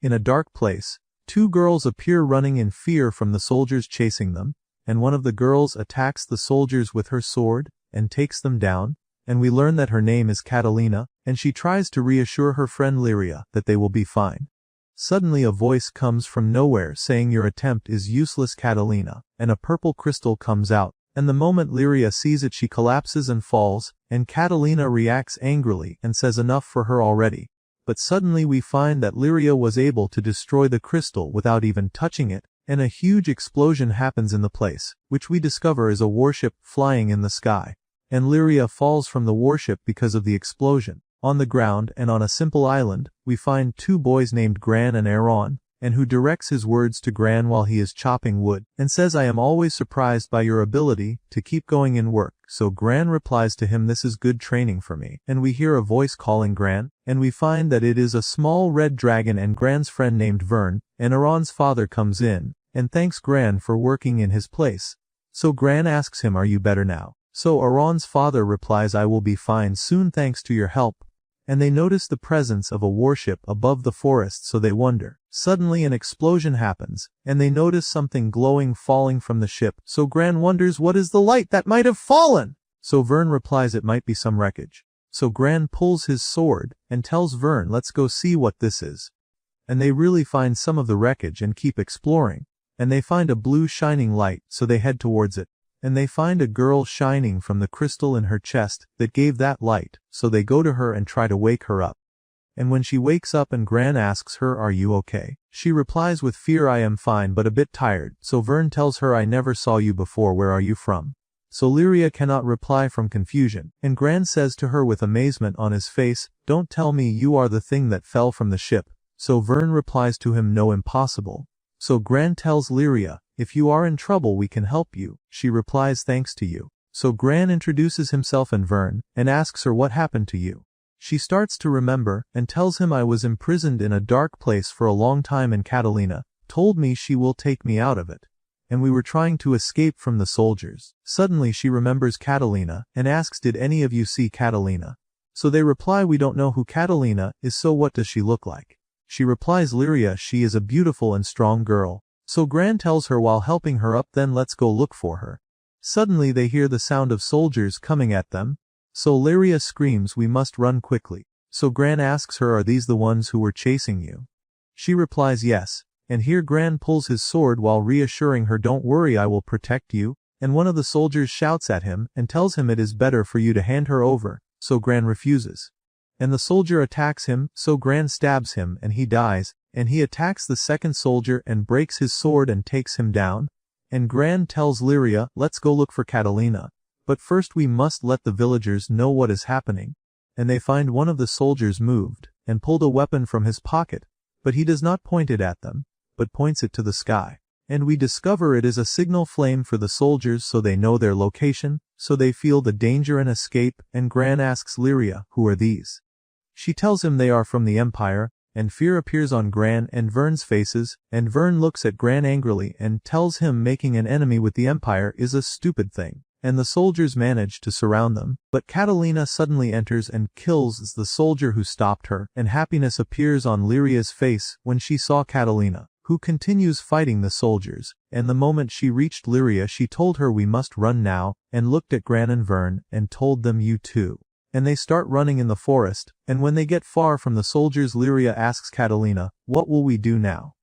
In a dark place, two girls appear running in fear from the soldiers chasing them, and one of the girls attacks the soldiers with her sword and takes them down, and we learn that her name is Catalina, and she tries to reassure her friend Lyria that they will be fine. Suddenly a voice comes from nowhere saying your attempt is useless Catalina, and a purple crystal comes out, and the moment Lyria sees it she collapses and falls, and Catalina reacts angrily and says enough for her already. But suddenly we find that Lyria was able to destroy the crystal without even touching it, and a huge explosion happens in the place, which we discover is a warship flying in the sky. And Lyria falls from the warship because of the explosion. On the ground and on a simple island, we find two boys named Gran and Aaron, and who directs his words to Gran while he is chopping wood, and says I am always surprised by your ability to keep going in work. So Gran replies to him this is good training for me, and we hear a voice calling Gran, and we find that it is a small red dragon and Gran's friend named Vern, and Aaron's father comes in, and thanks Gran for working in his place. So Gran asks him are you better now? So Aaron's father replies I will be fine soon thanks to your help. And they notice the presence of a warship above the forest so they wonder. Suddenly an explosion happens, and they notice something glowing falling from the ship, so Gran wonders what is the light that might have fallen? So Vern replies it might be some wreckage. So Gran pulls his sword, and tells Vern let's go see what this is. And they really find some of the wreckage and keep exploring. And they find a blue shining light, so they head towards it. And they find a girl shining from the crystal in her chest that gave that light, so they go to her and try to wake her up. And when she wakes up and Gran asks her are you okay? She replies with fear I am fine but a bit tired, so Vern tells her I never saw you before where are you from? So Lyria cannot reply from confusion, and Gran says to her with amazement on his face, don't tell me you are the thing that fell from the ship. So Vern replies to him no impossible. So Gran tells Lyria, if you are in trouble we can help you. She replies thanks to you. So Gran introduces himself and Vern, and asks her what happened to you. She starts to remember, and tells him I was imprisoned in a dark place for a long time and Catalina told me she will take me out of it. And we were trying to escape from the soldiers. Suddenly she remembers Catalina, and asks did any of you see Catalina? So they reply we don't know who Catalina is so what does she look like? She replies Lyria she is a beautiful and strong girl. So Gran tells her while helping her up then let's go look for her. Suddenly they hear the sound of soldiers coming at them. So Lyria screams we must run quickly. So Gran asks her are these the ones who were chasing you? She replies yes. And here Gran pulls his sword while reassuring her don't worry I will protect you. And one of the soldiers shouts at him and tells him it is better for you to hand her over. So Gran refuses. And the soldier attacks him, so Gran stabs him and he dies. And he attacks the second soldier and breaks his sword and takes him down. And Gran tells Lyria, let's go look for Catalina. But first we must let the villagers know what is happening. And they find one of the soldiers moved, and pulled a weapon from his pocket. But he does not point it at them, but points it to the sky. And we discover it is a signal flame for the soldiers so they know their location, so they feel the danger and escape, and Gran asks Lyria, who are these? She tells him they are from the Empire, and fear appears on Gran and Vern's faces, and Vern looks at Gran angrily and tells him making an enemy with the Empire is a stupid thing, and the soldiers manage to surround them, but Catalina suddenly enters and kills the soldier who stopped her, and happiness appears on Lyria's face when she saw Catalina, who continues fighting the soldiers, and the moment she reached Lyria she told her we must run now, and looked at Gran and Vern, and told them you too. And they start running in the forest, and when they get far from the soldiers Lyria asks Catalina, what will we do now?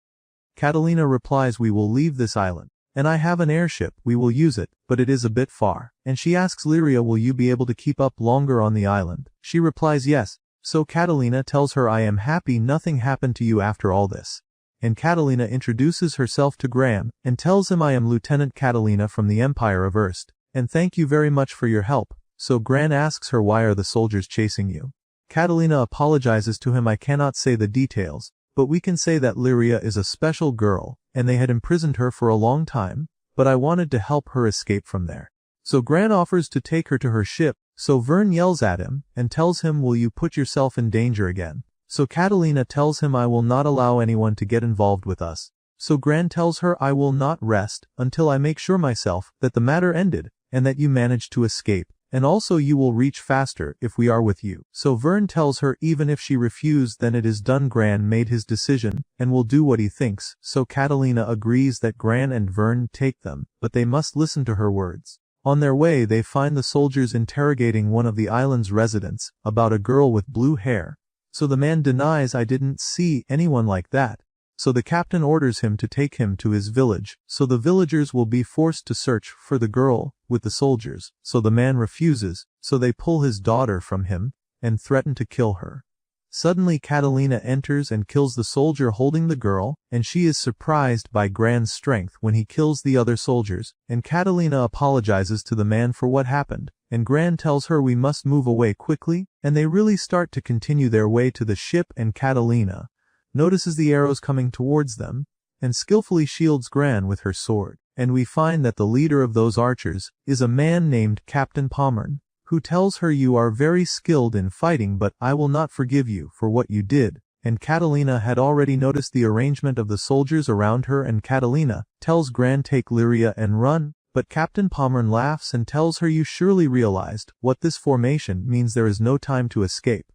Catalina replies we will leave this island. And I have an airship, we will use it, but it is a bit far. And she asks Lyria will you be able to keep up longer on the island? She replies yes. So Catalina tells her I am happy nothing happened to you after all this. And Catalina introduces herself to Gran, and tells him I am Lieutenant Catalina from the Empire of Erst, and thank you very much for your help. So Gran asks her why are the soldiers chasing you? Catalina apologizes to him I cannot say the details, but we can say that Lyria is a special girl, and they had imprisoned her for a long time, but I wanted to help her escape from there. So Gran offers to take her to her ship, so Vern yells at him, and tells him will you put yourself in danger again? So Catalina tells him I will not allow anyone to get involved with us. So Gran tells her I will not rest until I make sure myself that the matter ended, and that you managed to escape. And also you will reach faster if we are with you. So Vern tells her even if she refused then it is done. Gran made his decision, and will do what he thinks, so Catalina agrees that Gran and Vern take them, but they must listen to her words. On their way they find the soldiers interrogating one of the island's residents, about a girl with blue hair. So the man denies I didn't see anyone like that. So the captain orders him to take him to his village, so the villagers will be forced to search for the girl with the soldiers. So the man refuses, so they pull his daughter from him, and threaten to kill her. Suddenly Catalina enters and kills the soldier holding the girl, and she is surprised by Gran's strength when he kills the other soldiers, and Catalina apologizes to the man for what happened, and Gran tells her we must move away quickly, and they really start to continue their way to the ship, and Catalina notices the arrows coming towards them, and skillfully shields Gran with her sword, and we find that the leader of those archers is a man named Captain Pommern, who tells her you are very skilled in fighting but I will not forgive you for what you did, and Catalina had already noticed the arrangement of the soldiers around her, and Catalina tells Gran take Lyria and run, but Captain Pommern laughs and tells her you surely realized what this formation means, there is no time to escape.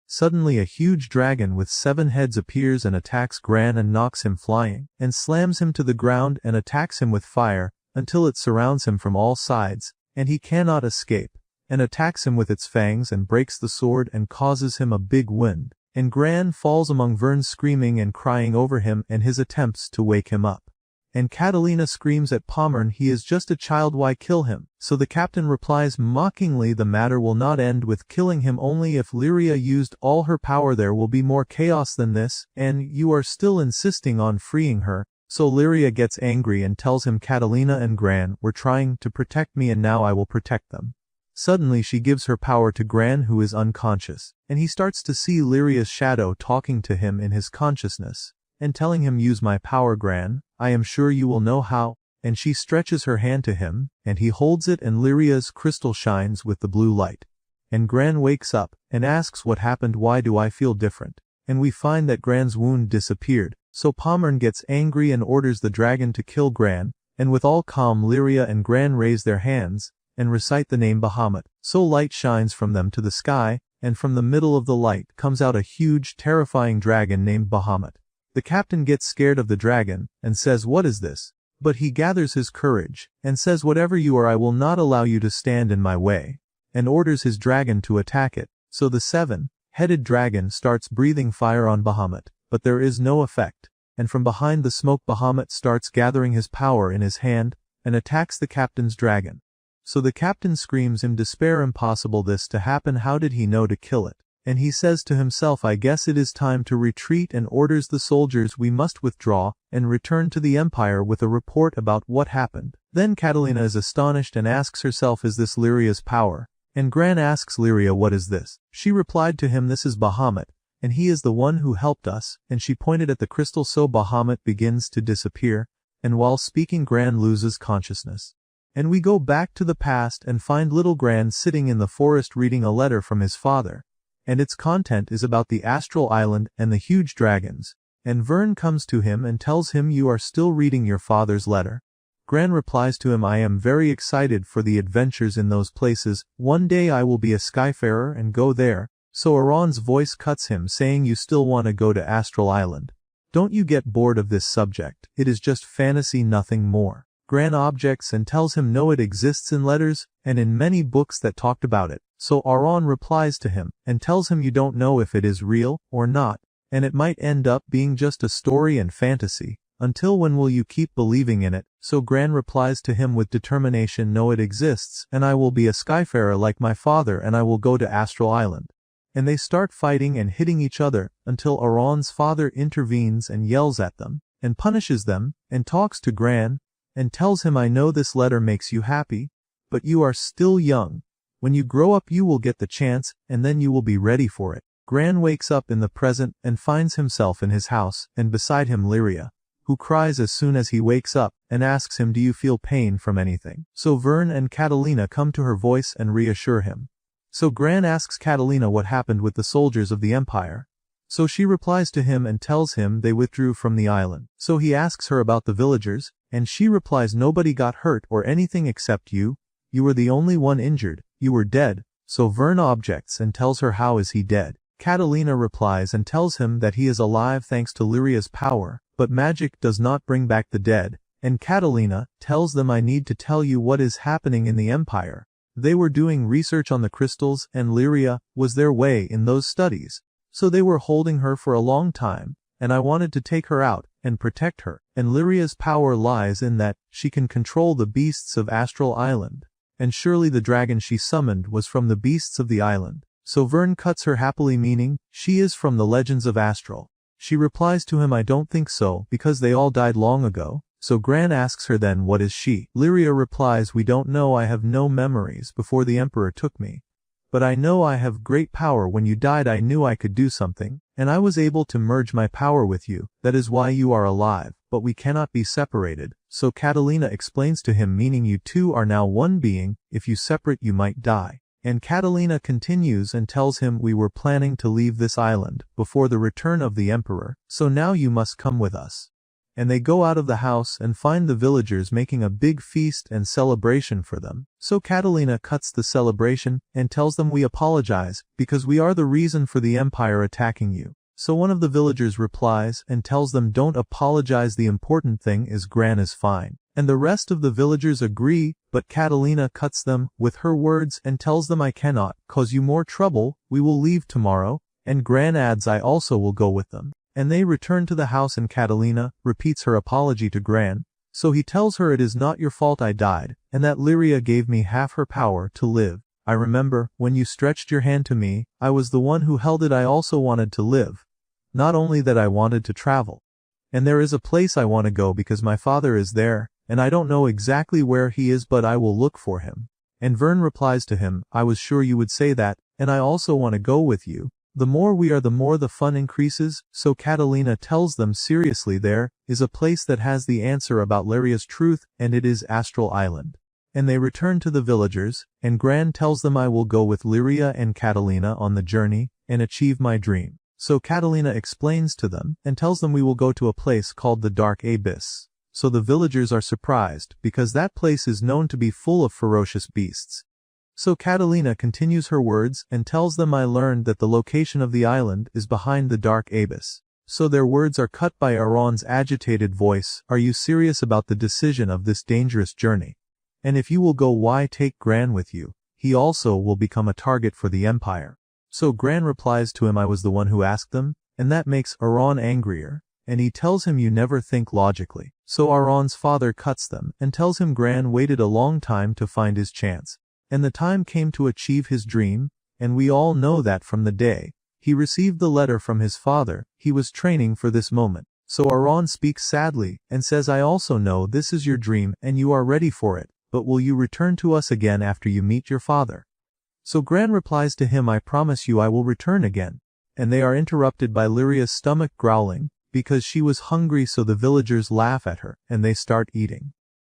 Suddenly a huge dragon with 7 heads appears and attacks Gran and knocks him flying, and slams him to the ground and attacks him with fire, until it surrounds him from all sides, and he cannot escape, and attacks him with its fangs and breaks the sword and causes him a big wound, and Gran falls among Vern screaming and crying over him and his attempts to wake him up. And Catalina screams at Pommern he is just a child, why kill him? So the captain replies mockingly the matter will not end with killing him, only if Lyria used all her power there will be more chaos than this, and you are still insisting on freeing her. So Lyria gets angry and tells him Catalina and Gran were trying to protect me and now I will protect them. Suddenly she gives her power to Gran who is unconscious, and he starts to see Lyria's shadow talking to him in his consciousness, and telling him use my power Gran, I am sure you will know how, and she stretches her hand to him, and he holds it and Lyria's crystal shines with the blue light. And Gran wakes up, and asks what happened, why do I feel different? And we find that Gran's wound disappeared, so Pommern gets angry and orders the dragon to kill Gran, and with all calm Lyria and Gran raise their hands, and recite the name Bahamut. So light shines from them to the sky, and from the middle of the light comes out a huge terrifying dragon named Bahamut. The captain gets scared of the dragon, and says what is this? But he gathers his courage, and says whatever you are I will not allow you to stand in my way, and orders his dragon to attack it. So the 7-headed dragon starts breathing fire on Bahamut, but there is no effect, and from behind the smoke Bahamut starts gathering his power in his hand, and attacks the captain's dragon. So the captain screams in despair, impossible this to happen, how did he know to kill it? And he says to himself I guess it is time to retreat, and orders the soldiers we must withdraw, and return to the empire with a report about what happened. Then Catalina is astonished and asks herself is this Lyria's power? And Gran asks Lyria what is this? She replied to him this is Bahamut, and he is the one who helped us, and she pointed at the crystal so Bahamut begins to disappear, and while speaking Gran loses consciousness. And we go back to the past and find little Gran sitting in the forest reading a letter from his father. And its content is about the astral island and the huge dragons, and Vern comes to him and tells him you are still reading your father's letter. Gran replies to him I am very excited for the adventures in those places, one day I will be a skyfarer and go there, so Aron's voice cuts him saying you still want to go to Astral Island. Don't you get bored of this subject, it is just fantasy, nothing more. Gran objects and tells him no, it exists in letters, and in many books that talked about it. So Aron replies to him, and tells him you don't know if it is real, or not, and it might end up being just a story and fantasy, until when will you keep believing in it? So Gran replies to him with determination no, it exists, and I will be a skyfarer like my father and I will go to Astral Island. And they start fighting and hitting each other, until Aron's father intervenes and yells at them, and punishes them, and talks to Gran, and tells him I know this letter makes you happy, but you are still young. When you grow up you will get the chance, and then you will be ready for it. Gran wakes up in the present and finds himself in his house, and beside him Lyria, who cries as soon as he wakes up, and asks him do you feel pain from anything? So Vern and Catalina come to her voice and reassure him. So Gran asks Catalina what happened with the soldiers of the Empire. So she replies to him and tells him they withdrew from the island. So he asks her about the villagers, and she replies nobody got hurt or anything except you. You were the only one injured. you were dead, so Vern objects and tells her how is he dead. Catalina replies and tells him that he is alive thanks to Lyria's power, but magic does not bring back the dead, and Catalina tells them I need to tell you what is happening in the Empire. They were doing research on the crystals and Lyria was their way in those studies. So they were holding her for a long time, and I wanted to take her out and protect her. And Lyria's power lies in that she can control the beasts of Astral Island. And surely the dragon she summoned was from the beasts of the island. So Vern cuts her happily, meaning she is from the legends of Astral. She replies to him I don't think so because they all died long ago. So Gran asks her then what is she? Lyria replies we don't know, I have no memories before the Emperor took me. But I know I have great power. When you died I knew I could do something, and I was able to merge my power with you, that is why you are alive, but we cannot be separated. So Catalina explains to him meaning you two are now one being, if you separate you might die. And Catalina continues and tells him we were planning to leave this island before the return of the Emperor, so now you must come with us. And they go out of the house and find the villagers making a big feast and celebration for them. So Catalina cuts the celebration and tells them we apologize because we are the reason for the Empire attacking you. So one of the villagers replies and tells them don't apologize, the important thing is Gran is fine. And the rest of the villagers agree, but Catalina cuts them with her words and tells them I cannot cause you more trouble, we will leave tomorrow, and Gran adds I also will go with them. And they return to the house and Catalina repeats her apology to Gran, so he tells her it is not your fault I died, and that Lyria gave me half her power to live. I remember, when you stretched your hand to me, I was the one who held it. I also wanted to live. Not only that I wanted to travel. And there is a place I want to go because my father is there, and I don't know exactly where he is but I will look for him. And Vern replies to him, I was sure you would say that, and I also want to go with you. The more we are the more the fun increases, so Catalina tells them seriously there is a place that has the answer about Lyria's truth and it is Astral Island. And they return to the villagers, and Gran tells them I will go with Lyria and Catalina on the journey and achieve my dream. So Catalina explains to them and tells them we will go to a place called the Dark Abyss. So the villagers are surprised because that place is known to be full of ferocious beasts. So Catalina continues her words and tells them I learned that the location of the island is behind the Dark Abyss. So their words are cut by Aaron's agitated voice. Are you serious about the decision of this dangerous journey? And if you will go, why take Gran with you? He also will become a target for the Empire. So Gran replies to him I was the one who asked them, and that makes Aaron angrier, and he tells him you never think logically. So Aaron's father cuts them and tells him Gran waited a long time to find his chance. And the time came to achieve his dream, and we all know that from the day he received the letter from his father, he was training for this moment. So Aaron speaks sadly and says I also know this is your dream and you are ready for it, but will you return to us again after you meet your father? So Gran replies to him I promise you I will return again. And they are interrupted by Lyria's stomach growling, because she was hungry, so the villagers laugh at her, and they start eating.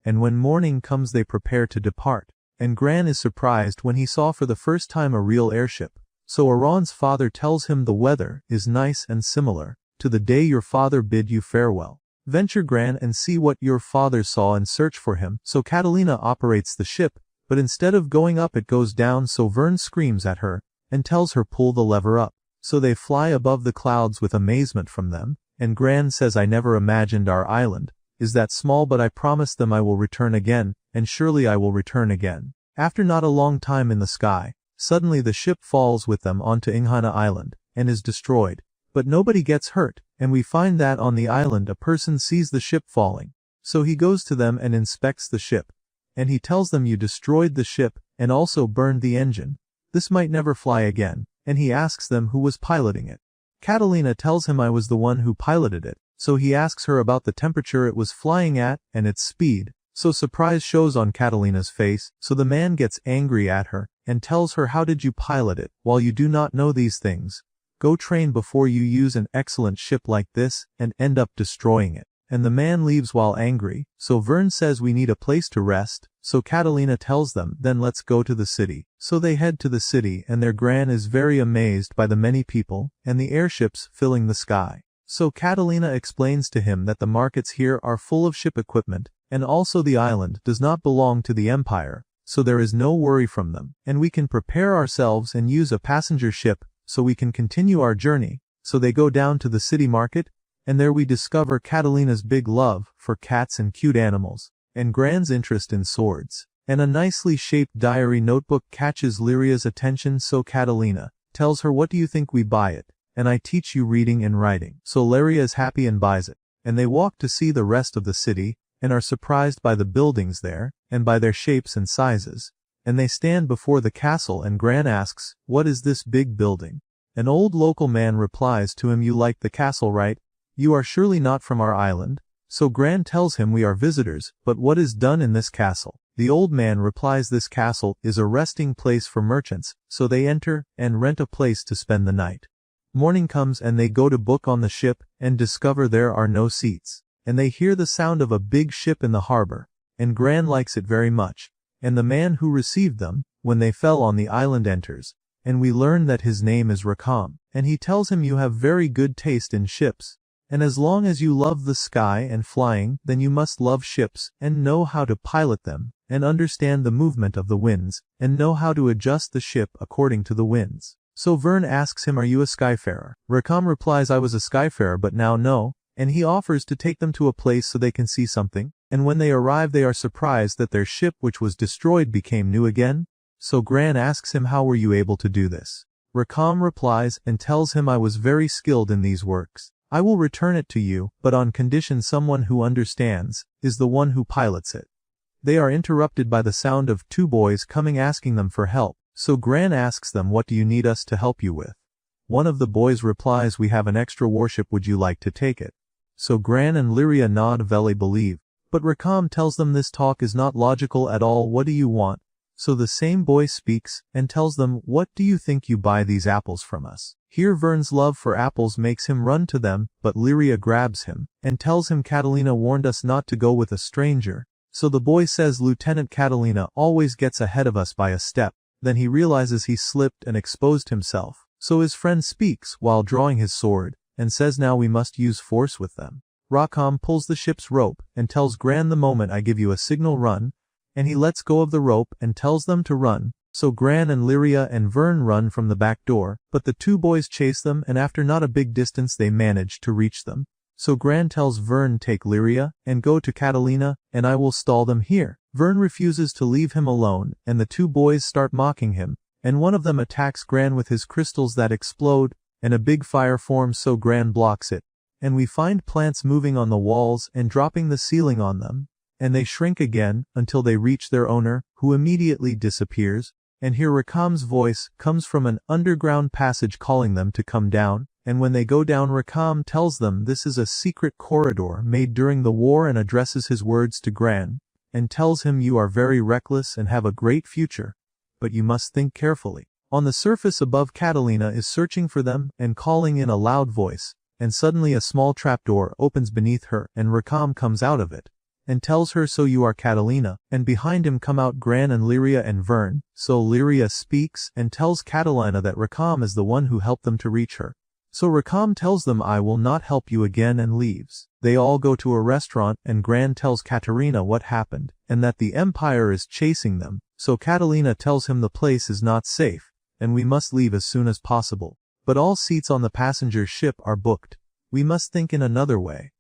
And when morning comes they prepare to depart. And Gran is surprised when he saw for the first time a real airship. So Aaron's father tells him the weather is nice and similar to the day your father bid you farewell. Venture Gran and see what your father saw and search for him. So Catalina operates the ship, but instead of going up it goes down, so Vern screams at her and tells her pull the lever up. So they fly above the clouds with amazement from them, and Gran says I never imagined our island is that small, but I promised them I will return again, and surely I will return again. After not a long time in the sky, suddenly the ship falls with them onto Inghana Island, and is destroyed. But nobody gets hurt, and we find that on the island a person sees the ship falling. So he goes to them and inspects the ship. And he tells them you destroyed the ship, and also burned the engine. This might never fly again, and he asks them who was piloting it. Catalina tells him I was the one who piloted it. So he asks her about the temperature it was flying at, and its speed. So surprise shows on Catalina's face, so the man gets angry at her, and tells her how did you pilot it, while you do not know these things? Go train before you use an excellent ship like this, and end up destroying it. And the man leaves while angry, so Vern says we need a place to rest, so Catalina tells them then let's go to the city. So they head to the city and their Gran is very amazed by the many people, and the airships filling the sky. So Catalina explains to him that the markets here are full of ship equipment, and also the island does not belong to the Empire, so there is no worry from them, and we can prepare ourselves and use a passenger ship, so we can continue our journey. So they go down to the city market, and there we discover Catalina's big love for cats and cute animals, and Gran's interest in swords. And a nicely shaped diary notebook catches Lyria's attention, so Catalina tells her, what do you think we buy it? And I teach you reading and writing. So Lyria is happy and buys it. And they walk to see the rest of the city, and are surprised by the buildings there, and by their shapes and sizes. And they stand before the castle, and Gran asks, what is this big building? An old local man replies to him, you like the castle, right? You are surely not from our island. So Gran tells him, we are visitors, but what is done in this castle? The old man replies, this castle is a resting place for merchants, so they enter and rent a place to spend the night. Morning comes and they go to book on the ship and discover there are no seats. And they hear the sound of a big ship in the harbor, and Gran likes it very much. And the man who received them, when they fell on the island, enters, and we learn that his name is Rakam, and he tells him, you have very good taste in ships. And as long as you love the sky and flying, then you must love ships, and know how to pilot them, and understand the movement of the winds, and know how to adjust the ship according to the winds. So Vern asks him, are you a skyfarer? Rakam replies, I was a skyfarer but now no, and he offers to take them to a place so they can see something, and when they arrive they are surprised that their ship which was destroyed became new again. So Gran asks him, how were you able to do this? Rakam replies and tells him, I was very skilled in these works. I will return it to you, but on condition someone who understands is the one who pilots it. They are interrupted by the sound of two boys coming asking them for help, so Gran asks them, what do you need us to help you with? One of the boys replies, we have an extra warship, would you like to take it? So Gran and Lyria nod veli believe, but Rakam tells them this talk is not logical at all, what do you want? So the same boy speaks, and tells them, what do you think you buy these apples from us? Here Vern's love for apples makes him run to them, but Lyria grabs him, and tells him, Catalina warned us not to go with a stranger. So the boy says, Lieutenant Catalina always gets ahead of us by a step. Then he realizes he slipped and exposed himself. So his friend speaks while drawing his sword, and says, now we must use force with them. Rakam pulls the ship's rope, and tells Gran, the moment I give you a signal, run, and he lets go of the rope and tells them to run. So Gran and Lyria and Vern run from the back door, but the two boys chase them, and after not a big distance they manage to reach them. So Gran tells Vern, take Lyria and go to Catalina, and I will stall them here. Vern refuses to leave him alone, and the two boys start mocking him, and one of them attacks Gran with his crystals that explode, and a big fire forms, so Gran blocks it. And we find plants moving on the walls and dropping the ceiling on them, and they shrink again until they reach their owner, who immediately disappears. And here Rakam's voice comes from an underground passage calling them to come down, and when they go down Rakam tells them this is a secret corridor made during the war and addresses his words to Gran, and tells him, you are very reckless and have a great future, but you must think carefully. On the surface above, Catalina is searching for them and calling in a loud voice, and suddenly a small trapdoor opens beneath her and Rakam comes out of it, and tells her, so you are Catalina, and behind him come out Gran and Lyria and Vern. So Lyria speaks and tells Catalina that Rakam is the one who helped them to reach her. So Rakam tells them, I will not help you again, and leaves. They all go to a restaurant and Gran tells Katerina what happened, and that the Empire is chasing them. So Catalina tells him the place is not safe, and we must leave as soon as possible. But all seats on the passenger ship are booked. We must think in another way.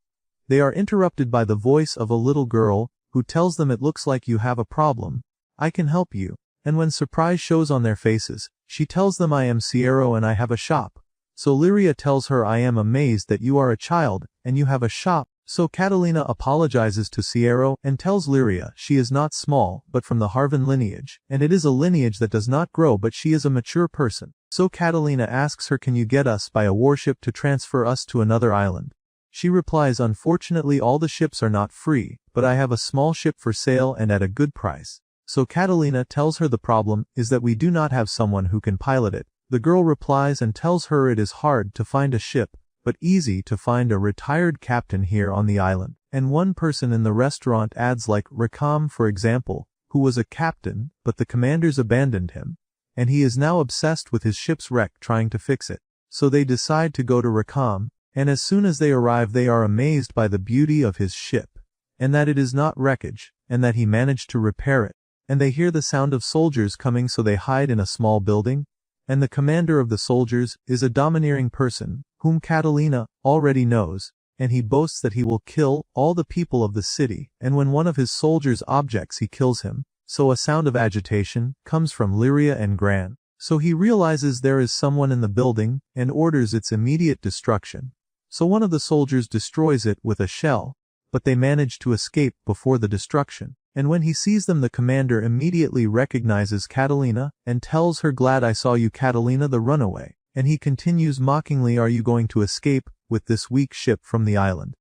They are interrupted by the voice of a little girl, who tells them, it looks like you have a problem. I can help you. And when surprise shows on their faces, she tells them, I am Sierra and I have a shop. So Lyria tells her, I am amazed that you are a child, and you have a shop. So Catalina apologizes to Sierra and tells Lyria she is not small, but from the Harvan lineage, and it is a lineage that does not grow, but she is a mature person. So Catalina asks her, can you get us by a warship to transfer us to another island? She replies, unfortunately all the ships are not free, but I have a small ship for sale and at a good price. So Catalina tells her the problem is that we do not have someone who can pilot it. The girl replies and tells her it is hard to find a ship, but easy to find a retired captain here on the island. And one person in the restaurant adds, like Rakam for example, who was a captain, but the commanders abandoned him, and he is now obsessed with his ship's wreck trying to fix it. So they decide to go to Rakam, and as soon as they arrive they are amazed by the beauty of his ship, and that it is not wreckage, and that he managed to repair it. and they hear the sound of soldiers coming, so they hide in a small building. And the commander of the soldiers is a domineering person, whom Catalina already knows, and he boasts that he will kill all the people of the city, and when one of his soldiers objects he kills him. So a sound of agitation comes from Lyria and Gran. So he realizes there is someone in the building, and orders its immediate destruction. So one of the soldiers destroys it with a shell, but they manage to escape before the destruction. And when he sees them, the commander immediately recognizes Catalina, and tells her, "Glad I saw you, Catalina the runaway." And he continues mockingly, "Are you going to escape with this weak ship from the island?"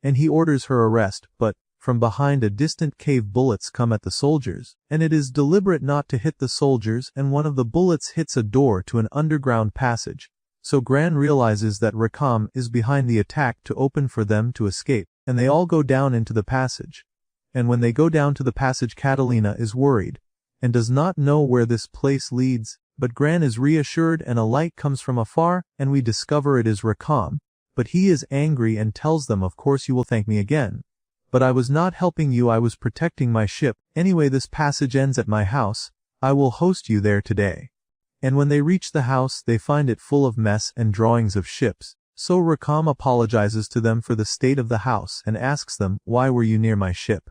And he orders her arrest, but from behind a distant cave bullets come at the soldiers, and it is deliberate not to hit the soldiers, and one of the bullets hits a door to an underground passage. So Gran realizes that Rakam is behind the attack to open for them to escape, and they all go down into the passage. And when they go down to the passage, Catalina is worried, and does not know where this place leads, but Gran is reassured, and a light comes from afar, and we discover it is Rakam, but he is angry and tells them, "Of course you will thank me again. But I was not helping you, I was protecting my ship. Anyway, this passage ends at my house. I will host you there today." And when they reach the house, they find it full of mess and drawings of ships. So Rakam apologizes to them for the state of the house and asks them, "Why were you near my ship?"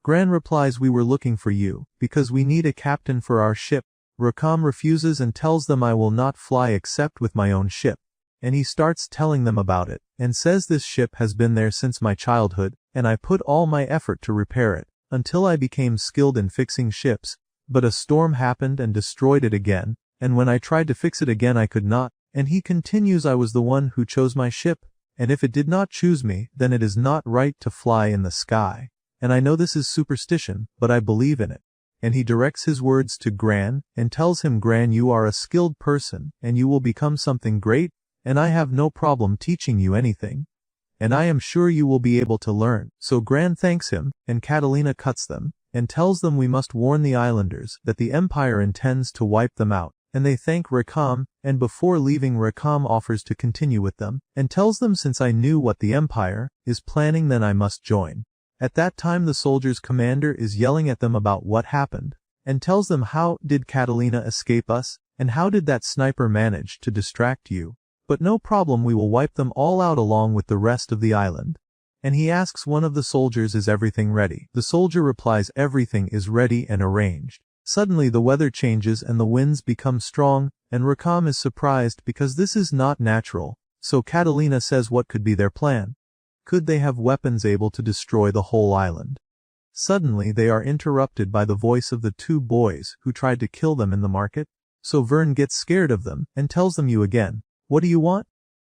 Gran replies, "We were looking for you, because we need a captain for our ship." Rakam refuses and tells them, "I will not fly except with my own ship." And he starts telling them about it, and says, "This ship has been there since my childhood, and I put all my effort to repair it, until I became skilled in fixing ships, but a storm happened and destroyed it again, and when I tried to fix it again I could not." And he continues, "I was the one who chose my ship, and if it did not choose me, then it is not right to fly in the sky. And I know this is superstition, but I believe in it." And he directs his words to Gran, and tells him, "Gran, you are a skilled person, and you will become something great, and I have no problem teaching you anything. And I am sure you will be able to learn." So Gran thanks him, and Catalina cuts them, and tells them, "We must warn the islanders that the Empire intends to wipe them out." And they thank Rakam, and before leaving Rakam offers to continue with them, and tells them, "Since I knew what the Empire is planning, then I must join." At that time the soldiers' commander is yelling at them about what happened, and tells them, "How did Catalina escape us, and how did that sniper manage to distract you? But no problem, we will wipe them all out along with the rest of the island." And he asks one of the soldiers, "Is everything ready?" The soldier replies, "Everything is ready and arranged." Suddenly the weather changes and the winds become strong, and Rakam is surprised because this is not natural. So Catalina says, what could be their plan? Could they have weapons able to destroy the whole island? Suddenly they are interrupted by the voice of the two boys who tried to kill them in the market. So Vern gets scared of them, and tells them, "You again. What do you want?"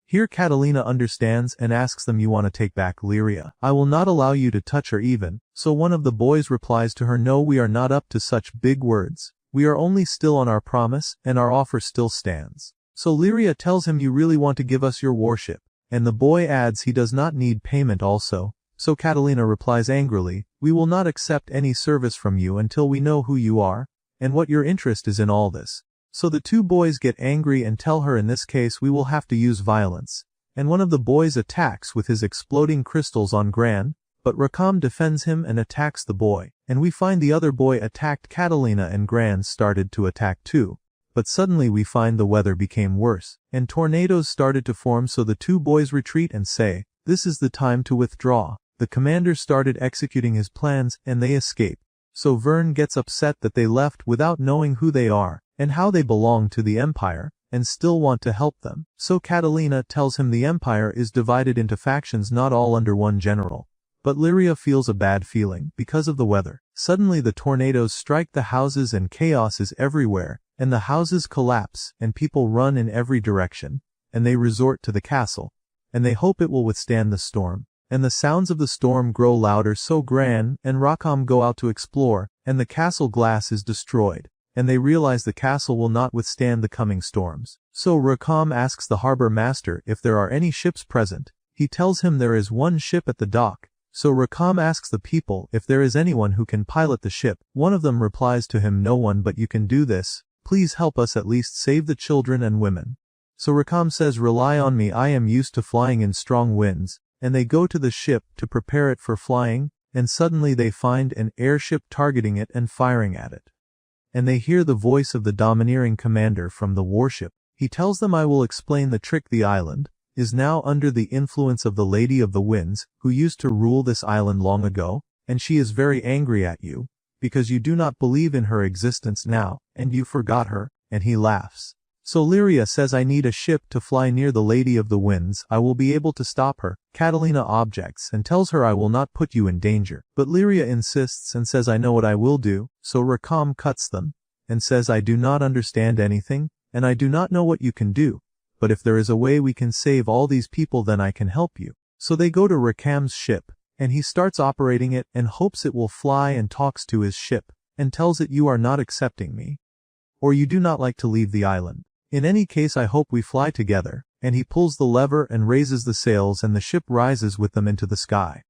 Here Catalina understands and asks them, "You want to take back Lyria? I will not allow you to touch her even." So one of the boys replies to her, "No, we are not up to such big words. We are only still on our promise, and our offer still stands." So Lyria tells him, "You really want to give us your warship?" And the boy adds he does not need payment also. So Catalina replies angrily, "We will not accept any service from you until we know who you are, and what your interest is in all this." So the two boys get angry and tell her, in this case we will have to use violence. And one of the boys attacks with his exploding crystals on Gran, but Rakam defends him and attacks the boy. And we find the other boy attacked Catalina, and Gran started to attack too. But suddenly we find the weather became worse, and tornadoes started to form, so the two boys retreat and say, "This is the time to withdraw." The commander started executing his plans, and they escape. So Vern gets upset that they left without knowing who they are, and how they belong to the Empire, and still want to help them. So Catalina tells him the Empire is divided into factions, not all under one general. But Lyria feels a bad feeling because of the weather. Suddenly the tornadoes strike the houses and chaos is everywhere, and the houses collapse, and people run in every direction, and they resort to the castle, and they hope it will withstand the storm. And the sounds of the storm grow louder, so Gran and Rakam go out to explore, and the castle glass is destroyed, and they realize the castle will not withstand the coming storms. So Rakam asks the harbor master if there are any ships present. He tells him there is one ship at the dock. So Rakam asks the people if there is anyone who can pilot the ship. One of them replies to him, "No one, but you can do this. Please help us at least save the children and women." So Rakam says, "Rely on me, I am used to flying in strong winds." And they go to the ship to prepare it for flying, and suddenly they find an airship targeting it and firing at it. And they hear the voice of the domineering commander from the warship. He tells them, I will explain the trick. The island is now under the influence of the Lady of the Winds, who used to rule this island long ago, and she is very angry at you, because you do not believe in her existence now, and you forgot her, and he laughs. So Lyria says, I need a ship to fly near the Lady of the Winds. I will be able to stop her. Catalina objects and tells her, I will not put you in danger. But Lyria insists and says, I know what I will do. So Rakam cuts them and says, I do not understand anything, and I do not know what you can do. But if there is a way we can save all these people, then I can help you. So they go to Rakam's ship, and he starts operating it and hopes it will fly, and talks to his ship and tells it, you are not accepting me, or you do not like to leave the island. In any case, I hope we fly together. And he pulls the lever and raises the sails, and the ship rises with them into the sky.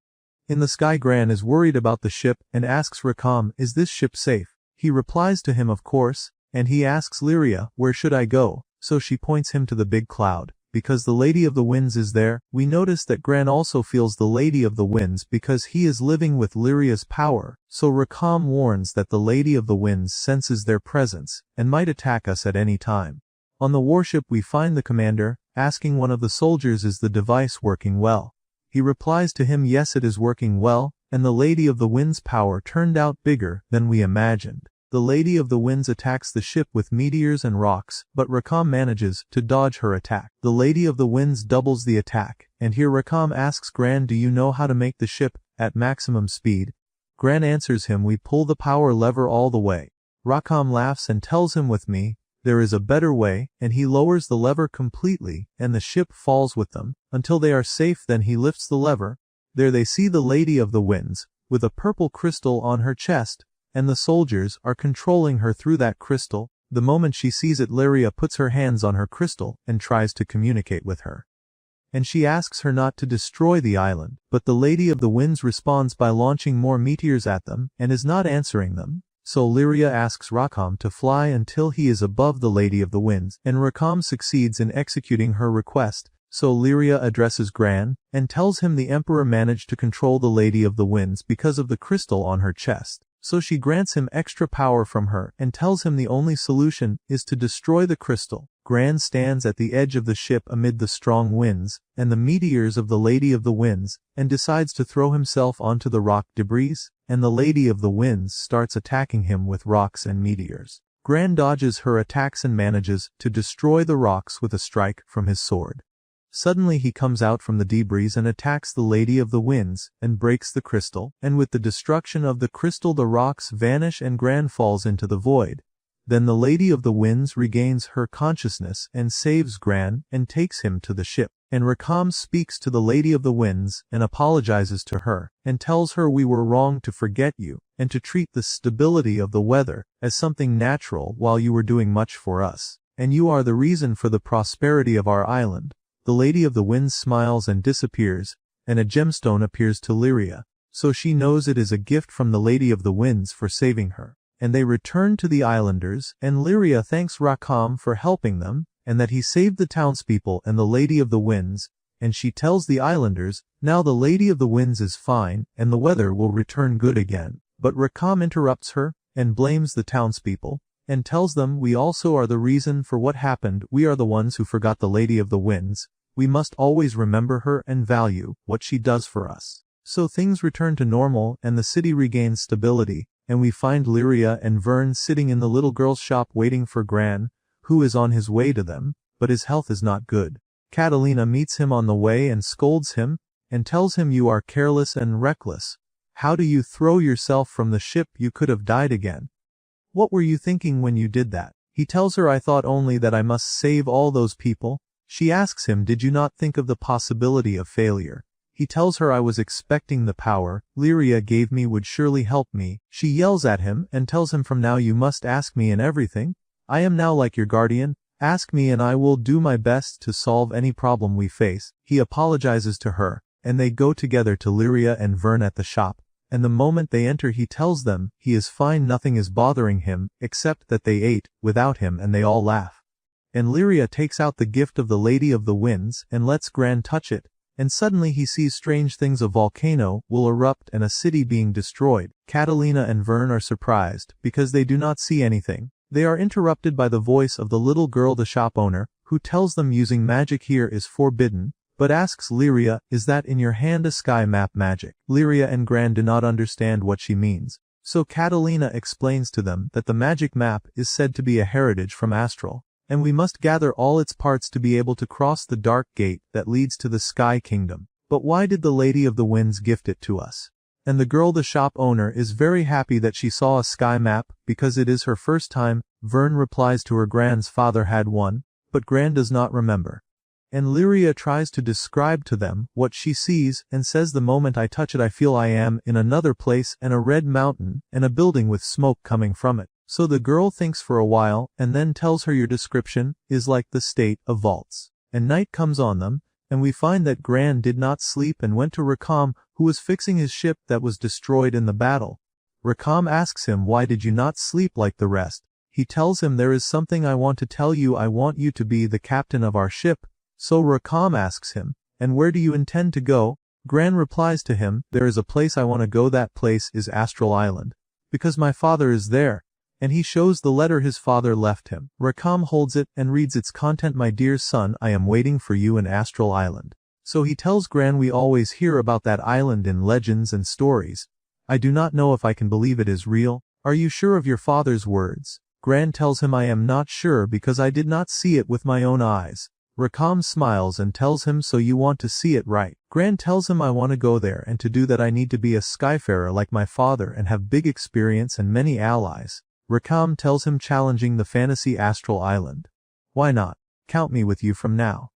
In the sky, Gran is worried about the ship and asks Rakam, is this ship safe? He replies to him, of course, and he asks Lyria, where should I go? So she points him to the big cloud, because the Lady of the Winds is there. We notice that Gran also feels the Lady of the Winds because he is living with Lyria's power, so Rakam warns that the Lady of the Winds senses their presence and might attack us at any time. On the warship we find the commander, asking one of the soldiers, is the device working well? He replies to him, yes, it is working well, and the Lady of the Winds' power turned out bigger than we imagined. The Lady of the Winds attacks the ship with meteors and rocks, but Rakam manages to dodge her attack. The Lady of the Winds doubles the attack, and here Rakam asks Gran, do you know how to make the ship at maximum speed? Gran answers him, we pull the power lever all the way. Rakam laughs and tells him, with me, there is a better way, and he lowers the lever completely, and the ship falls with them, until they are safe. Then he lifts the lever. There they see the Lady of the Winds, with a purple crystal on her chest, and the soldiers are controlling her through that crystal. The moment she sees it, Lyria puts her hands on her crystal, and tries to communicate with her. And she asks her not to destroy the island, but the Lady of the Winds responds by launching more meteors at them, and is not answering them. So Lyria asks Rakam to fly until he is above the Lady of the Winds, and Rakam succeeds in executing her request. So Lyria addresses Gran, and tells him the Emperor managed to control the Lady of the Winds because of the crystal on her chest. So she grants him extra power from her, and tells him the only solution is to destroy the crystal. Gran stands at the edge of the ship amid the strong winds, and the meteors of the Lady of the Winds, and decides to throw himself onto the rock debris, and the Lady of the Winds starts attacking him with rocks and meteors. Gran dodges her attacks and manages to destroy the rocks with a strike from his sword. Suddenly he comes out from the debris and attacks the Lady of the Winds, and breaks the crystal, and with the destruction of the crystal the rocks vanish and Gran falls into the void. Then the Lady of the Winds regains her consciousness and saves Gran and takes him to the ship. And Rakam speaks to the Lady of the Winds and apologizes to her, and tells her, we were wrong to forget you, and to treat the stability of the weather as something natural while you were doing much for us. And you are the reason for the prosperity of our island. The Lady of the Winds smiles and disappears, and a gemstone appears to Lyria, so she knows it is a gift from the Lady of the Winds for saving her. And they return to the islanders, and Lyria thanks Rakam for helping them, and that he saved the townspeople and the Lady of the Winds, and she tells the islanders, now the Lady of the Winds is fine, and the weather will return good again. But Rakam interrupts her, and blames the townspeople, and tells them, we also are the reason for what happened, we are the ones who forgot the Lady of the Winds, we must always remember her and value what she does for us. So things return to normal, and the city regains stability, and we find Lyria and Vern sitting in the little girl's shop waiting for Gran, who is on his way to them, but his health is not good. Catalina meets him on the way and scolds him, and tells him, you are careless and reckless. How do you throw yourself from the ship? You could have died again. What were you thinking when you did that? He tells her, I thought only that I must save all those people. She asks him, did you not think of the possibility of failure? He tells her, I was expecting the power Lyria gave me would surely help me. She yells at him and tells him, from now you must ask me in everything. I am now like your guardian. Ask me and I will do my best to solve any problem we face. He apologizes to her, and they go together to Lyria and Vern at the shop. And the moment they enter he tells them he is fine, nothing is bothering him, except that they ate without him, and they all laugh. And Lyria takes out the gift of the Lady of the Winds and lets Gran touch it, and suddenly he sees strange things: a volcano will erupt and a city being destroyed. Catalina and Vern are surprised, because they do not see anything. They are interrupted by the voice of the little girl, the shop owner, who tells them using magic here is forbidden, but asks Lyria, is that in your hand a sky map magic? Lyria and Gran do not understand what she means. So Catalina explains to them that the magic map is said to be a heritage from Astral, and we must gather all its parts to be able to cross the dark gate that leads to the Sky Kingdom. But why did the Lady of the Winds gift it to us? And the girl, the shop owner, is very happy that she saw a sky map, because it is her first time. Vern replies to her Gran's father had one, but Gran does not remember. And Lyria tries to describe to them what she sees, and says, the moment I touch it I feel I am in another place, and a red mountain, and a building with smoke coming from it. So the girl thinks for a while, and then tells her, your description is like the state of vaults. And night comes on them, and we find that Gran did not sleep and went to Rakam, who was fixing his ship that was destroyed in the battle. Rakam asks him, why did you not sleep like the rest? He tells him, there is something I want to tell you. I want you to be the captain of our ship. So Rakam asks him, and where do you intend to go? Gran replies to him, there is a place I want to go. That place is Astral Island, because my father is there. And he shows the letter his father left him. Rakam holds it and reads its content. My dear son, I am waiting for you in Astral Island. So he tells Gran, we always hear about that island in legends and stories. I do not know if I can believe it is real. Are you sure of your father's words? Gran tells him, I am not sure because I did not see it with my own eyes. Rakam smiles and tells him, so you want to see it, right? Gran tells him, I want to go there, and to do that I need to be a skyfarer like my father and have big experience and many allies. Rakam tells him, challenging the fantasy Astral Island. Why not? Count me with you from now.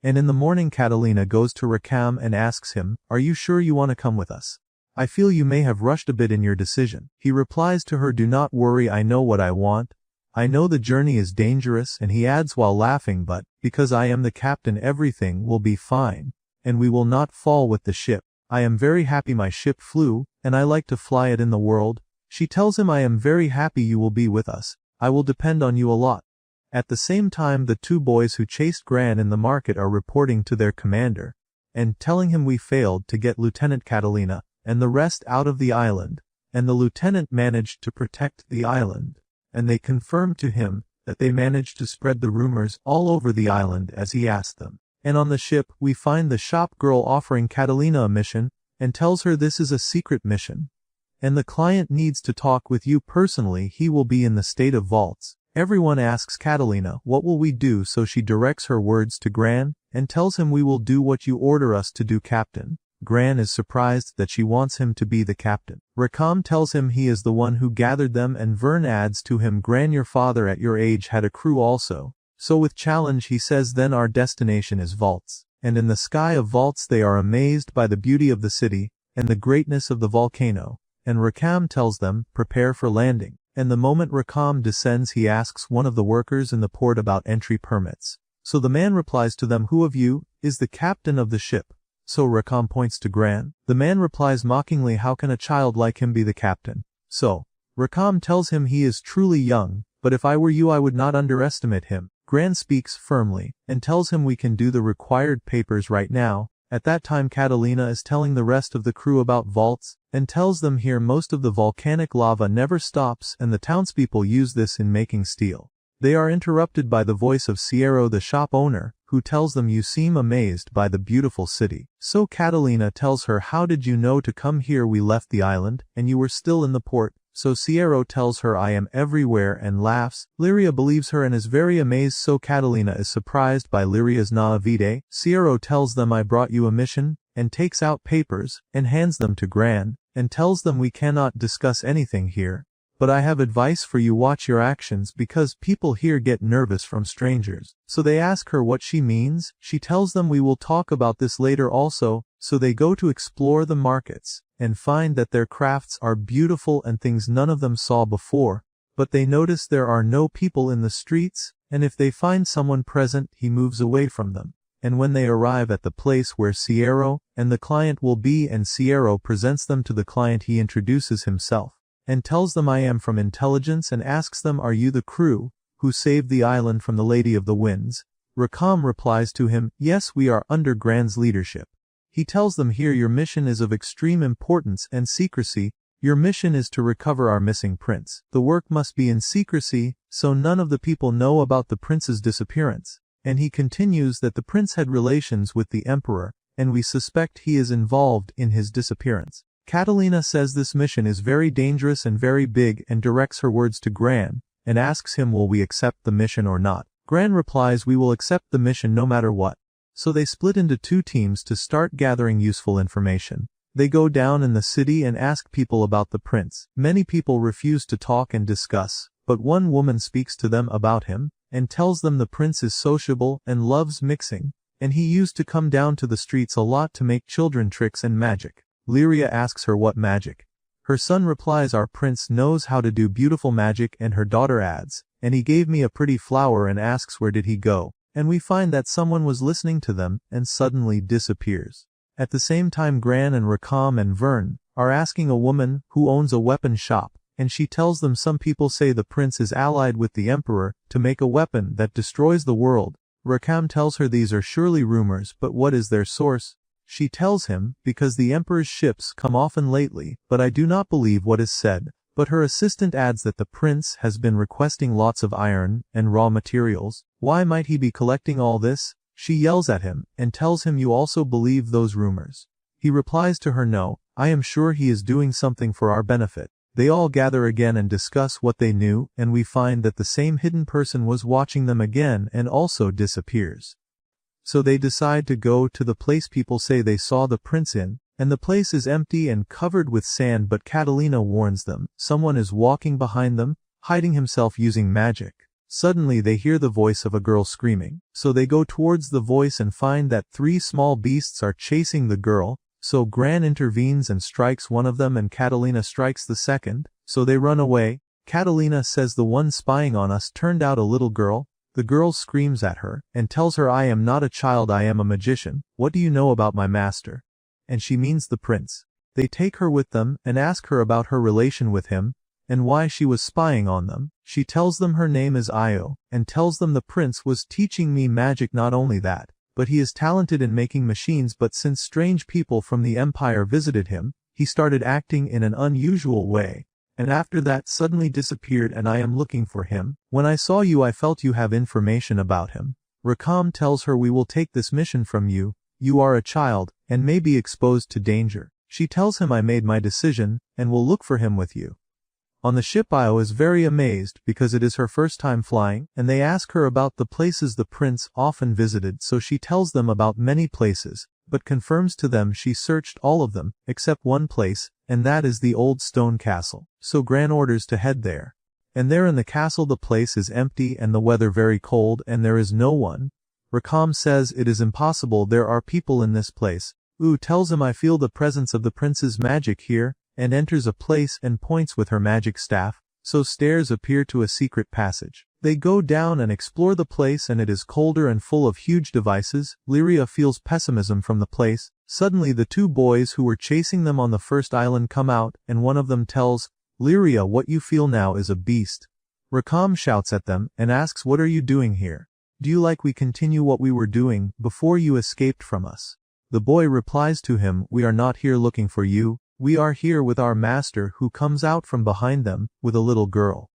And in the morning Catalina goes to Rakam and asks him, are you sure you want to come with us? I feel you may have rushed a bit in your decision. He replies to her, do not worry, I know what I want. I know the journey is dangerous, and he adds while laughing, but, because I am the captain everything will be fine, and we will not fall with the ship. I am very happy my ship flew, and I like to fly it in the world. She tells him, I am very happy you will be with us. I will depend on you a lot. At the same time, the two boys who chased Gran in the market are reporting to their commander, and telling him, we failed to get Lieutenant Catalina and the rest out of the island, and the lieutenant managed to protect the island. And they confirmed to him that they managed to spread the rumors all over the island as he asked them. And on the ship, we find the shop girl offering Catalina a mission, and tells her this is a secret mission. And the client needs to talk with you personally. He will be in the state of vaults. Everyone asks Catalina, what will we do? So she directs her words to Gran, and tells him, we will do what you order us to do, Captain. Gran is surprised that she wants him to be the captain. Rakam tells him he is the one who gathered them, and Vern adds to him, Gran, your father at your age had a crew also. So with challenge he says, then our destination is vaults. And in the sky of vaults they are amazed by the beauty of the city, and the greatness of the volcano. And Rakam tells them, prepare for landing. And the moment Rakam descends he asks one of the workers in the port about entry permits. So the man replies to them, who of you is the captain of the ship? So Rakam points to Gran. The man replies mockingly, how can a child like him be the captain? So Rakam tells him he is truly young, but if I were you I would not underestimate him. Gran speaks firmly, and tells him we can do the required papers right now. At that time Catalina is telling the rest of the crew about vaults, and tells them here most of the volcanic lava never stops, and the townspeople use this in making steel. They are interrupted by the voice of Sierro, the shop owner, who tells them, you seem amazed by the beautiful city. So Catalina tells her, how did you know to come here? We left the island, and you were still in the port. So Sierro tells her, I am everywhere, and laughs. Lyria believes her and is very amazed, so Catalina is surprised by Lyria's naivete. Sierro tells them, I brought you a mission, and takes out papers, and hands them to Gran, and tells them, we cannot discuss anything here. But I have advice for you, watch your actions because people here get nervous from strangers. So they ask her what she means. She tells them, we will talk about this later also. So they go to explore the markets, and find that their crafts are beautiful and things none of them saw before. But they notice there are no people in the streets, and if they find someone present, he moves away from them. And when they arrive at the place where Sierro and the client will be, and Sierro presents them to the client, he introduces himself and tells them, I am from intelligence, and asks them, are you the crew who saved the island from the Lady of the Winds? Rakam replies to him, yes, we are under Gran's leadership. He tells them here your mission is of extreme importance and secrecy. Your mission is to recover our missing prince. The work must be in secrecy, so none of the people know about the prince's disappearance. And he continues that the prince had relations with the emperor, and we suspect he is involved in his disappearance. Catalina says this mission is very dangerous and very big and directs her words to Gran, and asks him will we accept the mission or not. Gran replies we will accept the mission no matter what. So they split into 2 teams to start gathering useful information. They go down in the city and ask people about the prince. Many people refuse to talk and discuss, but one woman speaks to them about him, and tells them the prince is sociable and loves mixing, and he used to come down to the streets a lot to make children tricks and magic. Lyria asks her what magic. Her son replies our prince knows how to do beautiful magic, and her daughter adds, and he gave me a pretty flower, and asks where did he go, and we find that someone was listening to them and suddenly disappears. At the same time Gran and Rakam and Vern are asking a woman who owns a weapon shop, and she tells them some people say the prince is allied with the emperor to make a weapon that destroys the world. Rakam tells her these are surely rumors, but what is their source? She tells him, because the emperor's ships come often lately, but I do not believe what is said. But her assistant adds that the prince has been requesting lots of iron and raw materials. Why might he be collecting all this? She yells at him, and tells him you also believe those rumors. He replies to her no, I am sure he is doing something for our benefit. They all gather again and discuss what they knew, and we find that the same hidden person was watching them again and also disappears. So they decide to go to the place people say they saw the prince in, and the place is empty and covered with sand, but Catalina warns them, someone is walking behind them, hiding himself using magic. Suddenly they hear the voice of a girl screaming, so they go towards the voice and find that 3 small beasts are chasing the girl, so Gran intervenes and strikes one of them and Catalina strikes the second, so they run away. Catalina says the one spying on us turned out a little girl. The girl screams at her, and tells her I am not a child, I am a magician. What do you know about my master? And she means the prince. They take her with them and ask her about her relation with him, and why she was spying on them. She tells them her name is Io, and tells them the prince was teaching me magic. Not only that, but he is talented in making machines, but since strange people from the empire visited him, he started acting in an unusual way, and after that suddenly disappeared, and I am looking for him. When I saw you I felt you have information about him. Rakam tells her we will take this mission from you. You are a child, and may be exposed to danger. She tells him I made my decision, and will look for him with you. On the ship Io is very amazed because it is her first time flying, and they ask her about the places the prince often visited, so she tells them about many places, but confirms to them she searched all of them, except one place, and that is the old stone castle. So Gran orders to head there. And there in the castle the place is empty and the weather very cold and there is no one. Rakam says it is impossible, there are people in this place. Tells him I feel the presence of the prince's magic here, and enters a place and points with her magic staff, so stairs appear to a secret passage. They go down and explore the place, and it is colder and full of huge devices. Lyria feels pessimism from the place. Suddenly the 2 boys who were chasing them on the first island come out, and one of them tells Lyria what you feel now is a beast. Rakam shouts at them and asks what are you doing here? Do you like we continue what we were doing before you escaped from us? The boy replies to him, we are not here looking for you. We are here with our master, who comes out from behind them with a little girl.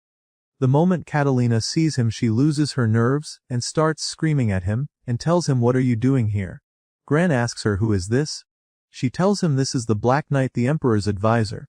The moment Catalina sees him she loses her nerves and starts screaming at him and tells him what are you doing here? Gran asks her who is this? She tells him this is the Black Knight, the emperor's advisor.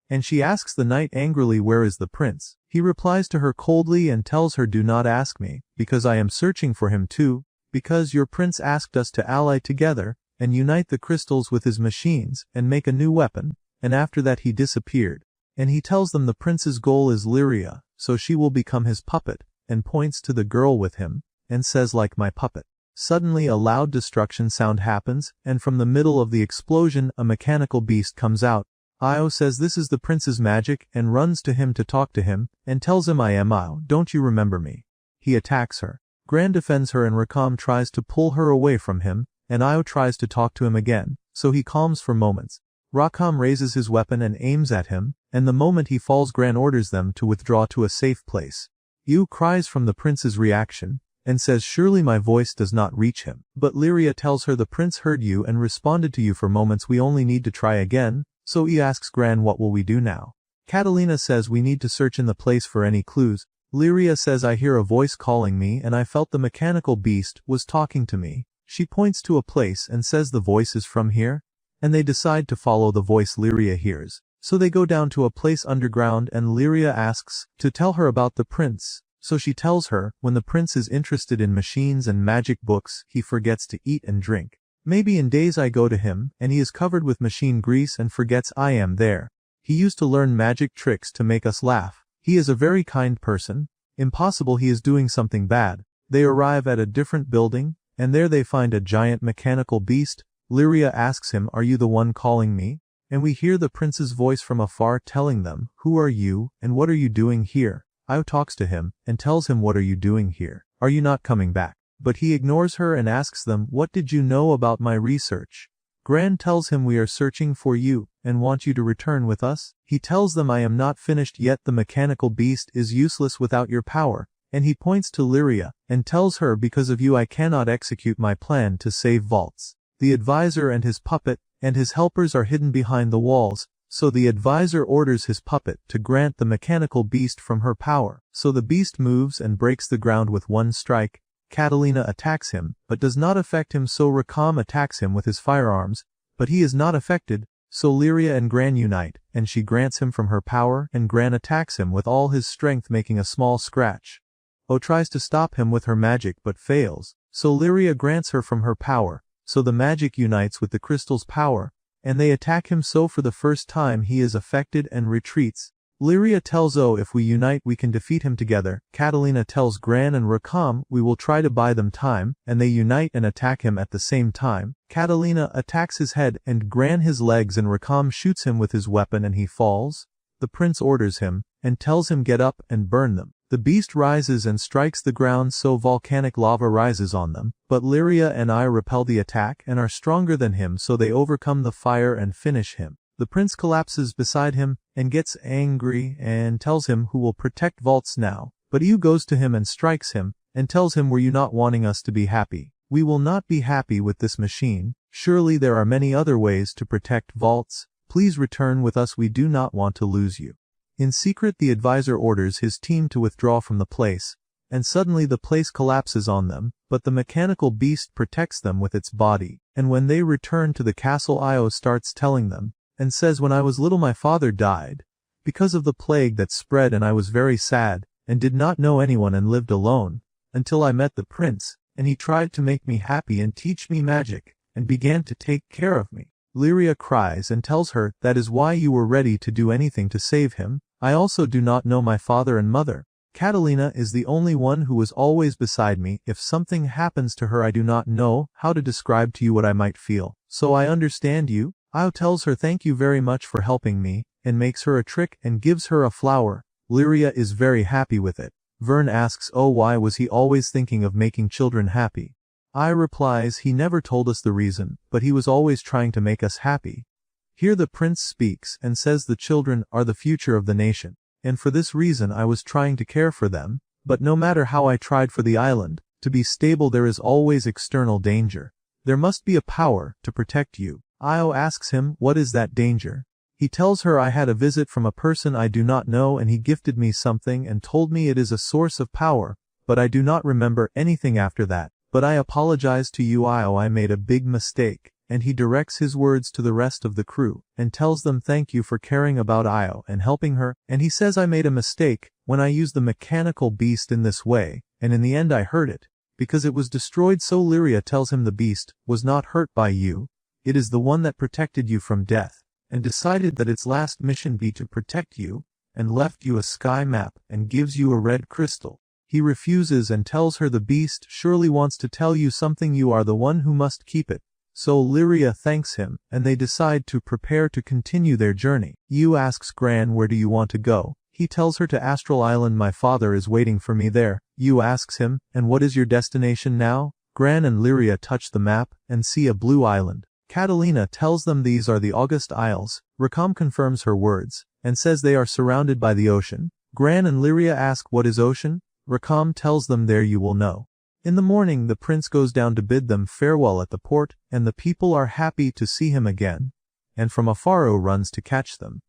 And she asks the knight angrily where is the prince? He replies to her coldly and tells her do not ask me, because I am searching for him too, because your prince asked us to ally together and unite the crystals with his machines, and make a new weapon, and after that he disappeared. And he tells them the prince's goal is Lyria, so she will become his puppet, and points to the girl with him, and says like my puppet. Suddenly a loud destruction sound happens, and from the middle of the explosion a mechanical beast comes out. Io says this is the prince's magic, and runs to him to talk to him, and tells him I am Io, don't you remember me? He attacks her. Gran defends her and Rakam tries to pull her away from him, and Io tries to talk to him again, so he calms for moments. Rakam raises his weapon and aims at him, and the moment he falls Gran orders them to withdraw to a safe place. Yu cries from the prince's reaction, and says surely my voice does not reach him. But Lyria tells her the prince heard you and responded to you for moments, we only need to try again. So he asks Gran what will we do now? Catalina says we need to search in the place for any clues. Lyria says I hear a voice calling me and I felt the mechanical beast was talking to me. She points to a place and says the voice is from here, and they decide to follow the voice Lyria hears. So they go down to a place underground and Lyria asks to tell her about the prince. So she tells her, when the prince is interested in machines and magic books, he forgets to eat and drink. Maybe in days I go to him, and he is covered with machine grease and forgets I am there. He used to learn magic tricks to make us laugh. He is a very kind person. Impossible he is doing something bad. They arrive at a different building, and there they find a giant mechanical beast. Lyria asks him, are you the one calling me? And we hear the prince's voice from afar telling them, who are you, and what are you doing here? Io talks to him, and tells him what are you doing here? Are you not coming back? But he ignores her and asks them, what did you know about my research? Gran tells him we are searching for you, and want you to return with us. He tells them I am not finished yet, the mechanical beast is useless without your power, and he points to Lyria, and tells her because of you I cannot execute my plan to save vaults. The advisor and his puppet, and his helpers are hidden behind the walls, so the advisor orders his puppet to grant the mechanical beast from her power. So the beast moves and breaks the ground with one strike. Catalina attacks him, but does not affect him, so Rakam attacks him with his firearms, but he is not affected, so Lyria and Gran unite, and she grants him from her power, and Gran attacks him with all his strength making a small scratch. O tries to stop him with her magic but fails, so Lyria grants her from her power, so the magic unites with the crystal's power, and they attack him, so for the first time he is affected and retreats. Lyria tells O if we unite we can defeat him together. Catalina tells Gran and Rakam we will try to buy them time, and they unite and attack him at the same time. Catalina attacks his head and Gran his legs, and Rakam shoots him with his weapon and he falls. The prince orders him, and tells him get up and burn them. The beast rises and strikes the ground, so volcanic lava rises on them, but Lyria and I repel the attack and are stronger than him, so they overcome the fire and finish him. The prince collapses beside him, and gets angry, and tells him who will protect vaults now, but Yu goes to him and strikes him, and tells him were you not wanting us to be happy? We will not be happy with this machine, surely there are many other ways to protect vaults, please return with us, we do not want to lose you. In secret the advisor orders his team to withdraw from the place, and suddenly the place collapses on them, but the mechanical beast protects them with its body, and when they return to the castle Io starts telling them, and says when I was little my father died, because of the plague that spread, and I was very sad, and did not know anyone and lived alone, until I met the prince, and he tried to make me happy and teach me magic, and began to take care of me. Lyria cries and tells her that is why you were ready to do anything to save him. I also do not know my father and mother. Catalina is the only one who was always beside me. If something happens to her I do not know how to describe to you what I might feel. So I understand you. Io tells her thank you very much for helping me, and makes her a trick and gives her a flower. Lyria is very happy with it. Vern asks oh why was he always thinking of making children happy? I replies he never told us the reason, but he was always trying to make us happy. Here the prince speaks and says the children are the future of the nation, and for this reason I was trying to care for them, but no matter how I tried for the island to be stable there is always external danger. There must be a power to protect you. Io asks him what is that danger? He tells her I had a visit from a person I do not know and he gifted me something and told me it is a source of power, but I do not remember anything after that. But I apologize to you Io, I made a big mistake, and he directs his words to the rest of the crew, and tells them thank you for caring about Io and helping her, and he says I made a mistake when I used the mechanical beast in this way, and in the end I hurt it, because it was destroyed, so Lyria tells him the beast was not hurt by you, it is the one that protected you from death, and decided that its last mission be to protect you, and left you a sky map and gives you a red crystal. He refuses and tells her the beast surely wants to tell you something, you are the one who must keep it. So Lyria thanks him, and they decide to prepare to continue their journey. Yu asks Gran where do you want to go? He tells her to Astral Island, my father is waiting for me there. Yu asks him, and what is your destination now? Gran and Lyria touch the map, and see a blue island. Catalina tells them these are the August Isles. Rakam confirms her words, and says they are surrounded by the ocean. Gran and Lyria ask what is ocean? Rakam tells them there you will know. In the morning the prince goes down to bid them farewell at the port, and the people are happy to see him again, and from afar runs to catch them.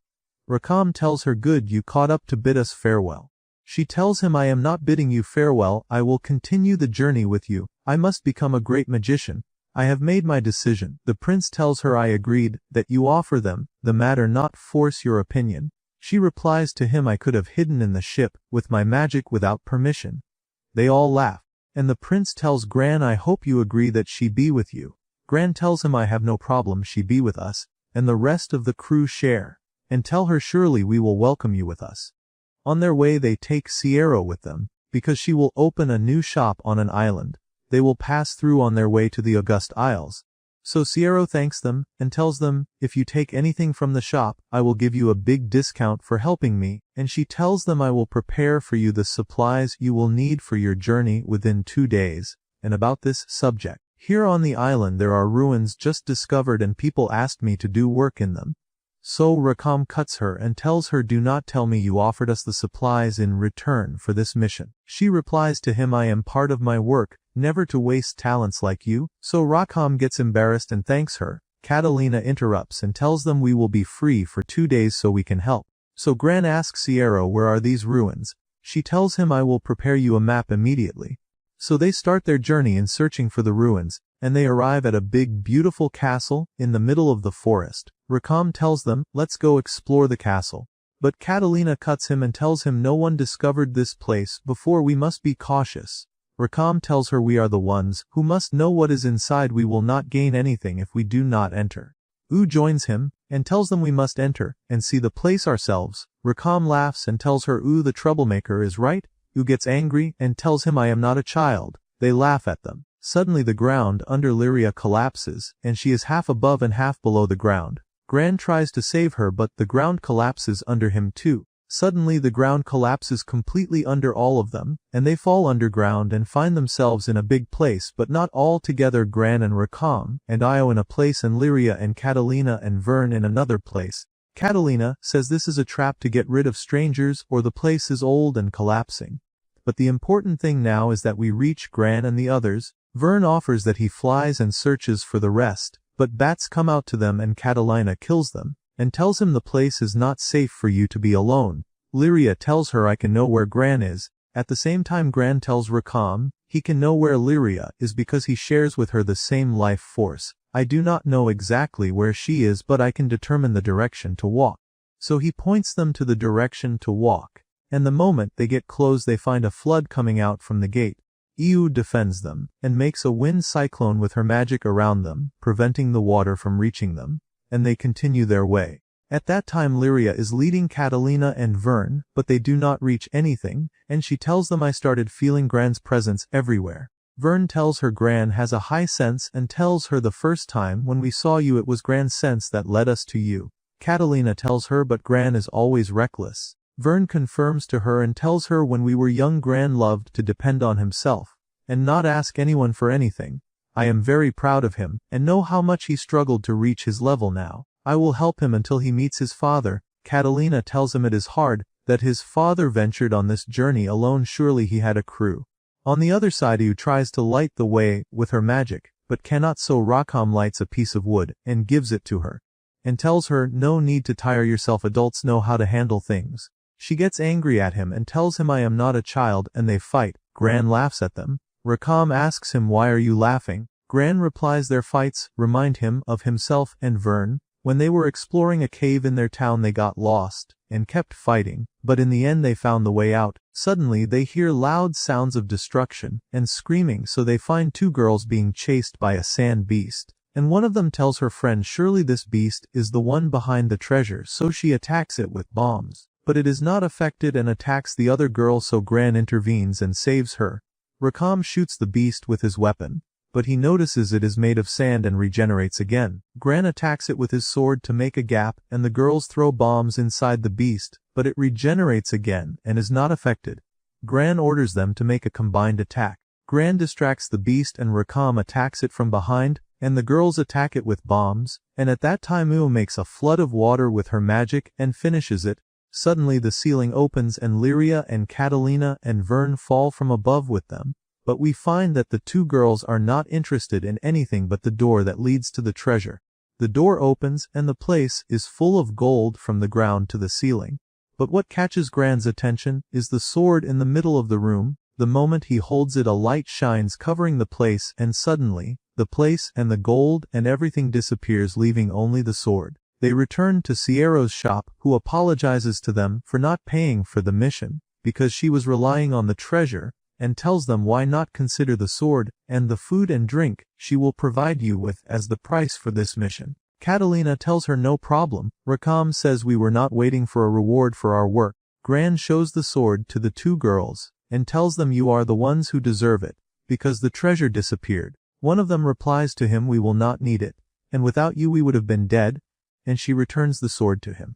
Rakam tells her, "Good, you caught up to bid us farewell." She tells him, "I am not bidding you farewell, I will continue the journey with you, I must become a great magician. I have made my decision." The prince tells her, "I agreed, that you offer them the matter, not force your opinion." She replies to him, "I could have hidden in the ship, with my magic without permission." They all laugh. And the prince tells Gran, "I hope you agree that she be with you." Gran tells him, "I have no problem, she be with us, and the rest of the crew share. And tell her surely we will welcome you with us." On their way they take Sierra with them, because she will open a new shop on an island. They will pass through on their way to the August Isles. So Sierra thanks them, and tells them, "If you take anything from the shop, I will give you a big discount for helping me," and she tells them, "I will prepare for you the supplies you will need for your journey within 2 days. And about this subject, here on the island there are ruins just discovered and people asked me to do work in them." So Rakam cuts her and tells her, "Do not tell me you offered us the supplies in return for this mission." She replies to him, "I am part of my work, never to waste talents like you." So Rakam gets embarrassed and thanks her. Catalina interrupts and tells them, "We will be free for 2 days so we can help." So Gran asks Sierra, "Where are these ruins?" She tells him, "I will prepare you a map immediately." So they start their journey in searching for the ruins, and they arrive at a big beautiful castle in the middle of the forest. Rakam tells them, "Let's go explore the castle." But Catalina cuts him and tells him, "No one discovered this place before, we must be cautious." Rakam tells her, "We are the ones who must know what is inside, we will not gain anything if we do not enter." Joins him, and tells them we must enter, and see the place ourselves. Rakam laughs and tells her the troublemaker is right. Gets angry, and tells him, "I am not a child." They laugh at them. Suddenly the ground under Lyria collapses, and she is half above and half below the ground. Gran tries to save her, but the ground collapses under him too. Suddenly the ground collapses completely under all of them, and they fall underground and find themselves in a big place, but not all together. Gran and Rakam and Io in a place, and Lyria and Catalina and Vern in another place. Catalina says this is a trap to get rid of strangers, or the place is old and collapsing. But the important thing now is that we reach Gran and the others. Vern offers that he flies and searches for the rest, but bats come out to them and Catalina kills them, and tells him the place is not safe for you to be alone. Lyria tells her, "I can know where Gran is." At the same time Gran tells Rakam he can know where Lyria is because he shares with her the same life force. "I do not know exactly where she is, but I can determine the direction to walk." So he points them to the direction to walk, and the moment they get close they find a flood coming out from the gate. Defends them, and makes a wind cyclone with her magic around them, preventing the water from reaching them, and they continue their way. At that time Lyria is leading Catalina and Vern, but they do not reach anything, and she tells them, "I started feeling Gran's presence everywhere." Vern tells her Gran has a high sense and tells her, "The first time when we saw you it was Gran's sense that led us to you." Catalina tells her, "But Gran is always reckless." Vern confirms to her and tells her, "When we were young Gran loved to depend on himself, and not ask anyone for anything. I am very proud of him, and know how much he struggled to reach his level now. I will help him until he meets his father." Catalina tells him it is hard, that his father ventured on this journey alone, surely he had a crew. On the other side Yu tries to light the way with her magic, but cannot, so Rakam lights a piece of wood, and gives it to her, and tells her, "No need to tire yourself, adults know how to handle things." She gets angry at him and tells him, "I am not a child," and they fight. Gran laughs at them. Rakam asks him, "Why are you laughing?" Gran replies their fights remind him of himself and Vern. When they were exploring a cave in their town they got lost, and kept fighting, but in the end they found the way out. Suddenly they hear loud sounds of destruction and screaming, so they find 2 girls being chased by a sand beast. And one of them tells her friend, "Surely this beast is the one behind the treasure," so she attacks it with bombs. But it is not affected and attacks the other girl, so Gran intervenes and saves her. Rakam shoots the beast with his weapon, but he notices it is made of sand and regenerates again. Gran attacks it with his sword to make a gap, and the girls throw bombs inside the beast, but it regenerates again and is not affected. Gran orders them to make a combined attack. Gran distracts the beast and Rakam attacks it from behind, and the girls attack it with bombs, and at that time Yu makes a flood of water with her magic and finishes it. Suddenly the ceiling opens and Lyria and Catalina and Vern fall from above with them, but we find that the two girls are not interested in anything but the door that leads to the treasure. The door opens and the place is full of gold from the ground to the ceiling. But what catches Gran's attention is the sword in the middle of the room. The moment he holds it, a light shines covering the place, and suddenly, the place and the gold and everything disappears, leaving only the sword. They return to Sierra's shop, who apologizes to them for not paying for the mission, because she was relying on the treasure, and tells them why not consider the sword and the food and drink she will provide you with as the price for this mission. Catalina tells her no problem. Rakam says we were not waiting for a reward for our work. Gran shows the sword to the two girls, and tells them you are the ones who deserve it, because the treasure disappeared. One of them replies to him, we will not need it, and without you we would have been dead, and she returns the sword to him.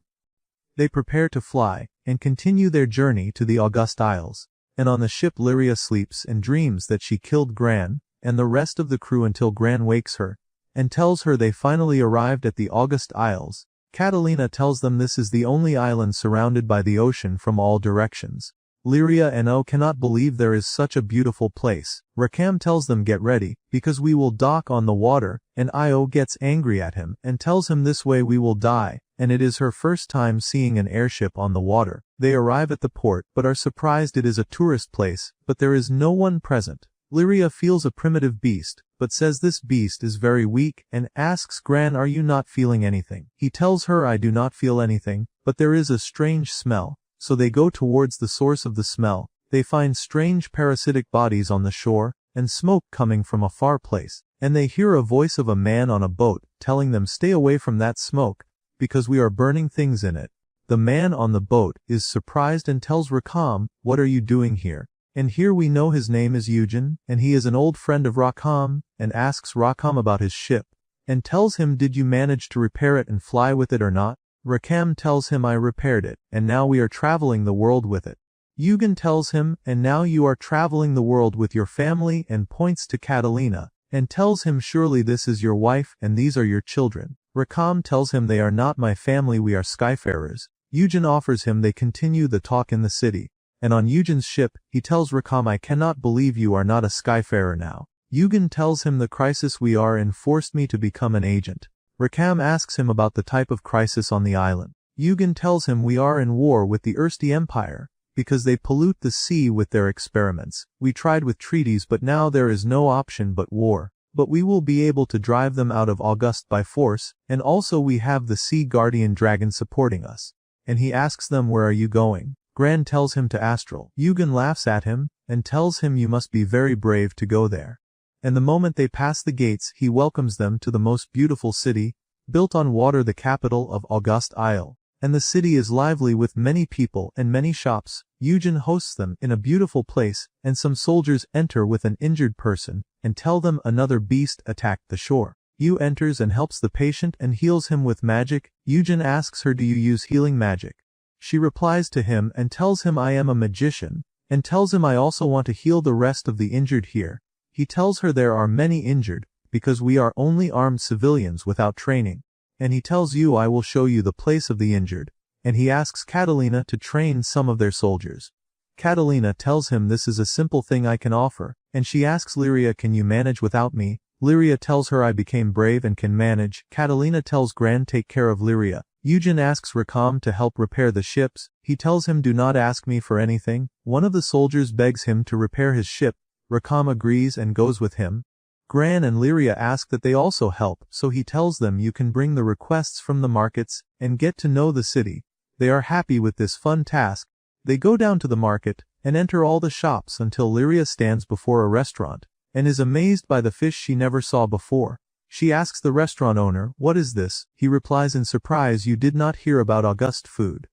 They prepare to fly, and continue their journey to the August Isles. And on the ship Lyria sleeps and dreams that she killed Gran, and the rest of the crew until Gran wakes her, and tells her they finally arrived at the August Isles. Catalina tells them this is the only island surrounded by the ocean from all directions. Lyria and O cannot believe there is such a beautiful place. Rakam tells them get ready, because we will dock on the water, and Io gets angry at him, and tells him this way we will die, and it is her first time seeing an airship on the water. They arrive at the port, but are surprised it is a tourist place, but there is no one present. Lyria feels a primitive beast, but says this beast is very weak, and asks Gran, are you not feeling anything? He tells her I do not feel anything, but there is a strange smell. So they go towards the source of the smell. They find strange parasitic bodies on the shore, and smoke coming from a far place, and they hear a voice of a man on a boat, telling them stay away from that smoke, because we are burning things in it. The man on the boat is surprised and tells Rakam, what are you doing here? And here we know his name is Eugen, and he is an old friend of Rakam, and asks Rakam about his ship, and tells him did you manage to repair it and fly with it or not? Rakam tells him I repaired it, and now we are traveling the world with it. Eugen tells him, and now you are traveling the world with your family, and points to Catalina, and tells him surely this is your wife and these are your children. Rakam tells him they are not my family, we are skyfarers. Eugen offers him they continue the talk in the city, and on Eugen's ship, he tells Rakam I cannot believe you are not a skyfarer now. Eugen tells him the crisis we are in forced me to become an agent. Rakam asks him about the type of crisis on the island. Eugen tells him we are in war with the Erste Empire, because they pollute the sea with their experiments. We tried with treaties but now there is no option but war. But we will be able to drive them out of August by force, and also we have the sea guardian dragon supporting us. And he asks them where are you going? Gran tells him to Astral. Eugen laughs at him, and tells him you must be very brave to go there. And the moment they pass the gates he welcomes them to the most beautiful city, built on water, the capital of August Isle. And the city is lively with many people and many shops. Eugen hosts them in a beautiful place, and some soldiers enter with an injured person, and tell them another beast attacked the shore. Yu enters and helps the patient and heals him with magic. Eugen asks her do you use healing magic? She replies to him and tells him I am a magician, and tells him I also want to heal the rest of the injured here. He tells her there are many injured, because we are only armed civilians without training. And he tells you I will show you the place of the injured, and he asks Catalina to train some of their soldiers. Catalina tells him this is a simple thing I can offer, and she asks Lyria can you manage without me? Lyria tells her I became brave and can manage. Catalina tells Gran take care of Lyria. Eugen asks Rakam to help repair the ships. He tells him do not ask me for anything. One of the soldiers begs him to repair his ship. Rakam agrees and goes with him. Gran and Lyria ask that they also help, so he tells them you can bring the requests from the markets, and get to know the city. They are happy with this fun task. They go down to the market, and enter all the shops until Lyria stands before a restaurant, and is amazed by the fish she never saw before. She asks the restaurant owner, what is this? He replies in surprise you did not hear about August food.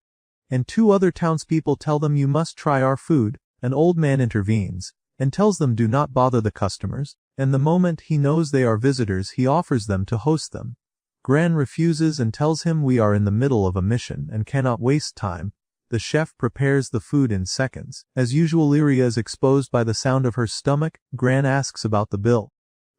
And two other townspeople tell them you must try our food. An old man intervenes, and tells them do not bother the customers, and the moment he knows they are visitors he offers them to host them. Gran refuses and tells him we are in the middle of a mission and cannot waste time. The chef prepares the food in seconds. As usual Lyria is exposed by the sound of her stomach. Gran asks about the bill.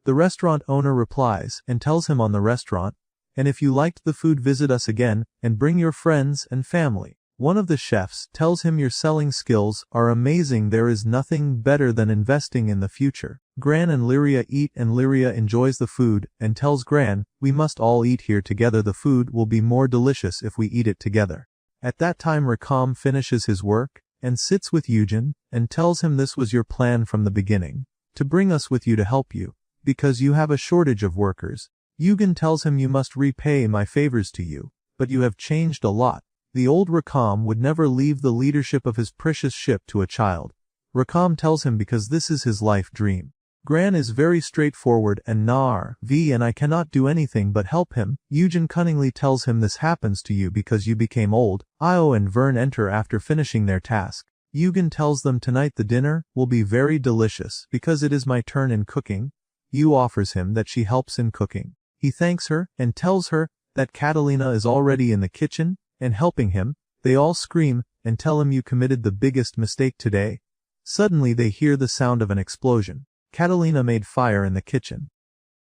The restaurant owner replies and tells him on the restaurant, and if you liked the food visit us again, and bring your friends and family. One of the chefs tells him your selling skills are amazing, there is nothing better than investing in the future. Gran and Lyria eat and Lyria enjoys the food and tells Gran, we must all eat here together, the food will be more delicious if we eat it together. At that time Rakam finishes his work and sits with Eugen and tells him this was your plan from the beginning, to bring us with you to help you, because you have a shortage of workers. Eugen tells him you must repay my favors to you, but you have changed a lot. The old Rakam would never leave the leadership of his precious ship to a child. Rakam tells him because this is his life dream. Gran is very straightforward and and I cannot do anything but help him. Eugen cunningly tells him this happens to you because you became old. Io and Vern enter after finishing their task. Eugen tells them tonight the dinner will be very delicious because it is my turn in cooking. Yu offers him that she helps in cooking. He thanks her and tells her that Catalina is already in the kitchen and helping him. They all scream and tell him you committed the biggest mistake today. Suddenly they hear the sound of an explosion. Catalina made fire in the kitchen.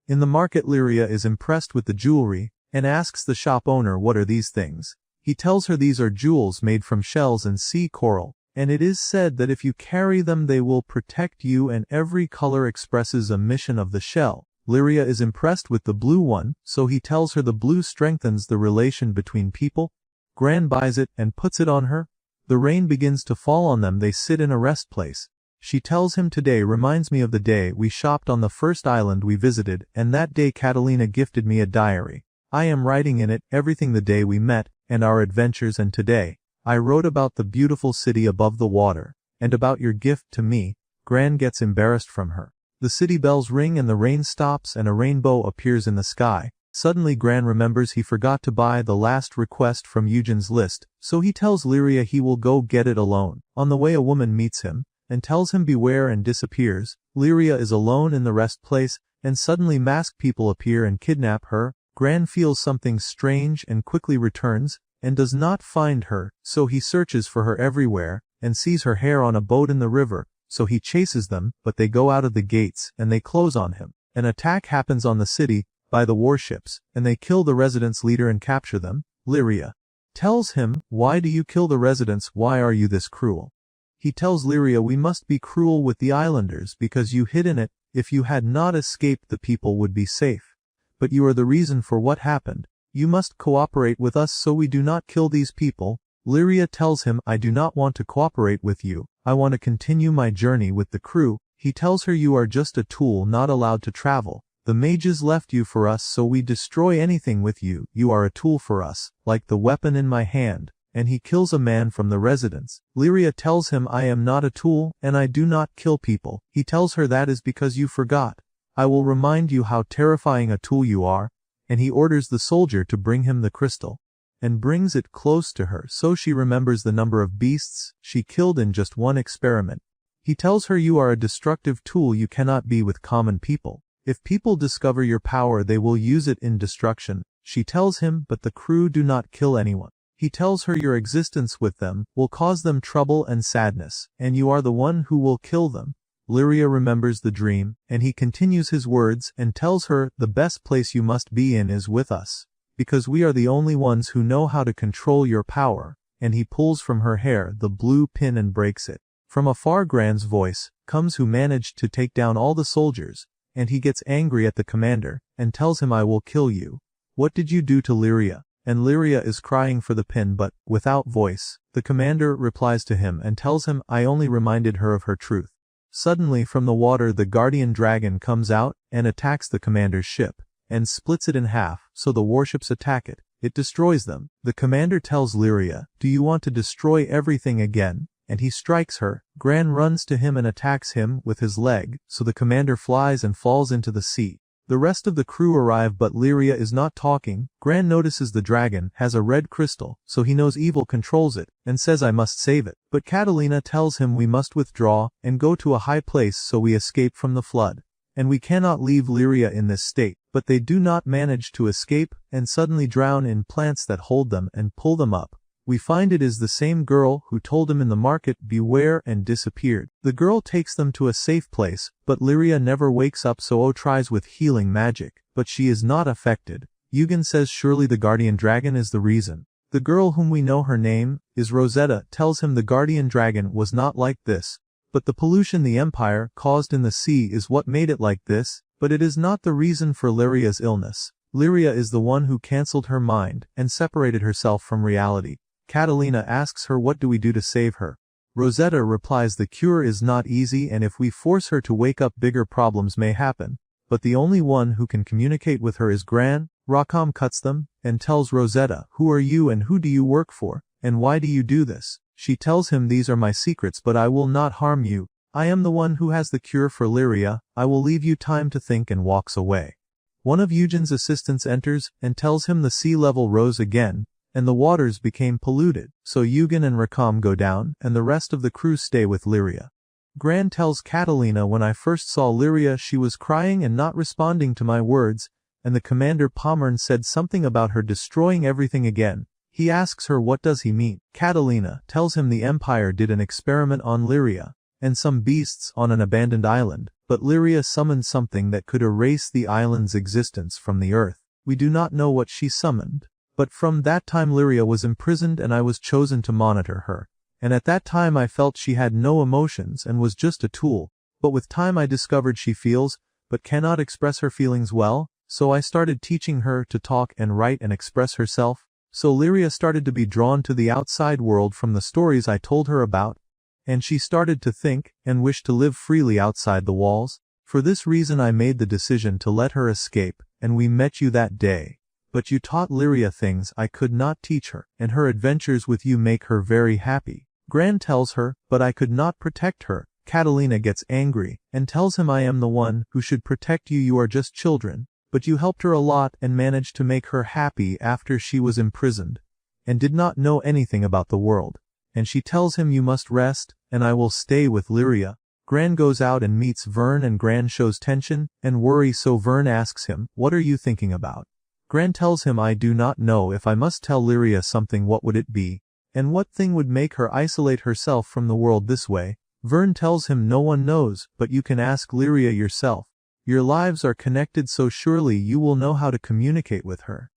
In the market Lyria is impressed with the jewelry and asks the shop owner what are these things. He tells her these are jewels made from shells and sea coral, and it is said that if you carry them they will protect you, and every color expresses a mission of the shell. Lyria is impressed with the blue one, so he tells her the blue strengthens the relation between people. Gran buys it and puts it on her. The rain begins to fall on them. They sit in a rest place. She tells him today reminds me of the day we shopped on the first island we visited, and that day Catalina gifted me a diary. I am writing in it everything the day we met and our adventures, and today I wrote about the beautiful city above the water and about your gift to me. Gran gets embarrassed from her. The city bells ring and the rain stops and a rainbow appears in the sky. Suddenly Gran remembers he forgot to buy the last request from Eugen's list, so he tells Lyria he will go get it alone. On the way a woman meets him and tells him beware and disappears. Lyria is alone in the rest place and suddenly masked people appear and kidnap her. Gran feels something strange and quickly returns and does not find her, so he searches for her everywhere and sees her hair on a boat in the river, so he chases them, but they go out of the gates and they close on him. An attack happens on the city by the warships, and they kill the residents' leader and capture them. Lyria tells him, why do you kill the residents, why are you this cruel? He tells Lyria we must be cruel with the islanders because you hid in it, if you had not escaped the people would be safe. But you are the reason for what happened. You must cooperate with us so we do not kill these people. Lyria tells him I do not want to cooperate with you, I want to continue my journey with the crew. He tells her you are just a tool not allowed to travel. The mages left you for us so we destroy anything with you. You are a tool for us, like the weapon in my hand. And he kills a man from the residence. Lyria tells him I am not a tool and I do not kill people. He tells her that is because you forgot. I will remind you how terrifying a tool you are. And he orders the soldier to bring him the crystal and brings it close to her so she remembers the number of beasts she killed in just one experiment. He tells her you are a destructive tool, you cannot be with common people. If people discover your power they will use it in destruction. She tells him but the crew do not kill anyone. He tells her your existence with them will cause them trouble and sadness, and you are the one who will kill them. Lyria remembers the dream, and he continues his words and tells her the best place you must be in is with us, because we are the only ones who know how to control your power, and he pulls from her hair the blue pin and breaks it. From afar Gran's voice comes who managed to take down all the soldiers, and he gets angry at the commander, and tells him I will kill you. What did you do to Lyria? And Lyria is crying for the pin but, without voice, the commander replies to him and tells him I only reminded her of her truth. Suddenly from the water the guardian dragon comes out and attacks the commander's ship, and splits it in half, so the warships attack it. It destroys them. The commander tells Lyria, do you want to destroy everything again? And he strikes her. Gran runs to him and attacks him with his leg, so the commander flies and falls into the sea. The rest of the crew arrive but Lyria is not talking. Gran notices the dragon has a red crystal, so he knows evil controls it, and says I must save it. But Catalina tells him we must withdraw and go to a high place so we escape from the flood. And we cannot leave Lyria in this state. But they do not manage to escape, and suddenly drown in plants that hold them and pull them up. We find it is the same girl who told him in the market beware and disappeared. The girl takes them to a safe place, but Lyria never wakes up so O tries with healing magic, but she is not affected. Eugen says surely the guardian dragon is the reason. The girl whom we know her name is Rosetta tells him the guardian dragon was not like this, but the pollution the empire caused in the sea is what made it like this, but it is not the reason for Lyria's illness. Lyria is the one who cancelled her mind and separated herself from reality. Catalina asks her what do we do to save her. Rosetta replies the cure is not easy and if we force her to wake up bigger problems may happen, but the only one who can communicate with her is Gran. Rakam cuts them, and tells Rosetta, who are you and who do you work for, and why do you do this? She tells him these are my secrets but I will not harm you. I am the one who has the cure for Lyria, I will leave you time to think and walks away. One of Eugen's assistants enters, and tells him the sea level rose again, and the waters became polluted, so Eugen and Rakam go down, and the rest of the crew stay with Lyria. Gran tells Catalina when I first saw Lyria she was crying and not responding to my words, and the commander Pommern said something about her destroying everything again. He asks her what does he mean. Catalina tells him the Empire did an experiment on Lyria, and some beasts on an abandoned island, but Lyria summoned something that could erase the island's existence from the earth. We do not know what she summoned, but from that time Lyria was imprisoned and I was chosen to monitor her, and at that time I felt she had no emotions and was just a tool, but with time I discovered she feels, but cannot express her feelings well. So I started teaching her to talk and write and express herself, so Lyria started to be drawn to the outside world from the stories I told her about, and she started to think and wish to live freely outside the walls. For this reason I made the decision to let her escape, and we met you that day. But you taught Lyria things I could not teach her, and her adventures with you make her very happy. Gran tells her, but I could not protect her. Catalina gets angry, and tells him I am the one who should protect you, you are just children. But you helped her a lot and managed to make her happy after she was imprisoned, and did not know anything about the world. And she tells him you must rest, and I will stay with Lyria. Gran goes out and meets Vern and Gran shows tension and worry so Vern asks him, what are you thinking about? Gran tells him I do not know if I must tell Lyria something what would it be, and what thing would make her isolate herself from the world this way. Vern tells him no one knows, but you can ask Lyria yourself. Your lives are connected so surely you will know how to communicate with her.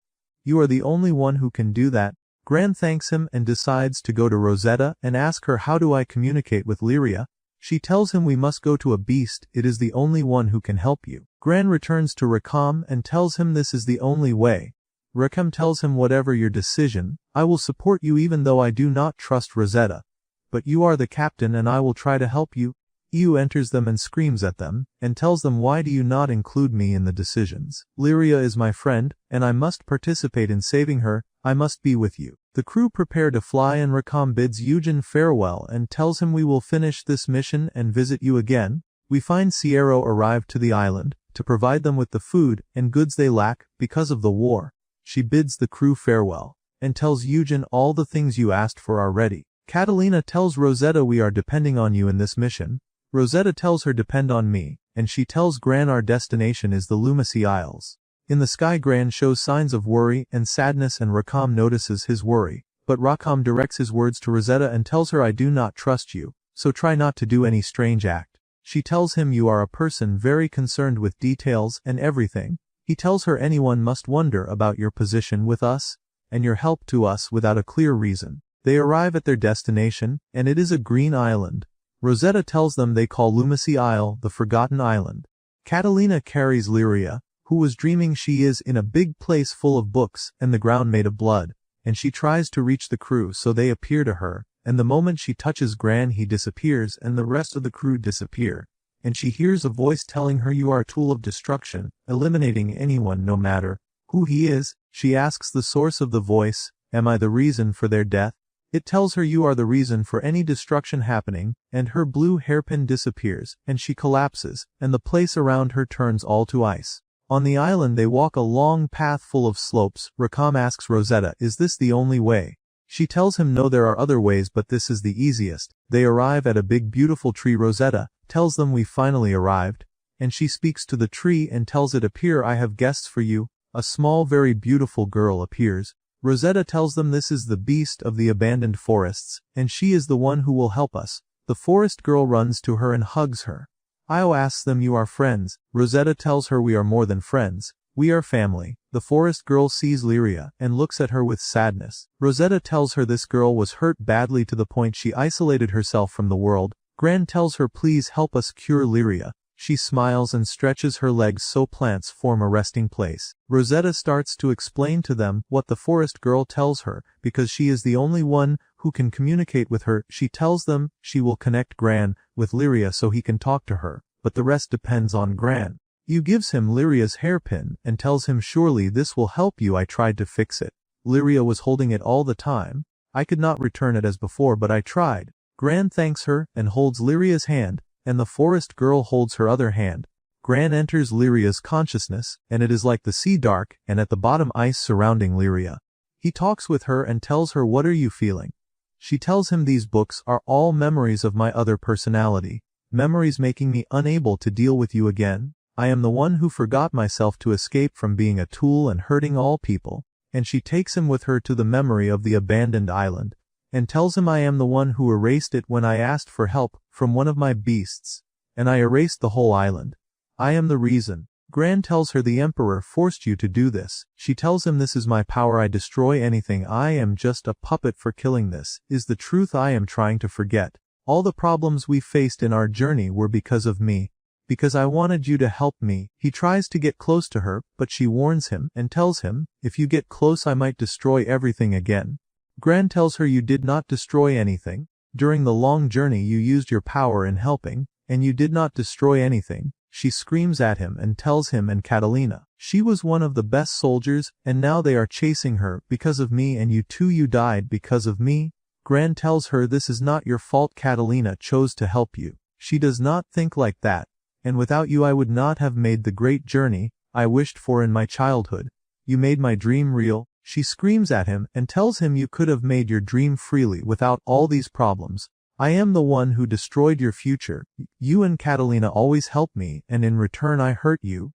You are the only one who can do that. Gran thanks him and decides to go to Rosetta and ask her how do I communicate with Lyria. She tells him we must go to a beast, it is the only one who can help you. Gran returns to Rakam and tells him this is the only way. Rakam tells him whatever your decision, I will support you even though I do not trust Rosetta. But you are the captain and I will try to help you. Yu enters them and screams at them, and tells them why do you not include me in the decisions? Lyria is my friend, and I must participate in saving her, I must be with you. The crew prepare to fly and Rakam bids Eugen farewell and tells him we will finish this mission and visit you again. We find Sierra arrived to the island, to provide them with the food and goods they lack, because of the war. She bids the crew farewell, and tells Eugen all the things you asked for are ready. Catalina tells Rosetta we are depending on you in this mission. Rosetta tells her depend on me, and she tells Gran our destination is the Lumacy Isles. In the sky Gran shows signs of worry and sadness and Rakam notices his worry, but Rakam directs his words to Rosetta and tells her I do not trust you, so try not to do any strange act. She tells him you are a person very concerned with details and everything. He tells her anyone must wonder about your position with us, and your help to us without a clear reason. They arrive at their destination, and it is a green island. Rosetta tells them they call Lumacy Isle the Forgotten Island. Catalina carries Lyria, who was dreaming she is in a big place full of books and the ground made of blood, and she tries to reach the crew so they appear to her, and the moment she touches Gran he disappears and the rest of the crew disappear, and she hears a voice telling her you are a tool of destruction, eliminating anyone no matter who he is. She asks the source of the voice, am I the reason for their death? It tells her you are the reason for any destruction happening, and her blue hairpin disappears, and she collapses, and the place around her turns all to ice. On the island they walk a long path full of slopes. Rakam asks Rosetta, is this the only way? She tells him no, there are other ways but this is the easiest. They arrive at a big beautiful tree. Rosetta tells them we finally arrived, and she speaks to the tree and tells it appear I have guests for you. A small very beautiful girl appears. Rosetta tells them this is the beast of the abandoned forests, and she is the one who will help us. The forest girl runs to her and hugs her. Io asks them you are friends. Rosetta tells her we are more than friends. We are family. The forest girl sees Lyria and looks at her with sadness. Rosetta tells her this girl was hurt badly to the point she isolated herself from the world. Gran tells her please help us cure Lyria. She smiles and stretches her legs so plants form a resting place. Rosetta starts to explain to them what the forest girl tells her, because she is the only one who can communicate with her. She tells them she will connect Gran with Lyria so he can talk to her, but the rest depends on Gran. You gives him Lyria's hairpin and tells him surely this will help you. I tried to fix it. Lyria was holding it all the time. I could not return it as before but I tried. Gran thanks her and holds Lyria's hand, and the forest girl holds her other hand. Gran enters Lyria's consciousness, and it is like the sea dark, and at the bottom ice surrounding Lyria. He talks with her and tells her what are you feeling? She tells him these books are all memories of my other personality. Memories making me unable to deal with you again. I am the one who forgot myself to escape from being a tool and hurting all people. And she takes him with her to the memory of the abandoned island, and tells him I am the one who erased it when I asked for help from one of my beasts, and I erased the whole island. I am the reason. Gran tells her the emperor forced you to do this. She tells him this is my power, I destroy anything, I am just a puppet for killing. This is the truth I am trying to forget. All the problems we faced in our journey were because of me. Because I wanted you to help me. He tries to get close to her, but she warns him and tells him, if you get close I might destroy everything again. Gran tells her you did not destroy anything. During the long journey you used your power in helping, and you did not destroy anything. She screams at him and tells him and Catalina, she was one of the best soldiers, and now they are chasing her because of me, and you too, you died because of me. Gran tells her this is not your fault, Catalina chose to help you. She does not think like that, and without you I would not have made the great journey I wished for in my childhood. You made my dream real. She screams at him and tells him you could have made your dream freely without all these problems. I am the one who destroyed your future. You and Catalina always help me, and in return I hurt you.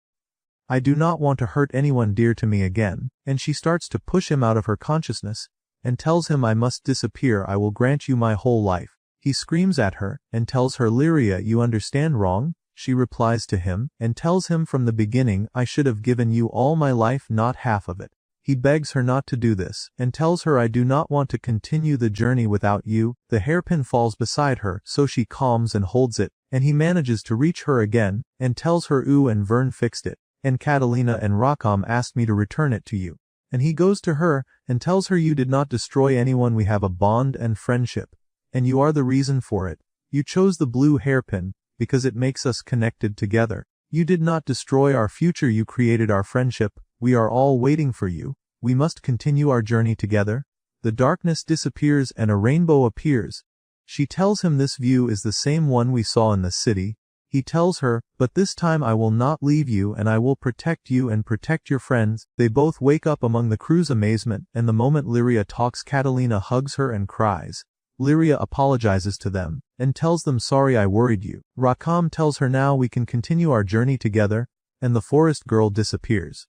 I do not want to hurt anyone dear to me again. And she starts to push him out of her consciousness, and tells him I must disappear, I will grant you my whole life. He screams at her, and tells her Lyria you understand wrong. She replies to him, and tells him from the beginning I should have given you all my life, not half of it. He begs her not to do this, and tells her I do not want to continue the journey without you. The hairpin falls beside her, so she calms and holds it, and he manages to reach her again, and tells her Ooh and Vern fixed it, and Catalina and Rakam asked me to return it to you. And he goes to her, and tells her you did not destroy anyone, we have a bond and friendship, and you are the reason for it. You chose the blue hairpin, because it makes us connected together. You did not destroy our future, you created our friendship. We are all waiting for you. We must continue our journey together. The darkness disappears and a rainbow appears. She tells him this view is the same one we saw in the city. He tells her, but this time I will not leave you and I will protect you and protect your friends. They both wake up among the crew's amazement, and the moment Lyria talks, Catalina hugs her and cries. Lyria apologizes to them, and tells them sorry I worried you. Rakam tells her now we can continue our journey together, and the forest girl disappears.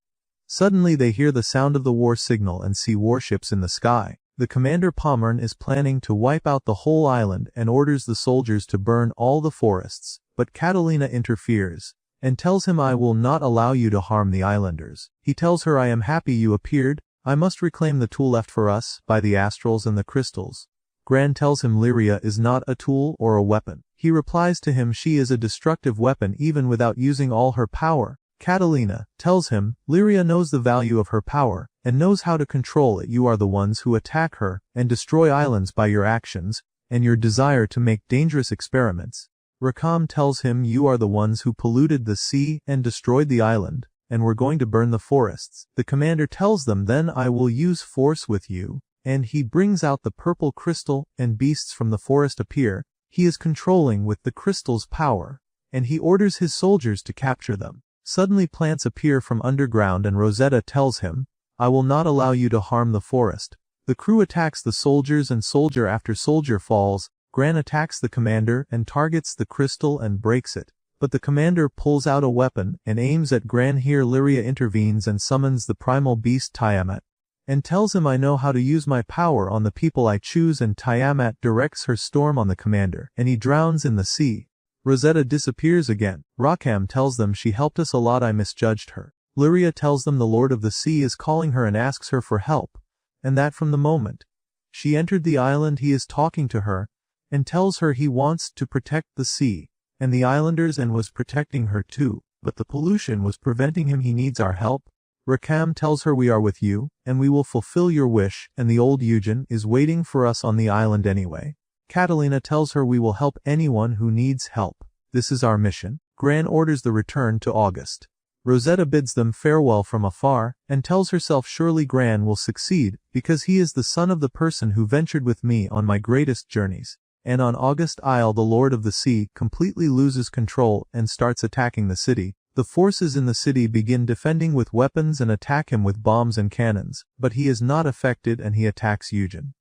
Suddenly they hear the sound of the war signal and see warships in the sky. The commander Pommern is planning to wipe out the whole island and orders the soldiers to burn all the forests, but Catalina interferes, and tells him I will not allow you to harm the islanders. He tells her I am happy you appeared, I must reclaim the tool left for us by the astrals and the crystals. Gran tells him Lyria is not a tool or a weapon. He replies to him she is a destructive weapon even without using all her power. Catalina tells him, Lyria knows the value of her power, and knows how to control it. You are the ones who attack her, and destroy islands by your actions, and your desire to make dangerous experiments. Rakam tells him you are the ones who polluted the sea, and destroyed the island, and were going to burn the forests. The commander tells them then I will use force with you, and he brings out the purple crystal, and beasts from the forest appear. He is controlling with the crystal's power, and he orders his soldiers to capture them. Suddenly plants appear from underground and Rosetta tells him, I will not allow you to harm the forest. The crew attacks the soldiers and soldier after soldier falls. Gran attacks the commander and targets the crystal and breaks it. But the commander pulls out a weapon and aims at Gran. Here Lyria intervenes and summons the primal beast Tiamat, and tells him I know how to use my power on the people I choose, and Tiamat directs her storm on the commander, and he drowns in the sea. Rosetta disappears again. Rakam tells them she helped us a lot, I misjudged her. Lyria tells them the Lord of the Sea is calling her and asks her for help, and that from the moment she entered the island he is talking to her, and tells her he wants to protect the sea, and the islanders and was protecting her too, but the pollution was preventing him. He needs our help. Rakam tells her we are with you, and we will fulfill your wish, and the old Eugen is waiting for us on the island anyway. Catalina tells her we will help anyone who needs help. This is our mission. Gran orders the return to August. Rosetta bids them farewell from afar, and tells herself surely Gran will succeed, because he is the son of the person who ventured with me on my greatest journeys. And on August Isle the Lord of the Sea completely loses control and starts attacking the city. The forces in the city begin defending with weapons and attack him with bombs and cannons, but he is not affected and he attacks Eugen.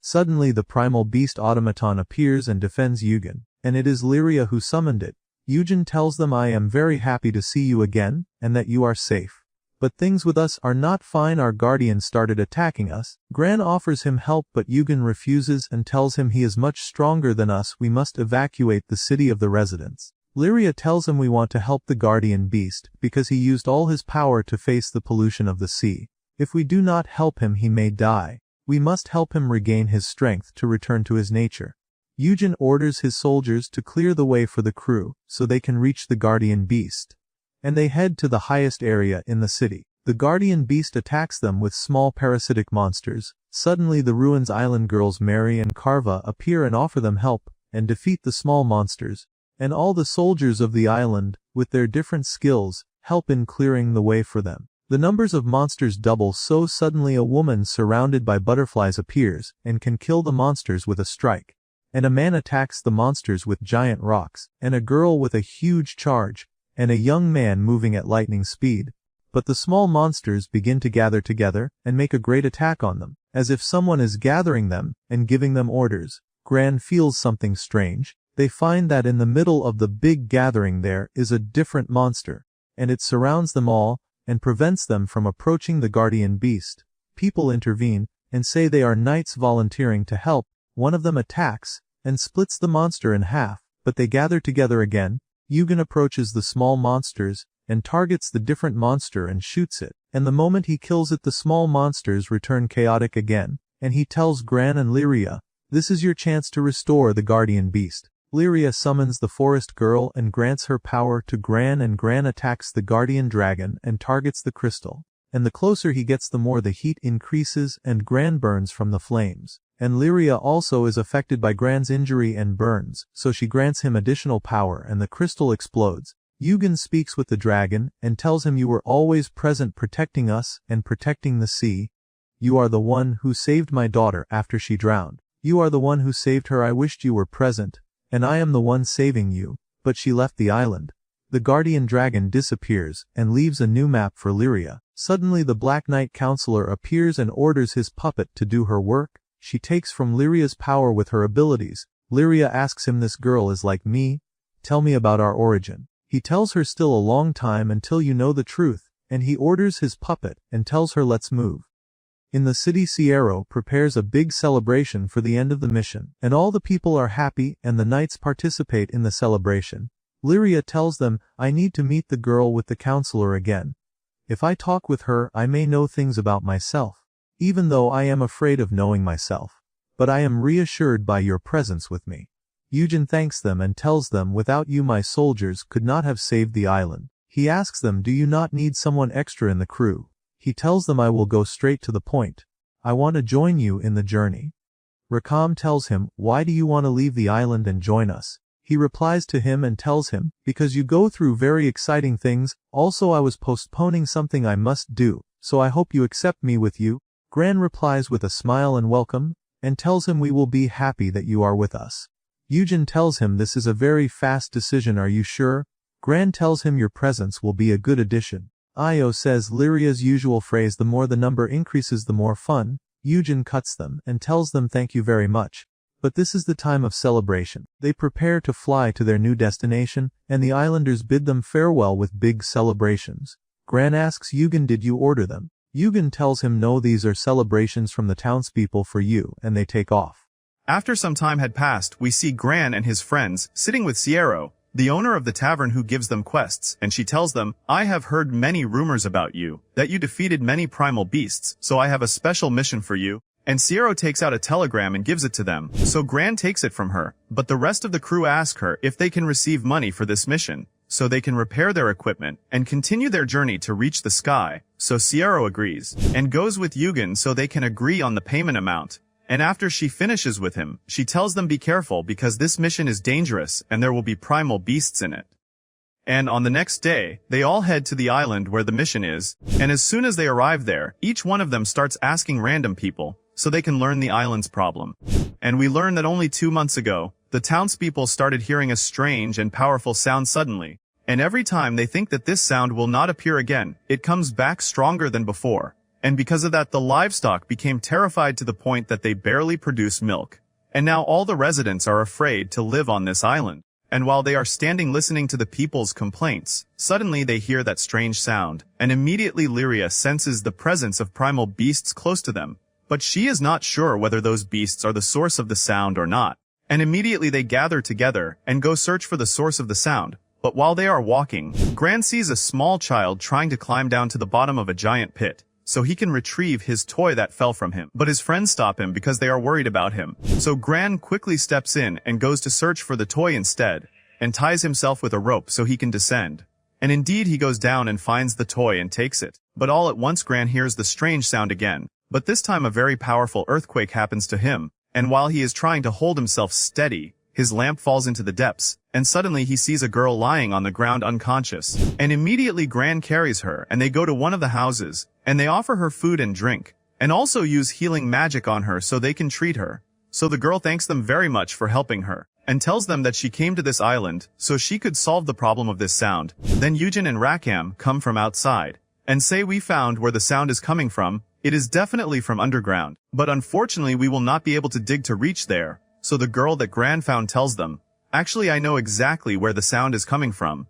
Suddenly the primal beast automaton appears and defends Eugen, and it is Lyria who summoned it. Eugen tells them I am very happy to see you again, and that you are safe. But things with us are not fine. Our guardian started attacking us. Gran offers him help but Eugen refuses and tells him he is much stronger than us. We must evacuate the city of the residents. Lyria tells him we want to help the guardian beast, because he used all his power to face the pollution of the sea. If we do not help him he may die. We must help him regain his strength to return to his nature. Eugen orders his soldiers to clear the way for the crew, so they can reach the guardian beast. And they head to the highest area in the city. The guardian beast attacks them with small parasitic monsters. Suddenly the Ruins Island girls Mary and Carva appear and offer them help, and defeat the small monsters. And all the soldiers of the island, with their different skills, help in clearing the way for them. The numbers of monsters double, so suddenly a woman surrounded by butterflies appears, and can kill the monsters with a strike. And a man attacks the monsters with giant rocks, and a girl with a huge charge, and a young man moving at lightning speed. But the small monsters begin to gather together, and make a great attack on them, as if someone is gathering them, and giving them orders. Gran feels something strange. They find that in the middle of the big gathering there is a different monster, and it surrounds them all, and prevents them from approaching the guardian beast. People intervene, and say they are knights volunteering to help. One of them attacks, and splits the monster in half, but they gather together again. Eugen approaches the small monsters, and targets the different monster and shoots it, and the moment he kills it the small monsters return chaotic again, and he tells Gran and Lyria, this is your chance to restore the guardian beast. Lyria summons the forest girl and grants her power to Gran, and Gran attacks the guardian dragon and targets the crystal. And the closer he gets the more the heat increases and Gran burns from the flames. And Lyria also is affected by Gran's injury and burns, so she grants him additional power and the crystal explodes. Eugen speaks with the dragon and tells him you were always present protecting us and protecting the sea. You are the one who saved my daughter after she drowned. You are the one who saved her. I wished you were present. And I am the one saving you, but she left the island. The guardian dragon disappears, and leaves a new map for Lyria. Suddenly the Black Knight counselor appears and orders his puppet to do her work. She takes from Lyria's power with her abilities. Lyria asks him this girl is like me. Tell me about our origin. He tells her still a long time until you know the truth, and he orders his puppet, and tells her let's move. In the city Sierra prepares a big celebration for the end of the mission, and all the people are happy and the knights participate in the celebration. Lyria tells them, I need to meet the girl with the counselor again. If I talk with her I may know things about myself, even though I am afraid of knowing myself. But I am reassured by your presence with me. Eugen thanks them and tells them without you my soldiers could not have saved the island. He asks them do you not need someone extra in the crew? He tells them I will go straight to the point. I want to join you in the journey. Rakam tells him, why do you want to leave the island and join us? He replies to him and tells him, because you go through very exciting things, also I was postponing something I must do, so I hope you accept me with you. Gran replies with a smile and welcome, and tells him we will be happy that you are with us. Eugen tells him this is a very fast decision. Are you sure? Gran tells him your presence will be a good addition. Io says Lyria's usual phrase the more the number increases the more fun. Eugen cuts them and tells them thank you very much. But this is the time of celebration. They prepare to fly to their new destination, and the islanders bid them farewell with big celebrations. Gran asks Eugen did you order them? Eugen tells him no, these are celebrations from the townspeople for you, and they take off. After some time had passed, we see Gran and his friends sitting with Sierra. the owner of the tavern who gives them quests, and she tells them, "I have heard many rumors about you, that you defeated many primal beasts, so I have a special mission for you." And Siero takes out a telegram and gives it to them, so Gran takes it from her, but the rest of the crew ask her if they can receive money for this mission, so they can repair their equipment and continue their journey to reach the sky, so Siero agrees, and goes with Yugen so they can agree on the payment amount. And after she finishes with him, she tells them be careful because this mission is dangerous and there will be primal beasts in it. And on the next day, they all head to the island where the mission is, and as soon as they arrive there, each one of them starts asking random people, so they can learn the island's problem. And we learn that only 2 months ago, the townspeople started hearing a strange and powerful sound suddenly, and every time they think that this sound will not appear again, it comes back stronger than before. And because of that, the livestock became terrified to the point that they barely produce milk. And now all the residents are afraid to live on this island. And while they are standing listening to the people's complaints, suddenly they hear that strange sound, and immediately Lyria senses the presence of primal beasts close to them. But she is not sure whether those beasts are the source of the sound or not. And immediately they gather together and go search for the source of the sound. But while they are walking, Gran sees a small child trying to climb down to the bottom of a giant pit, so he can retrieve his toy that fell from him. But his friends stop him because they are worried about him. So Gran quickly steps in and goes to search for the toy instead, and ties himself with a rope so he can descend. And indeed he goes down and finds the toy and takes it. But all at once Gran hears the strange sound again. But this time a very powerful earthquake happens to him, and while he is trying to hold himself steady, his lamp falls into the depths, and suddenly he sees a girl lying on the ground unconscious. And immediately Gran carries her, and they go to one of the houses, and they offer her food and drink, and also use healing magic on her so they can treat her. So the girl thanks them very much for helping her, and tells them that she came to this island so she could solve the problem of this sound. Then Eugen and Rakam come from outside, and say, "We found where the sound is coming from. It is definitely from underground, but unfortunately we will not be able to dig to reach there." So the girl that Gran found tells them, "Actually I know exactly where the sound is coming from."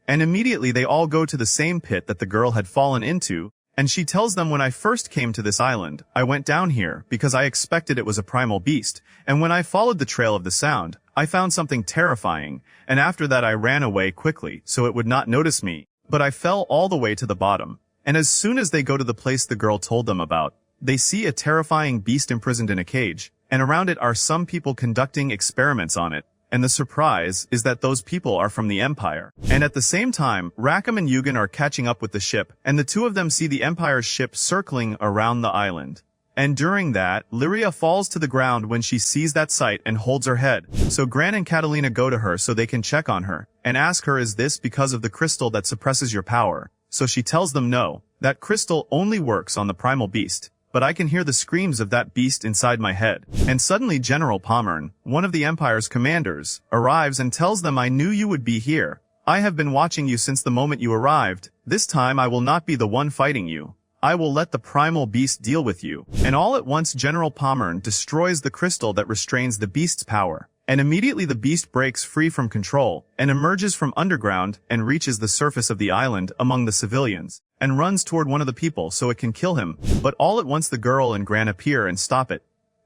And immediately they all go to the same pit that the girl had fallen into, and she tells them, "When I first came to this island, I went down here because I expected it was a primal beast, and when I followed the trail of the sound, I found something terrifying, and after that I ran away quickly so it would not notice me, but I fell all the way to the bottom." And as soon as they go to the place the girl told them about, they see a terrifying beast imprisoned in a cage, and around it are some people conducting experiments on it, and the surprise is that those people are from the Empire. And at the same time, Rakam and Yugen are catching up with the ship, and the two of them see the Empire's ship circling around the island. And during that, Lyria falls to the ground when she sees that sight and holds her head. So Gran and Catalina go to her so they can check on her, and ask her, "Is this because of the crystal that suppresses your power?" So she tells them no, that crystal only works on the primal beast, but I can hear the screams of that beast inside my head. And suddenly General Pommern, one of the Empire's commanders, arrives and tells them, "I knew you would be here. I have been watching you since the moment you arrived. This time I will not be the one fighting you. I will let the primal beast deal with you." And all at once General Pommern destroys the crystal that restrains the beast's power. And immediately the beast breaks free from control, and emerges from underground, and reaches the surface of the island among the civilians, and runs toward one of the people so it can kill him. But all at once the girl and Gran appear and stop it.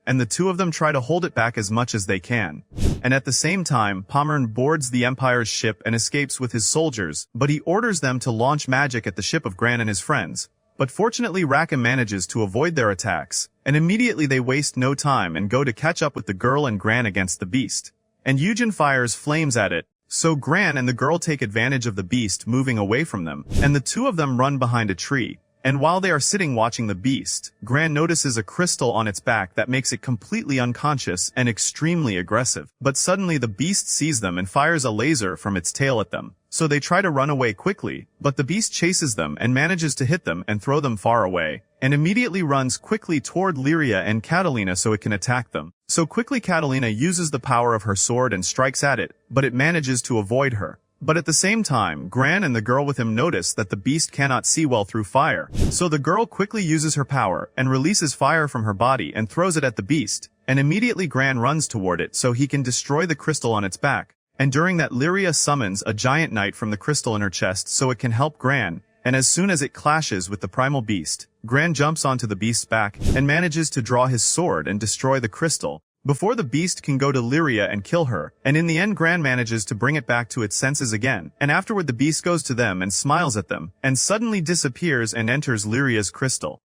And the two of them try to hold it back as much as they can. And at the same time, Pommern boards the Empire's ship and escapes with his soldiers, but he orders them to launch magic at the ship of Gran and his friends. But fortunately Rakam manages to avoid their attacks, and immediately they waste no time and go to catch up with the girl and Gran against the beast. And Eugen fires flames at it, so Gran and the girl take advantage of the beast moving away from them, and the two of them run behind a tree. And while they are sitting watching the beast, Gran notices a crystal on its back that makes it completely unconscious and extremely aggressive. But suddenly the beast sees them and fires a laser from its tail at them. So they try to run away quickly, but the beast chases them and manages to hit them and throw them far away, and immediately runs quickly toward Lyria and Catalina so it can attack them. So quickly Catalina uses the power of her sword and strikes at it, but it manages to avoid her. But at the same time, Gran and the girl with him notice that the beast cannot see well through fire. So the girl quickly uses her power and releases fire from her body and throws it at the beast, and immediately Gran runs toward it so he can destroy the crystal on its back. And during that Lyria summons a giant knight from the crystal in her chest so it can help Gran, and as soon as it clashes with the primal beast, Gran jumps onto the beast's back and manages to draw his sword and destroy the crystal. before the beast can go to Lyria and kill her, and in the end Gran manages to bring it back to its senses again, and afterward the beast goes to them and smiles at them, and suddenly disappears and enters Lyria's crystal.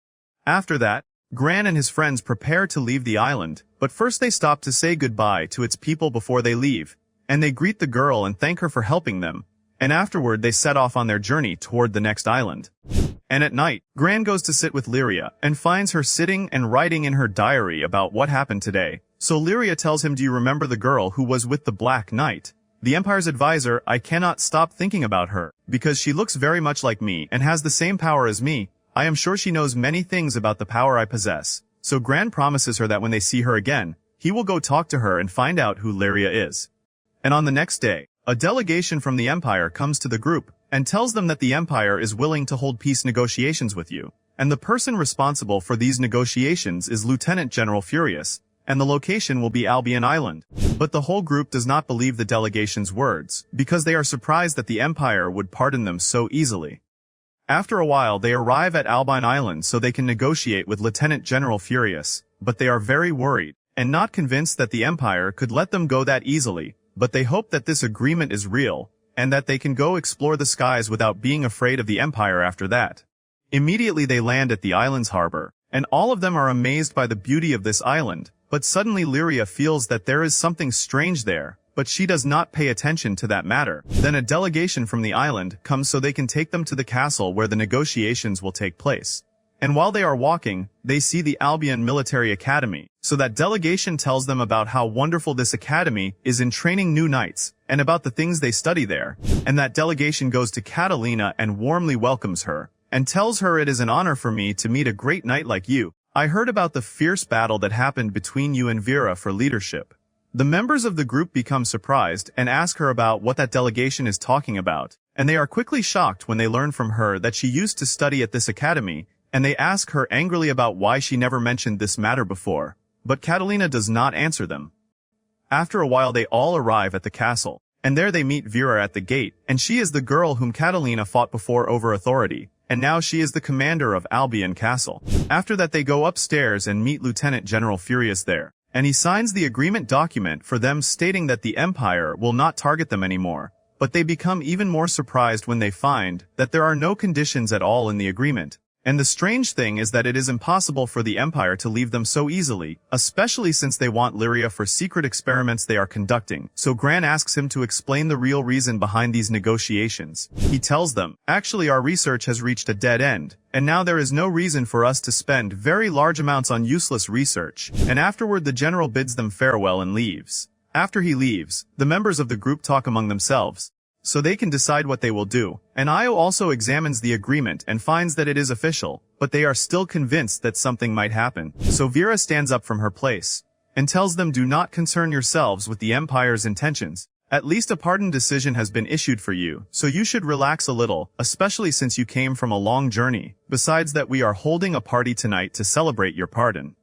After that, Gran and his friends prepare to leave the island, but first they stop to say goodbye to its people before they leave, and they greet the girl and thank her for helping them, and afterward they set off on their journey toward the next island. And at night, Gran goes to sit with Lyria, and finds her sitting and writing in her diary about what happened today. So Lyria tells him, "Do you remember the girl who was with the Black Knight? The Empire's advisor, I cannot stop thinking about her, because she looks very much like me and has the same power as me. I am sure she knows many things about the power I possess." So Gran promises her that when they see her again, he will go talk to her and find out who Lyria is. And on the next day, a delegation from the Empire comes to the group, and tells them that the Empire is willing to hold peace negotiations with you, and the person responsible for these negotiations is Lieutenant General Furious, and the location will be Albion Island. But the whole group does not believe the delegation's words, because they are surprised that the Empire would pardon them so easily. After a while they arrive at Albion Island so they can negotiate with Lieutenant General Furious, but they are very worried, and not convinced that the Empire could let them go that easily, but they hope that this agreement is real, and that they can go explore the skies without being afraid of the Empire after that. Immediately they land at the island's harbor, and all of them are amazed by the beauty of this island, but suddenly Lyria feels that there is something strange there, but she does not pay attention to that matter. Then a delegation from the island comes so they can take them to the castle where the negotiations will take place. And while they are walking, they see the Albion Military Academy, so that delegation tells them about how wonderful this academy is in training new knights, and about the things they study there. And that delegation goes to Catalina and warmly welcomes her, and tells her, "It is an honor for me to meet a great knight like you. I heard about the fierce battle that happened between you and Vera for leadership." The members of the group become surprised and ask her about what that delegation is talking about, and they are quickly shocked when they learn from her that she used to study at this academy, and they ask her angrily about why she never mentioned this matter before, but Catalina does not answer them. After a while they all arrive at the castle, and there they meet Vera at the gate, and she is the girl whom Catalina fought before over authority, and now she is the commander of Albion Castle. After that they go upstairs and meet Lieutenant General Furious there, and he signs the agreement document for them stating that the Empire will not target them anymore, but they become even more surprised when they find that there are no conditions at all in the agreement. And the strange thing is that it is impossible for the Empire to leave them so easily, especially since they want Lyria for secret experiments they are conducting. So Gran asks him to explain the real reason behind these negotiations. He tells them, "Actually our research has reached a dead end, and now there is no reason for us to spend very large amounts on useless research." And afterward the general bids them farewell and leaves. After he leaves, the members of the group talk among themselves, so they can decide what they will do, and Io also examines the agreement and finds that it is official, but they are still convinced that something might happen. So Vera stands up from her place, and tells them, "Do not concern yourselves with the Empire's intentions. At least a pardon decision has been issued for you, so you should relax a little, especially since you came from a long journey. Besides that we are holding a party tonight to celebrate your pardon."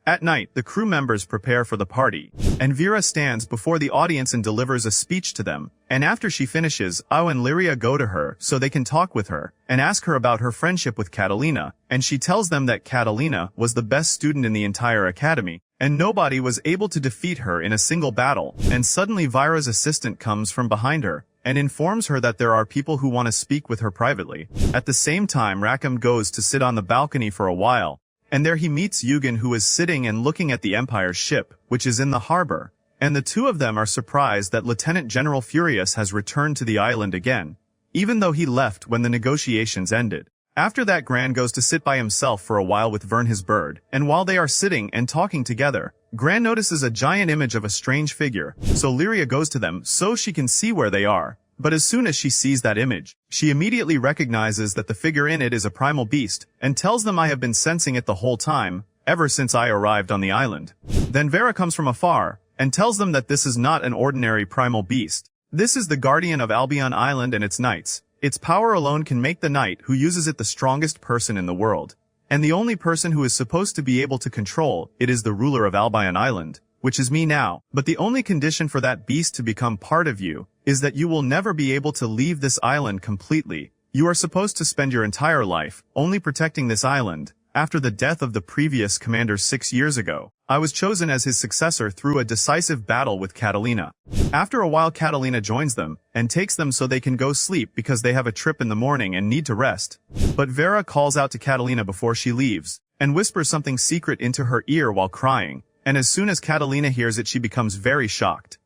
At night, the crew members prepare for the party, and Vera stands before the audience and delivers a speech to them, and after she finishes, Io and Lyria go to her so they can talk with her, and ask her about her friendship with Catalina, and she tells them that Catalina was the best student in the entire academy, and nobody was able to defeat her in a single battle, and suddenly Vira's assistant comes from behind her, and informs her that there are people who want to speak with her privately. At the same time Rakam goes to sit on the balcony for a while, and there he meets Yugen, who is sitting and looking at the Empire's ship, which is in the harbor, and the two of them are surprised that Lieutenant General Furious has returned to the island again, even though he left when the negotiations ended. After that Gran goes to sit by himself for a while with Vern his bird, and while they are sitting and talking together, Gran notices a giant image of a strange figure, so Lyria goes to them so she can see where they are. But as soon as she sees that image, she immediately recognizes that the figure in it is a primal beast, and tells them, "I have been sensing it the whole time, ever since I arrived on the island." Then Vera comes from afar, and tells them that this is not an ordinary primal beast. This is the guardian of Albion Island and its knights. Its power alone can make the knight who uses it the strongest person in the world. And the only person who is supposed to be able to control it is the ruler of Albion Island, which is me now. But the only condition for that beast to become part of you is that you will never be able to leave this island completely. You are supposed to spend your entire life only protecting this island. After the death of the previous commander 6 years ago, I was chosen as his successor through a decisive battle with Catalina. After a while Catalina joins them, and takes them so they can go sleep because they have a trip in the morning and need to rest. But Vera calls out to Catalina before she leaves, and whispers something secret into her ear while crying, and as soon as Catalina hears it she becomes very shocked.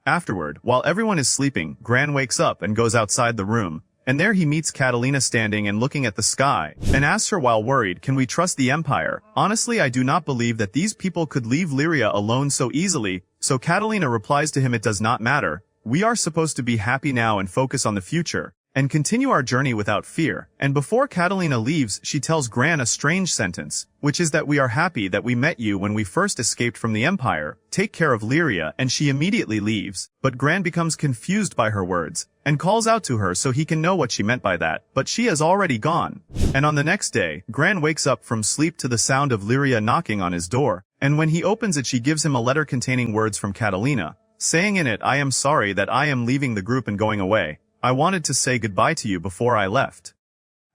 Afterward, while everyone is sleeping, Gran wakes up and goes outside the room, and there he meets Catalina standing and looking at the sky, and asks her while worried, "Can we trust the Empire? Honestly, I do not believe that these people could leave Lyria alone so easily." So Catalina replies to him, "It does not matter. We are supposed to be happy now and focus on the future, and continue our journey without fear." And before Catalina leaves, she tells Gran a strange sentence, which is that we are happy that we met you when we first escaped from the Empire. Take care of Lyria, and she immediately leaves. But Gran becomes confused by her words, and calls out to her so he can know what she meant by that, but she has already gone. And on the next day, Gran wakes up from sleep to the sound of Lyria knocking on his door, and when he opens it she gives him a letter containing words from Catalina, saying in it, "I am sorry that I am leaving the group and going away. I wanted to say goodbye to you before I left."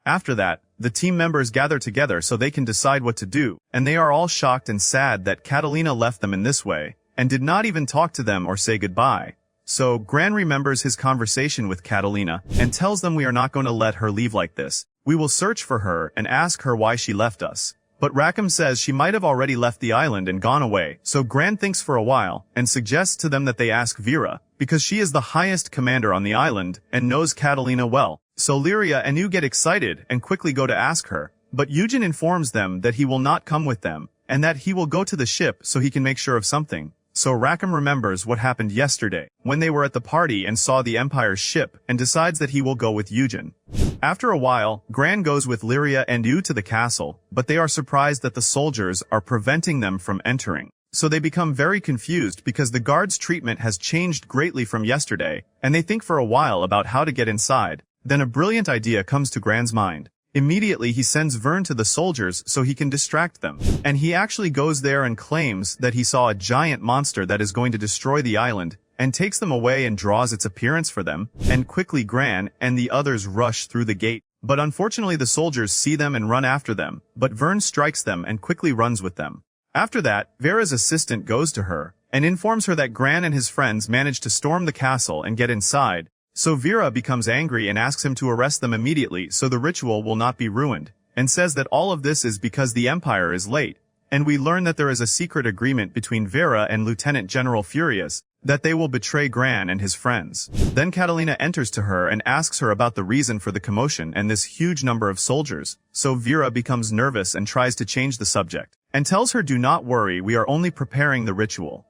After that, the team members gather together so they can decide what to do, and they are all shocked and sad that Catalina left them in this way, and did not even talk to them or say goodbye. So, Gran remembers his conversation with Catalina, and tells them, "We are not going to let her leave like this. We will search for her and ask her why she left us." But Rackham says she might have already left the island and gone away, so Gran thinks for a while, and suggests to them that they ask Vera, because she is the highest commander on the island, and knows Catalina well. So Lyria and Yu get excited, and quickly go to ask her, but Eugen informs them that he will not come with them, and that he will go to the ship so he can make sure of something. So Rackham remembers what happened yesterday, when they were at the party and saw the Empire's ship, and decides that he will go with Eugen. After a while, Gran goes with Lyria and Yu to the castle, but they are surprised that the soldiers are preventing them from entering. So they become very confused because the guards' treatment has changed greatly from yesterday, and they think for a while about how to get inside. Then a brilliant idea comes to Gran's mind. Immediately he sends Vern to the soldiers so he can distract them. And he actually goes there and claims that he saw a giant monster that is going to destroy the island, and takes them away and draws its appearance for them, and quickly Gran and the others rush through the gate. But unfortunately the soldiers see them and run after them, but Vern strikes them and quickly runs with them. After that, Vera's assistant goes to her, and informs her that Gran and his friends managed to storm the castle and get inside. So Vera becomes angry and asks him to arrest them immediately so the ritual will not be ruined, and says that all of this is because the Empire is late. And we learn that there is a secret agreement between Vera and Lieutenant General Furious, that they will betray Gran and his friends. Then Catalina enters to her and asks her about the reason for the commotion and this huge number of soldiers, so Vera becomes nervous and tries to change the subject, and tells her, "Do not worry, we are only preparing the ritual."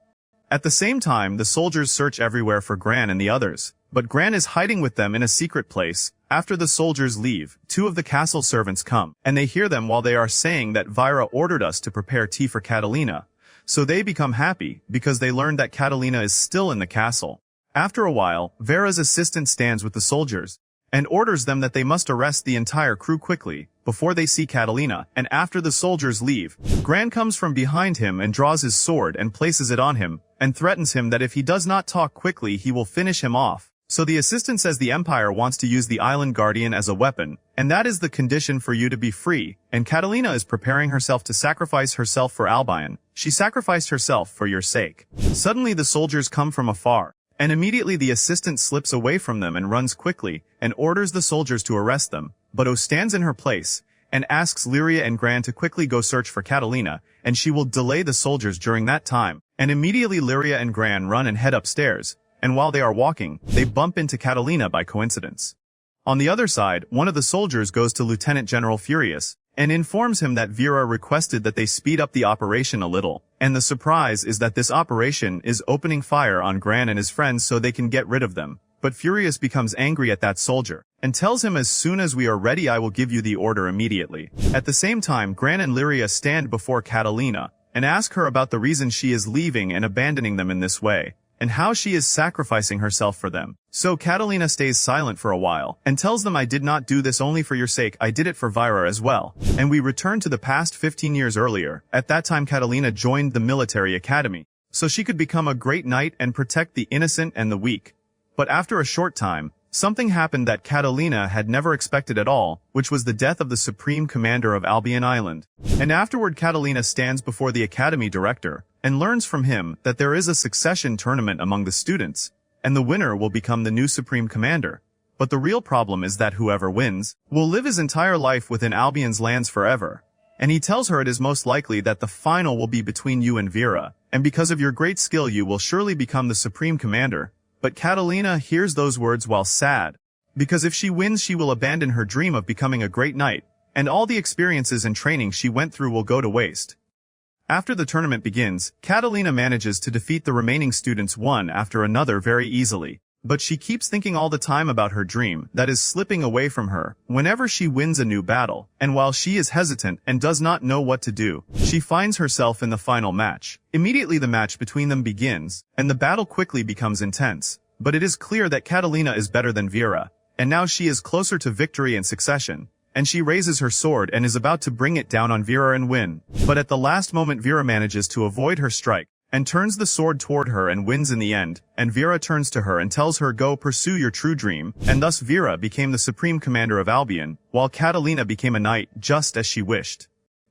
At the same time, the soldiers search everywhere for Gran and the others, but Gran is hiding with them in a secret place. After the soldiers leave, 2 of the castle servants come, and they hear them while they are saying that Vira ordered us to prepare tea for Catalina. So they become happy, because they learn that Catalina is still in the castle. After a while, Vera's assistant stands with the soldiers, and orders them that they must arrest the entire crew quickly, before they see Catalina, and after the soldiers leave, Gran comes from behind him and draws his sword and places it on him, and threatens him that if he does not talk quickly he will finish him off. So the assistant says the Empire wants to use the Island Guardian as a weapon, and that is the condition for you to be free, and Catalina is preparing herself to sacrifice herself for Albion. She sacrificed herself for your sake. Suddenly the soldiers come from afar, and immediately the assistant slips away from them and runs quickly, and orders the soldiers to arrest them, but O stands in her place, and asks Lyria and Gran to quickly go search for Catalina, and she will delay the soldiers during that time, and immediately Lyria and Gran run and head upstairs, and while they are walking, they bump into Catalina by coincidence. On the other side, one of the soldiers goes to Lieutenant General Furious, and informs him that Vera requested that they speed up the operation a little, and the surprise is that this operation is opening fire on Gran and his friends so they can get rid of them. But Furious becomes angry at that soldier, and tells him, "As soon as we are ready I will give you the order immediately." At the same time, Gran and Lyria stand before Catalina, and ask her about the reason she is leaving and abandoning them in this way, and how she is sacrificing herself for them. So Catalina stays silent for a while, and tells them, "I did not do this only for your sake, I did it for Vira as well." And we return to the past 15 years earlier. At that time Catalina joined the military academy, so she could become a great knight and protect the innocent and the weak. But after a short time, something happened that Catalina had never expected at all, which was the death of the Supreme Commander of Albion Island. And afterward Catalina stands before the Academy Director, and learns from him that there is a succession tournament among the students, and the winner will become the new Supreme Commander. But the real problem is that whoever wins will live his entire life within Albion's lands forever. And he tells her it is most likely that the final will be between you and Vera, and because of your great skill you will surely become the Supreme Commander. But Catalina hears those words while sad, because if she wins she will abandon her dream of becoming a great knight, and all the experiences and training she went through will go to waste. After the tournament begins, Catalina manages to defeat the remaining students one after another very easily. But she keeps thinking all the time about her dream that is slipping away from her whenever she wins a new battle, and while she is hesitant and does not know what to do, she finds herself in the final match. Immediately the match between them begins, and the battle quickly becomes intense. But it is clear that Catalina is better than Vera, and now she is closer to victory and succession, and she raises her sword and is about to bring it down on Vera and win. But at the last moment Vera manages to avoid her strike, and turns the sword toward her and wins in the end, and Vera turns to her and tells her go pursue your true dream, and thus Vera became the Supreme Commander of Albion, while Catalina became a knight just as she wished.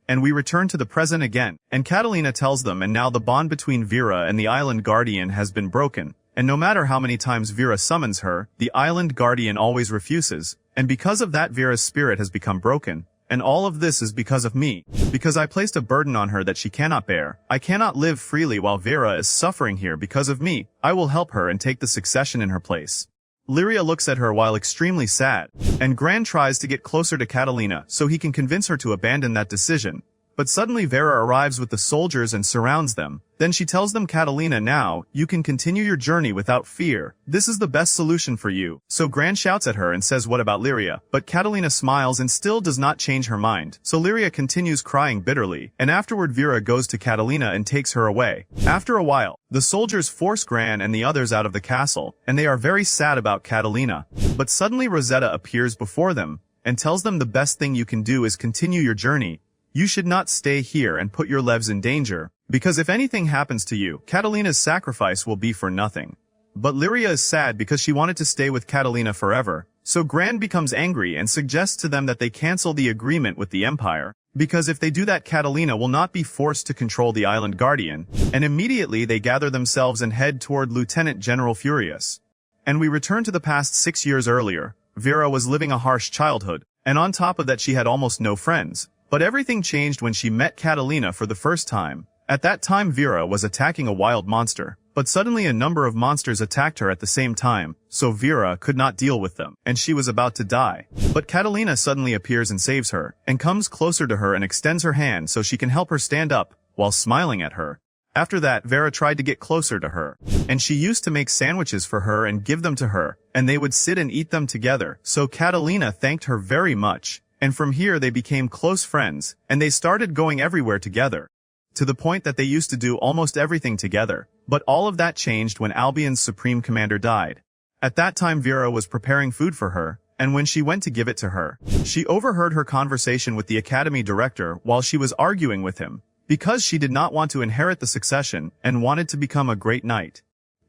And we return to the present again, and Catalina tells them and now the bond between Vera and the Island Guardian has been broken, and no matter how many times Vera summons her, the Island Guardian always refuses, and because of that Vera's spirit has become broken. And all of this is because of me, because I placed a burden on her that she cannot bear. I cannot live freely while Vera is suffering here because of me. I will help her and take the succession in her place. Lyria looks at her while extremely sad, and Gran tries to get closer to Catalina so he can convince her to abandon that decision. But suddenly Vera arrives with the soldiers and surrounds them. Then she tells them, Catalina, now, you can continue your journey without fear. This is the best solution for you. So Gran shouts at her and says, what about Lyria? But Catalina smiles and still does not change her mind. So Lyria continues crying bitterly, and afterward Vera goes to Catalina and takes her away. After a while, the soldiers force Gran and the others out of the castle, and they are very sad about Catalina. But suddenly Rosetta appears before them, and tells them the best thing you can do is continue your journey. You should not stay here and put your lives in danger, because if anything happens to you, Catalina's sacrifice will be for nothing. But Lyria is sad because she wanted to stay with Catalina forever, so Gran becomes angry and suggests to them that they cancel the agreement with the Empire, because if they do that Catalina will not be forced to control the Island Guardian, and immediately they gather themselves and head toward Lieutenant General Furious. And we return to the past 6 years earlier. Vera was living a harsh childhood, and on top of that she had almost no friends. But everything changed when she met Catalina for the first time. At that time Vera was attacking a wild monster, but suddenly a number of monsters attacked her at the same time, so Vera could not deal with them, and she was about to die. But Catalina suddenly appears and saves her, and comes closer to her and extends her hand so she can help her stand up, while smiling at her. After that Vera tried to get closer to her, and she used to make sandwiches for her and give them to her, and they would sit and eat them together, so Catalina thanked her very much. And from here they became close friends, and they started going everywhere together. To the point that they used to do almost everything together. But all of that changed when Albion's Supreme Commander died. At that time Vera was preparing food for her, and when she went to give it to her, she overheard her conversation with the Academy Director while she was arguing with him, because she did not want to inherit the succession and wanted to become a great knight.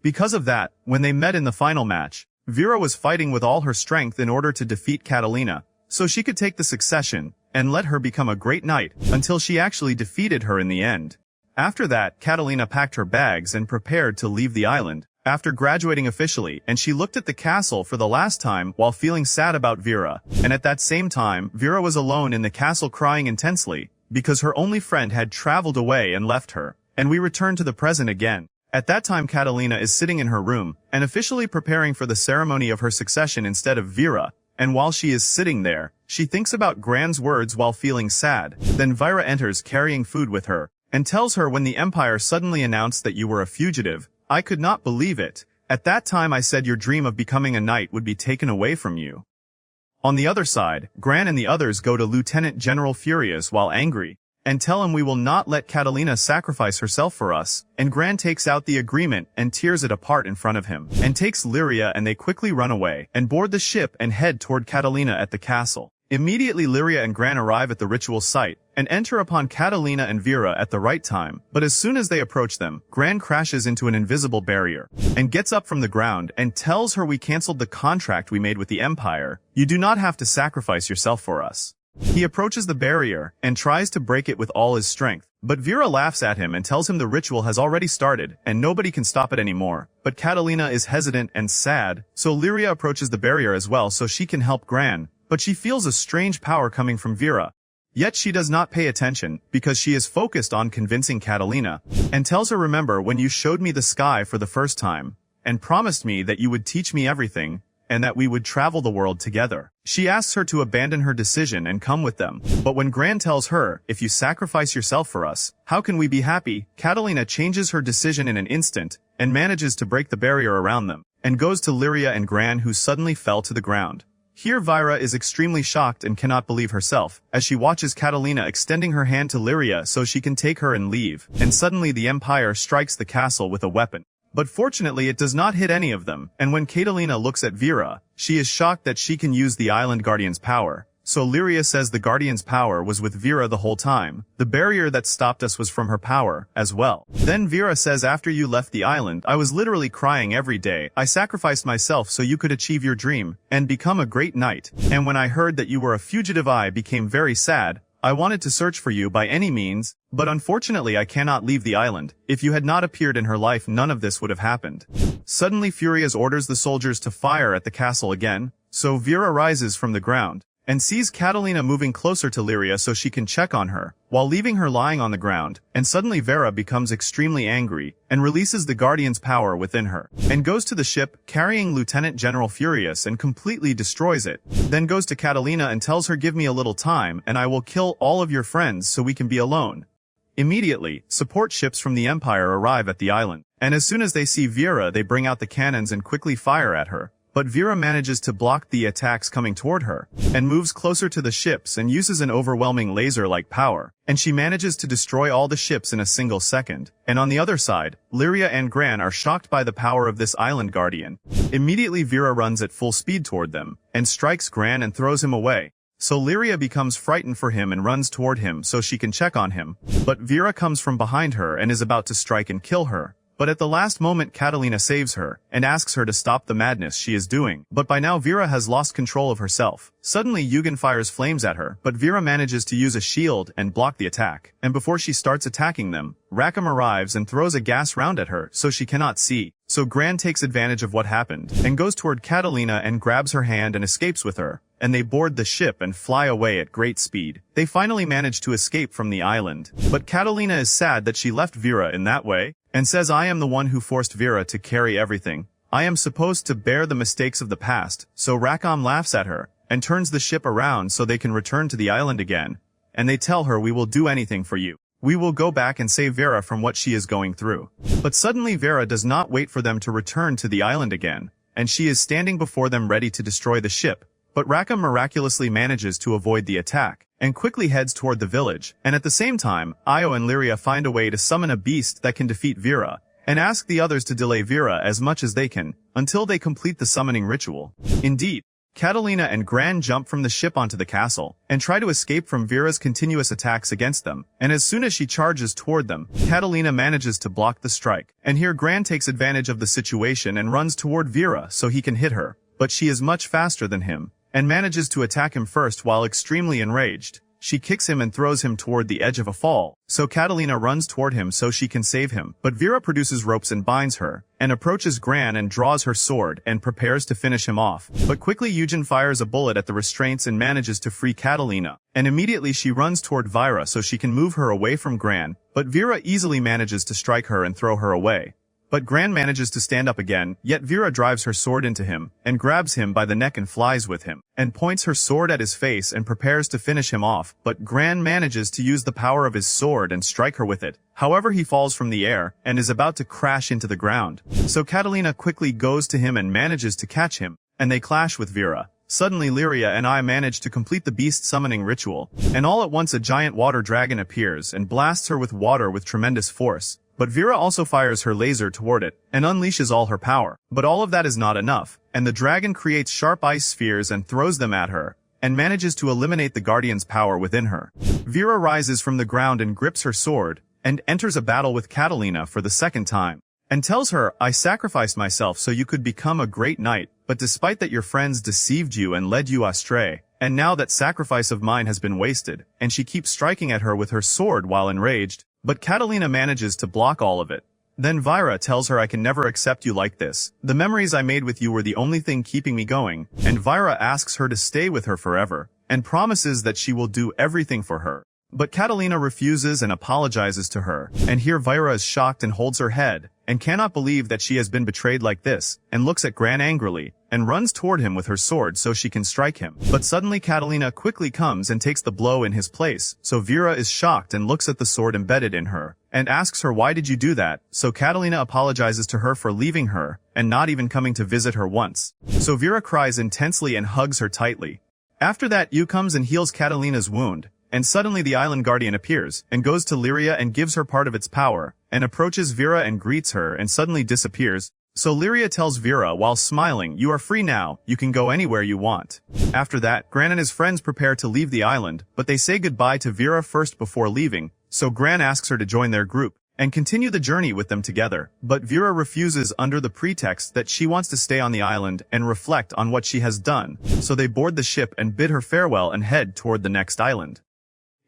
Because of that, when they met in the final match, Vera was fighting with all her strength in order to defeat Catalina, so she could take the succession, and let her become a great knight, until she actually defeated her in the end. After that, Catalina packed her bags and prepared to leave the island, after graduating officially, and she looked at the castle for the last time while feeling sad about Vera, and at that same time, Vera was alone in the castle crying intensely, because her only friend had traveled away and left her. And we return to the present again. At that time Catalina is sitting in her room, and officially preparing for the ceremony of her succession instead of Vera. And while she is sitting there, she thinks about Gran's words while feeling sad. Then Vera enters carrying food with her, and tells her, when the Empire suddenly announced that you were a fugitive, I could not believe it. At that time I said your dream of becoming a knight would be taken away from you. On the other side, Gran and the others go to Lieutenant General Furious while angry, and tell him we will not let Catalina sacrifice herself for us, and Gran takes out the agreement and tears it apart in front of him, and takes Lyria, and they quickly run away, and board the ship and head toward Catalina at the castle. Immediately Lyria and Gran arrive at the ritual site, and enter upon Catalina and Vera at the right time, but as soon as they approach them, Gran crashes into an invisible barrier, and gets up from the ground and tells her we cancelled the contract we made with the Empire. You do not have to sacrifice yourself for us. He approaches the barrier, and tries to break it with all his strength, but Vera laughs at him and tells him the ritual has already started, and nobody can stop it anymore. But Catalina is hesitant and sad, so Lyria approaches the barrier as well so she can help Gran, but she feels a strange power coming from Vera. Yet she does not pay attention, because she is focused on convincing Catalina, and tells her remember when you showed me the sky for the first time, and promised me that you would teach me everything, and that we would travel the world together. She asks her to abandon her decision and come with them, but when Gran tells her, if you sacrifice yourself for us, how can we be happy? Catalina changes her decision in an instant, and manages to break the barrier around them, and goes to Lyria and Gran who suddenly fell to the ground. Here Vera is extremely shocked and cannot believe herself, as she watches Catalina extending her hand to Lyria so she can take her and leave, and suddenly the Empire strikes the castle with a weapon. But fortunately it does not hit any of them, and when Catalina looks at Vera, she is shocked that she can use the Island Guardian's power. So Lyria says the Guardian's power was with Vera the whole time. The barrier that stopped us was from her power, as well. Then Vera says after you left the island, I was literally crying every day. I sacrificed myself so you could achieve your dream, and become a great knight. And when I heard that you were a fugitive I became very sad. I wanted to search for you by any means, but unfortunately I cannot leave the island. If you had not appeared in her life none of this would have happened. Suddenly Furious orders the soldiers to fire at the castle again, so Vera rises from the ground, and sees Catalina moving closer to Lyria so she can check on her, while leaving her lying on the ground, and suddenly Vera becomes extremely angry, and releases the Guardian's power within her, and goes to the ship, carrying Lieutenant General Furious and completely destroys it, then goes to Catalina and tells her give me a little time and I will kill all of your friends so we can be alone. Immediately, support ships from the Empire arrive at the island, and as soon as they see Vera they bring out the cannons and quickly fire at her. But Vera manages to block the attacks coming toward her, and moves closer to the ships and uses an overwhelming laser-like power, and she manages to destroy all the ships in a single second. And on the other side, Lyria and Gran are shocked by the power of this island guardian. Immediately Vera runs at full speed toward them, and strikes Gran and throws him away. So Lyria becomes frightened for him and runs toward him so she can check on him. But Vera comes from behind her and is about to strike and kill her. But at the last moment Catalina saves her, and asks her to stop the madness she is doing. But by now Vera has lost control of herself. Suddenly Yugen fires flames at her, but Vera manages to use a shield and block the attack. And before she starts attacking them, Rackham arrives and throws a gas round at her so she cannot see. So Gran takes advantage of what happened, and goes toward Catalina and grabs her hand and escapes with her. And they board the ship and fly away at great speed. They finally manage to escape from the island. But Catalina is sad that she left Vera in that way, and says I am the one who forced Vera to carry everything. I am supposed to bear the mistakes of the past, so Rackham laughs at her, and turns the ship around so they can return to the island again. And they tell her we will do anything for you. We will go back and save Vera from what she is going through. But suddenly Vera does not wait for them to return to the island again, and she is standing before them ready to destroy the ship. But Rackham miraculously manages to avoid the attack, and quickly heads toward the village, and at the same time, Io and Lyria find a way to summon a beast that can defeat Vera, and ask the others to delay Vera as much as they can, until they complete the summoning ritual. Indeed, Catalina and Gran jump from the ship onto the castle, and try to escape from Vera's continuous attacks against them, and as soon as she charges toward them, Catalina manages to block the strike, and here Gran takes advantage of the situation and runs toward Vera so he can hit her, but she is much faster than him, and manages to attack him first while extremely enraged. She kicks him and throws him toward the edge of a fall, so Catalina runs toward him so she can save him. But Vera produces ropes and binds her, and approaches Gran and draws her sword and prepares to finish him off. But quickly Eugen fires a bullet at the restraints and manages to free Catalina, and immediately she runs toward Vera so she can move her away from Gran, but Vera easily manages to strike her and throw her away. But Gran manages to stand up again, yet Vera drives her sword into him, and grabs him by the neck and flies with him, and points her sword at his face and prepares to finish him off, but Gran manages to use the power of his sword and strike her with it. However, he falls from the air, and is about to crash into the ground. So Catalina quickly goes to him and manages to catch him, and they clash with Vera. Suddenly Lyria and I manage to complete the beast summoning ritual, and all at once a giant water dragon appears and blasts her with water with tremendous force. But Vera also fires her laser toward it, and unleashes all her power. But all of that is not enough, and the dragon creates sharp ice spheres and throws them at her, and manages to eliminate the guardian's power within her. Vera rises from the ground and grips her sword, and enters a battle with Catalina for the second time, and tells her, I sacrificed myself so you could become a great knight, but despite that your friends deceived you and led you astray, and now that sacrifice of mine has been wasted, and she keeps striking at her with her sword while enraged, but Catalina manages to block all of it. Then Vira tells her I can never accept you like this. The memories I made with you were the only thing keeping me going, and Vira asks her to stay with her forever, and promises that she will do everything for her. But Catalina refuses and apologizes to her, and here Vira is shocked and holds her head, and cannot believe that she has been betrayed like this, and looks at Gran angrily, and runs toward him with her sword so she can strike him. But suddenly Catalina quickly comes and takes the blow in his place, so Vera is shocked and looks at the sword embedded in her, and asks her why did you do that, so Catalina apologizes to her for leaving her, and not even coming to visit her once. So Vera cries intensely and hugs her tightly. After that Yu comes and heals Catalina's wound, and suddenly the island guardian appears, and goes to Lyria and gives her part of its power, and approaches Vera and greets her and suddenly disappears. So Lyria tells Vera while smiling, you are free now, you can go anywhere you want. After that, Gran and his friends prepare to leave the island, but they say goodbye to Vera first before leaving, so Gran asks her to join their group, and continue the journey with them together, but Vera refuses under the pretext that she wants to stay on the island and reflect on what she has done, so they board the ship and bid her farewell and head toward the next island.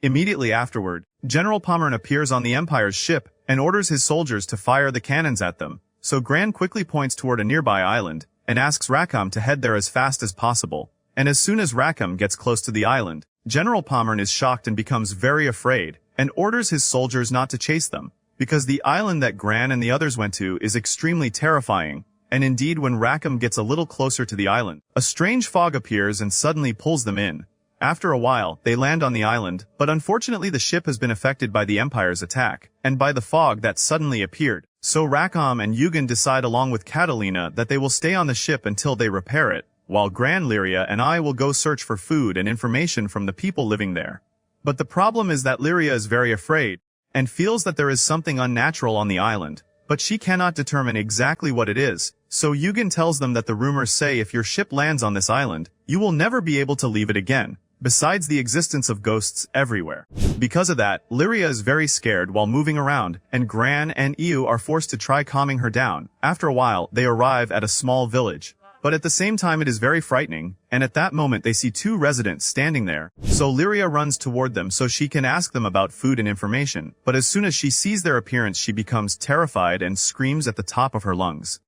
Immediately afterward, General Pomeran appears on the Empire's ship and orders his soldiers to fire the cannons at them, so Gran quickly points toward a nearby island and asks Rackham to head there as fast as possible, and as soon as Rackham gets close to the island, General Pomeran is shocked and becomes very afraid and orders his soldiers not to chase them, because the island that Gran and the others went to is extremely terrifying, and indeed when Rackham gets a little closer to the island, a strange fog appears and suddenly pulls them in. After a while, they land on the island, but unfortunately the ship has been affected by the Empire's attack, and by the fog that suddenly appeared. So Rackham and Yugen decide along with Catalina that they will stay on the ship until they repair it, while Gran, Lyria and I will go search for food and information from the people living there. But the problem is that Lyria is very afraid, and feels that there is something unnatural on the island, but she cannot determine exactly what it is, so Yugen tells them that the rumors say if your ship lands on this island, you will never be able to leave it again. Besides the existence of ghosts everywhere. Because of that, Lyria is very scared while moving around, and Gran and Iu are forced to try calming her down. After a while, they arrive at a small village. But at the same time it is very frightening, and at that moment they see two residents standing there. So Lyria runs toward them so she can ask them about food and information, but as soon as she sees their appearance she becomes terrified and screams at the top of her lungs.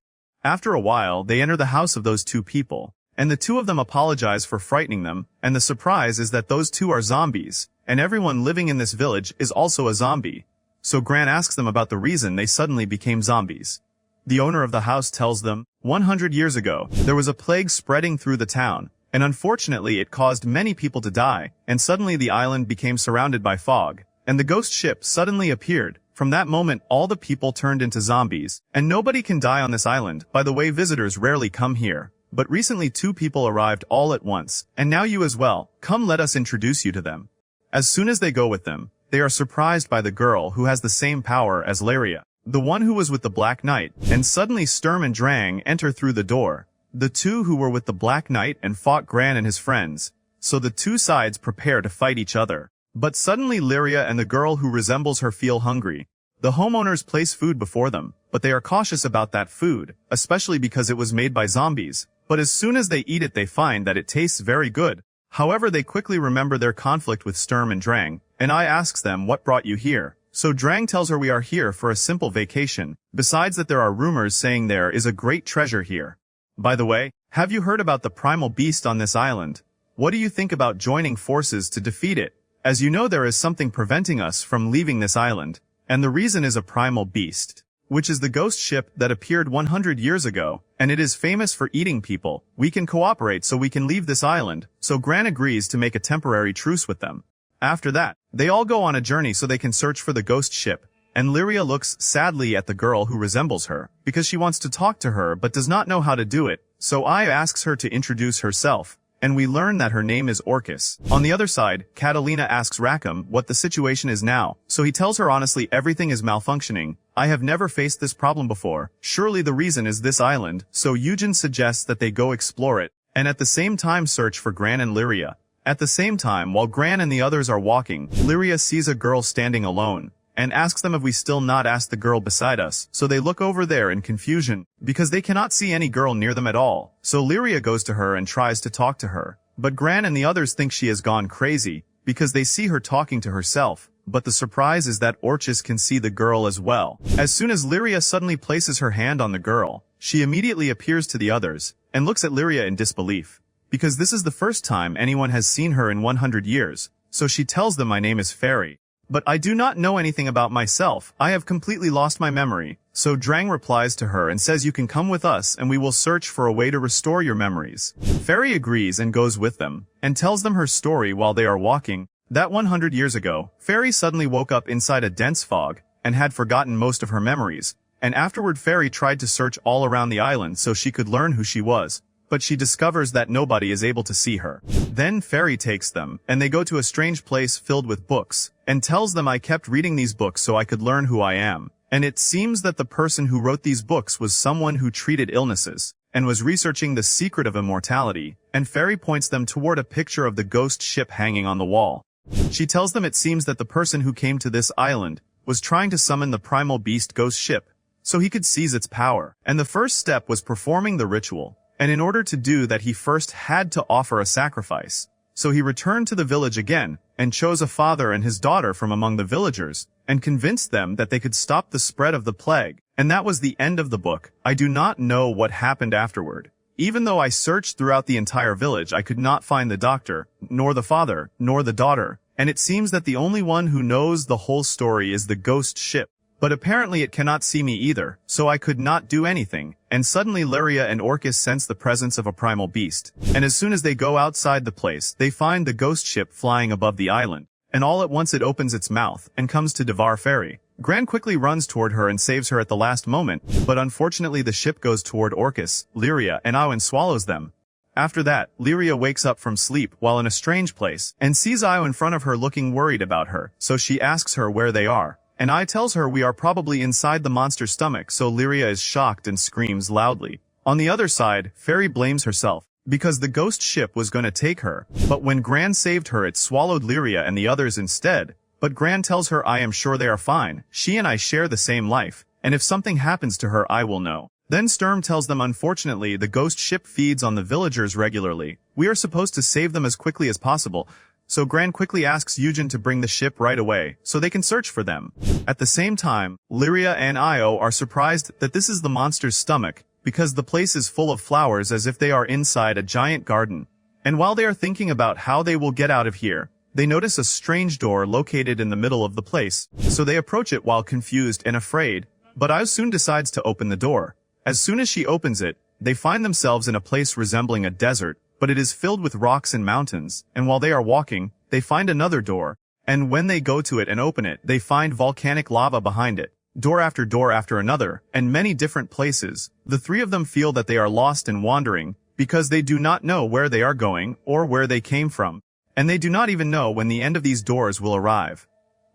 After a while, they enter the house of those two people. And the two of them apologize for frightening them, and the surprise is that those two are zombies, and everyone living in this village is also a zombie. So Gran asks them about the reason they suddenly became zombies. The owner of the house tells them, 100 years ago, there was a plague spreading through the town, and unfortunately it caused many people to die, and suddenly the island became surrounded by fog, and the ghost ship suddenly appeared. From that moment all the people turned into zombies, and nobody can die on this island. By the way, visitors rarely come here. But recently two people arrived all at once, and now you as well. Come, let us introduce you to them. As soon as they go with them, they are surprised by the girl who has the same power as Lyria, the one who was with the Black Knight, and suddenly Sturm and Drang enter through the door. The two who were with the Black Knight and fought Gran and his friends, so the two sides prepare to fight each other. But suddenly Lyria and the girl who resembles her feel hungry. The homeowners place food before them, but they are cautious about that food, especially because it was made by zombies. But as soon as they eat it they find that it tastes very good. However, they quickly remember their conflict with Sturm and Drang, and I asks them what brought you here. So Drang tells her we are here for a simple vacation, besides that there are rumors saying there is a great treasure here. By the way, have you heard about the primal beast on this island? What do you think about joining forces to defeat it? As you know there is something preventing us from leaving this island, and the reason is a primal beast, which is the ghost ship that appeared 100 years ago, and it is famous for eating people. We can cooperate so we can leave this island, so Gran agrees to make a temporary truce with them. After that, they all go on a journey so they can search for the ghost ship, and Lyria looks sadly at the girl who resembles her, because she wants to talk to her but does not know how to do it, so I asks her to introduce herself, and we learn that her name is Orcus. On the other side, Catalina asks Rackham what the situation is now, so he tells her honestly everything is malfunctioning. I have never faced this problem before. Surely the reason is this island, so Eugen suggests that they go explore it, and at the same time search for Gran and Lyria. At the same time, while Gran and the others are walking, Lyria sees a girl standing alone, and asks them if we still not ask the girl beside us, so they look over there in confusion, because they cannot see any girl near them at all. So Lyria goes to her and tries to talk to her, but Gran and the others think she has gone crazy, because they see her talking to herself. But the surprise is that Orchis can see the girl as well. As soon as Lyria suddenly places her hand on the girl, she immediately appears to the others, and looks at Lyria in disbelief, because this is the first time anyone has seen her in 100 years, so she tells them, my name is Fairy. But I do not know anything about myself, I have completely lost my memory. So Drang replies to her and says, you can come with us and we will search for a way to restore your memories. Fairy agrees and goes with them, and tells them her story while they are walking, that 100 years ago, Fairy suddenly woke up inside a dense fog, and had forgotten most of her memories, and afterward Fairy tried to search all around the island so she could learn who she was, but she discovers that nobody is able to see her. Then Fairy takes them, and they go to a strange place filled with books, and tells them, I kept reading these books so I could learn who I am, and it seems that the person who wrote these books was someone who treated illnesses, and was researching the secret of immortality, and Fairy points them toward a picture of the ghost ship hanging on the wall. She tells them it seems that the person who came to this island was trying to summon the primal beast ghost ship, so he could seize its power, and the first step was performing the ritual, and in order to do that he first had to offer a sacrifice. So he returned to the village again, and chose a father and his daughter from among the villagers, and convinced them that they could stop the spread of the plague, and that was the end of the book. I do not know what happened afterward. Even though I searched throughout the entire village, I could not find the doctor, nor the father, nor the daughter, and it seems that the only one who knows the whole story is the ghost ship. But apparently it cannot see me either, so I could not do anything, and suddenly Lyria and Orchis sense the presence of a primal beast, and as soon as they go outside the place, they find the ghost ship flying above the island, and all at once it opens its mouth, and comes to devour Fairy. Gran quickly runs toward her and saves her at the last moment, but unfortunately the ship goes toward Orchis, Lyria, and Io and swallows them. After that, Lyria wakes up from sleep while in a strange place, and sees Io in front of her looking worried about her, so she asks her where they are. And I tells her we are probably inside the monster's stomach, so Lyria is shocked and screams loudly. On the other side, Fairy blames herself, because the ghost ship was gonna take her, but when Gran saved her it swallowed Lyria and the others instead. But Gran tells her I am sure they are fine, she and I share the same life, and if something happens to her I will know. Then Sturm tells them unfortunately the ghost ship feeds on the villagers regularly, we are supposed to save them as quickly as possible. So Gran quickly asks Eugen to bring the ship right away, so they can search for them. At the same time, Lyria and Io are surprised that this is the monster's stomach, because the place is full of flowers as if they are inside a giant garden. And while they are thinking about how they will get out of here, they notice a strange door located in the middle of the place, so they approach it while confused and afraid, but Io soon decides to open the door. As soon as she opens it, they find themselves in a place resembling a desert, but it is filled with rocks and mountains, and while they are walking, they find another door, and when they go to it and open it, they find volcanic lava behind it, door after another, and many different places. The three of them feel that they are lost and wandering, because they do not know where they are going, or where they came from, and they do not even know when the end of these doors will arrive.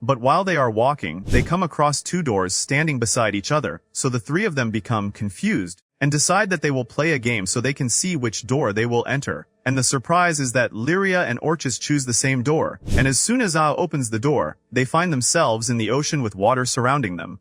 But while they are walking, they come across two doors standing beside each other, so the three of them become confused, and decide that they will play a game so they can see which door they will enter. And the surprise is that Lyria and Orchis choose the same door, and as soon as Ao opens the door, they find themselves in the ocean with water surrounding them.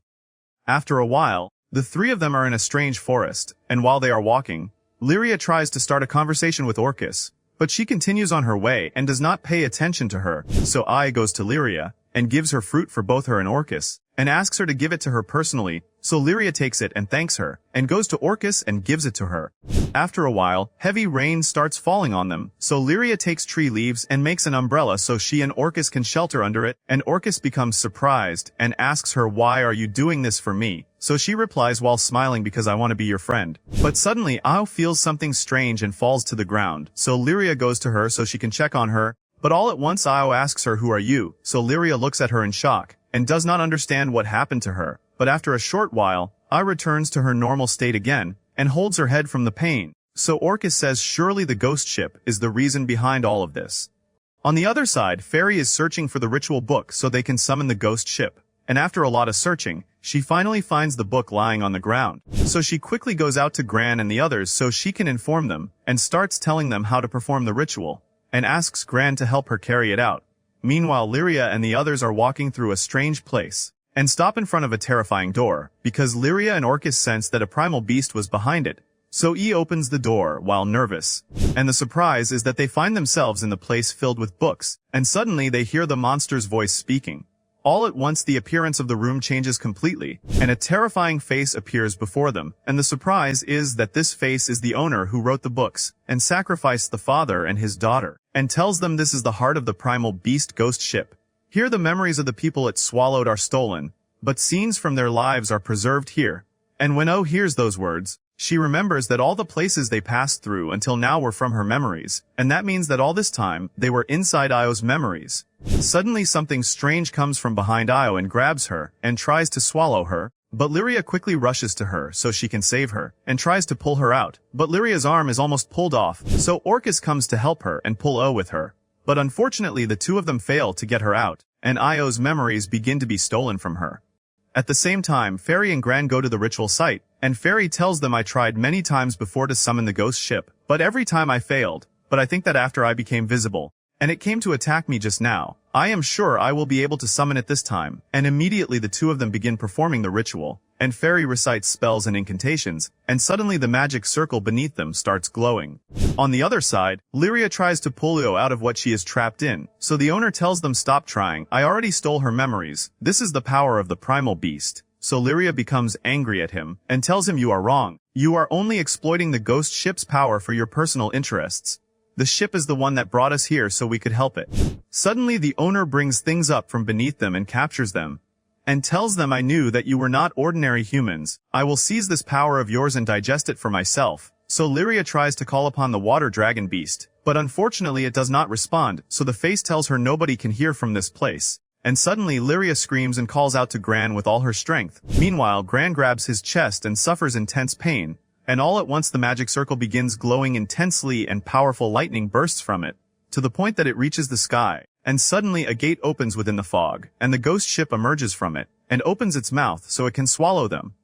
After a while, the three of them are in a strange forest, and while they are walking, Lyria tries to start a conversation with Orchis, but she continues on her way and does not pay attention to her, so Ai goes to Lyria, and gives her fruit for both her and Orchis, and asks her to give it to her personally, so Lyria takes it and thanks her, and goes to Orchis and gives it to her. After a while, heavy rain starts falling on them, so Lyria takes tree leaves and makes an umbrella so she and Orchis can shelter under it, and Orchis becomes surprised and asks her, why are you doing this for me? So she replies while smiling, because I want to be your friend. But suddenly Ao feels something strange and falls to the ground, so Lyria goes to her so she can check on her, but all at once Ao asks her, who are you? So Lyria looks at her in shock, and does not understand what happened to her, but after a short while, Ao returns to her normal state again, and holds her head from the pain. So Orchis says surely the ghost ship is the reason behind all of this. On the other side, Fairy is searching for the ritual book so they can summon the ghost ship, and after a lot of searching, she finally finds the book lying on the ground. So she quickly goes out to Gran and the others so she can inform them, and starts telling them how to perform the ritual. and asks Gran to help her carry it out. Meanwhile, Lyria and the others are walking through a strange place and stop in front of a terrifying door, because Lyria and Orcus sense that a primal beast was behind it. So E opens the door while nervous, and the surprise is that they find themselves in the place filled with books, and suddenly they hear the monster's voice speaking. All at once the appearance of the room changes completely, and a terrifying face appears before them, and the surprise is that this face is the owner who wrote the books, and sacrificed the father and his daughter, and tells them this is the heart of the primal beast ghost ship. Here the memories of the people it swallowed are stolen, but scenes from their lives are preserved here. And when O hears those words, she remembers that all the places they passed through until now were from her memories, and that means that all this time, they were inside Io's memories. Suddenly something strange comes from behind Io and grabs her, and tries to swallow her, but Lyria quickly rushes to her so she can save her, and tries to pull her out, but Lyria's arm is almost pulled off, so Orcus comes to help her and pull O with her. But unfortunately the two of them fail to get her out, and Io's memories begin to be stolen from her. At the same time, Fairy and Gran go to the ritual site, and Fairy tells them I tried many times before to summon the ghost ship, but every time I failed, but I think that after I became visible, and it came to attack me just now, I am sure I will be able to summon it this time, and immediately the two of them begin performing the ritual, and Fairy recites spells and incantations, and suddenly the magic circle beneath them starts glowing. On the other side, Lyria tries to pull Io out of what she is trapped in, so the owner tells them stop trying, I already stole her memories, this is the power of the primal beast. So Lyria becomes angry at him, and tells him you are wrong, you are only exploiting the ghost ship's power for your personal interests. The ship is the one that brought us here so we could help it. Suddenly the owner brings things up from beneath them and captures them, and tells them I knew that you were not ordinary humans, I will seize this power of yours and digest it for myself. So Lyria tries to call upon the water dragon beast, but unfortunately it does not respond, so the face tells her nobody can hear from this place. And suddenly Lyria screams and calls out to Gran with all her strength. Meanwhile, Gran grabs his chest and suffers intense pain, and all at once the magic circle begins glowing intensely and powerful lightning bursts from it, to the point that it reaches the sky. And suddenly a gate opens within the fog, and the ghost ship emerges from it, and opens its mouth so it can swallow them.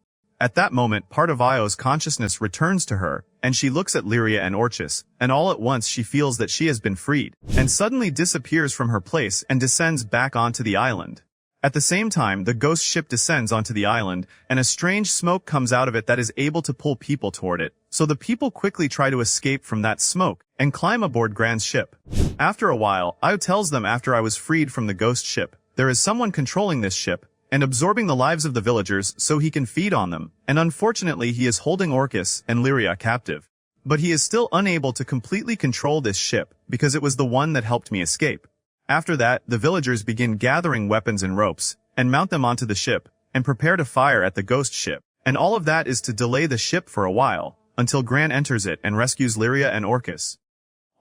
At that moment part of Io's consciousness returns to her, and she looks at Lyria and Orcus, and all at once she feels that she has been freed, and suddenly disappears from her place and descends back onto the island. At the same time, the ghost ship descends onto the island, and a strange smoke comes out of it that is able to pull people toward it, so the people quickly try to escape from that smoke, and climb aboard Gran's ship. After a while, Io tells them after I was freed from the ghost ship, there is someone controlling this ship, and absorbing the lives of the villagers so he can feed on them, and unfortunately he is holding Orcus and Lyria captive. But he is still unable to completely control this ship, because it was the one that helped me escape. After that, the villagers begin gathering weapons and ropes, and mount them onto the ship, and prepare to fire at the ghost ship. And all of that is to delay the ship for a while, until Gran enters it and rescues Lyria and Orcus.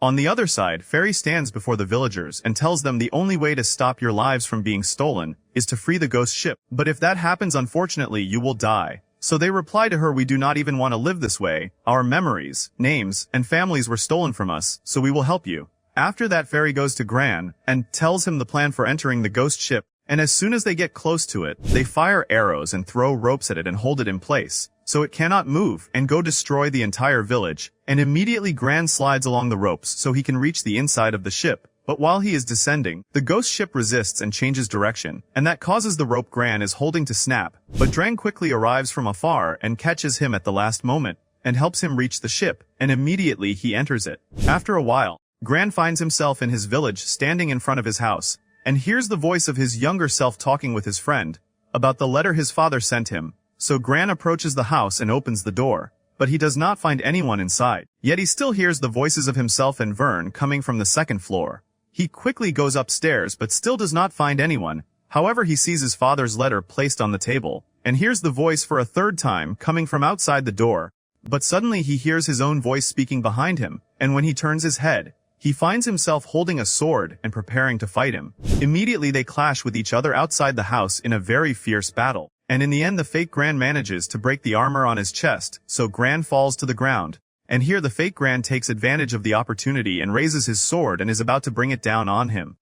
On the other side, Fairy stands before the villagers and tells them the only way to stop your lives from being stolen is to free the ghost ship, but if that happens unfortunately you will die. So they reply to her, we do not even want to live this way, our memories, names, and families were stolen from us, so we will help you. After that Fairy goes to Gran, and tells him the plan for entering the ghost ship, and as soon as they get close to it, they fire arrows and throw ropes at it and hold it in place, so it cannot move, and go destroy the entire village, and immediately Gran slides along the ropes so he can reach the inside of the ship. But while he is descending, the ghost ship resists and changes direction, and that causes the rope Gran is holding to snap, but Drang quickly arrives from afar and catches him at the last moment, and helps him reach the ship, and immediately he enters it. After a while, Gran finds himself in his village standing in front of his house, and hears the voice of his younger self talking with his friend, about the letter his father sent him. So Gran approaches the house and opens the door, but he does not find anyone inside, yet he still hears the voices of himself and Vern coming from the second floor. He quickly goes upstairs but still does not find anyone, however he sees his father's letter placed on the table, and hears the voice for a third time coming from outside the door, but suddenly he hears his own voice speaking behind him, and when he turns his head, he finds himself holding a sword and preparing to fight him. Immediately they clash with each other outside the house in a very fierce battle, and in the end the fake Gran manages to break the armor on his chest, so Gran falls to the ground. And here the fake Gran takes advantage of the opportunity and raises his sword and is about to bring it down on him.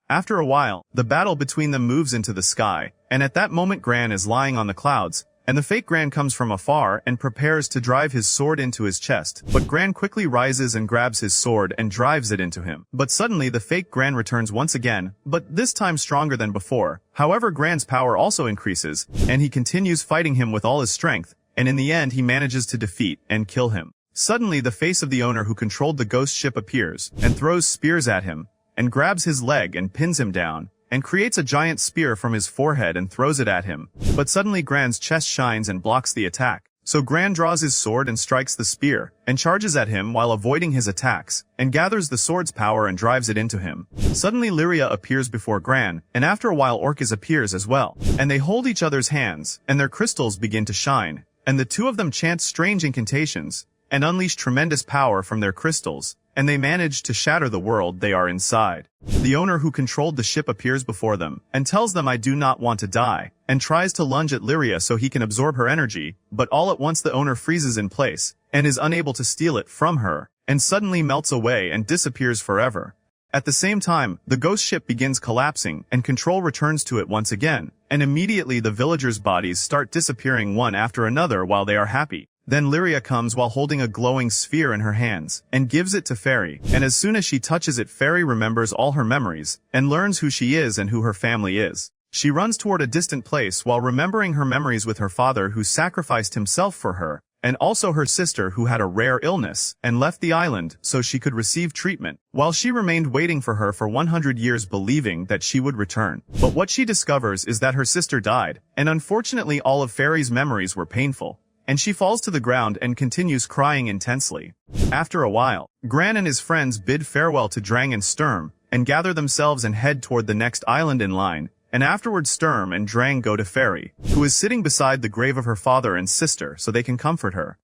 After a while, the battle between them moves into the sky, and at that moment Gran is lying on the clouds, and the fake Gran comes from afar and prepares to drive his sword into his chest, but Gran quickly rises and grabs his sword and drives it into him. But suddenly the fake Gran returns once again, but this time stronger than before. However, Gran's power also increases, and he continues fighting him with all his strength, and in the end he manages to defeat and kill him. Suddenly the face of the owner who controlled the ghost ship appears, and throws spears at him, and grabs his leg and pins him down, and creates a giant spear from his forehead and throws it at him. But suddenly Gran's chest shines and blocks the attack. So Gran draws his sword and strikes the spear, and charges at him while avoiding his attacks, and gathers the sword's power and drives it into him. Suddenly Lyria appears before Gran, and after a while Orcus appears as well. And they hold each other's hands, and their crystals begin to shine, and the two of them chant strange incantations, and unleash tremendous power from their crystals, and they manage to shatter the world they are inside. The owner who controlled the ship appears before them, and tells them I do not want to die, and tries to lunge at Lyria so he can absorb her energy, but all at once the owner freezes in place, and is unable to steal it from her, and suddenly melts away and disappears forever. At the same time, the ghost ship begins collapsing, and control returns to it once again, and immediately the villagers' bodies start disappearing one after another while they are happy. Then Lyria comes while holding a glowing sphere in her hands, and gives it to Fairy, and as soon as she touches it Fairy remembers all her memories, and learns who she is and who her family is. She runs toward a distant place while remembering her memories with her father who sacrificed himself for her, and also her sister who had a rare illness, and left the island so she could receive treatment, while she remained waiting for her for 100 years believing that she would return. But what she discovers is that her sister died, and unfortunately all of Fairy's memories were painful. And she falls to the ground and continues crying intensely. After a while, Gran and his friends bid farewell to Drang and Sturm, and gather themselves and head toward the next island in line, and afterwards Sturm and Drang go to Fairy, who is sitting beside the grave of her father and sister so they can comfort her.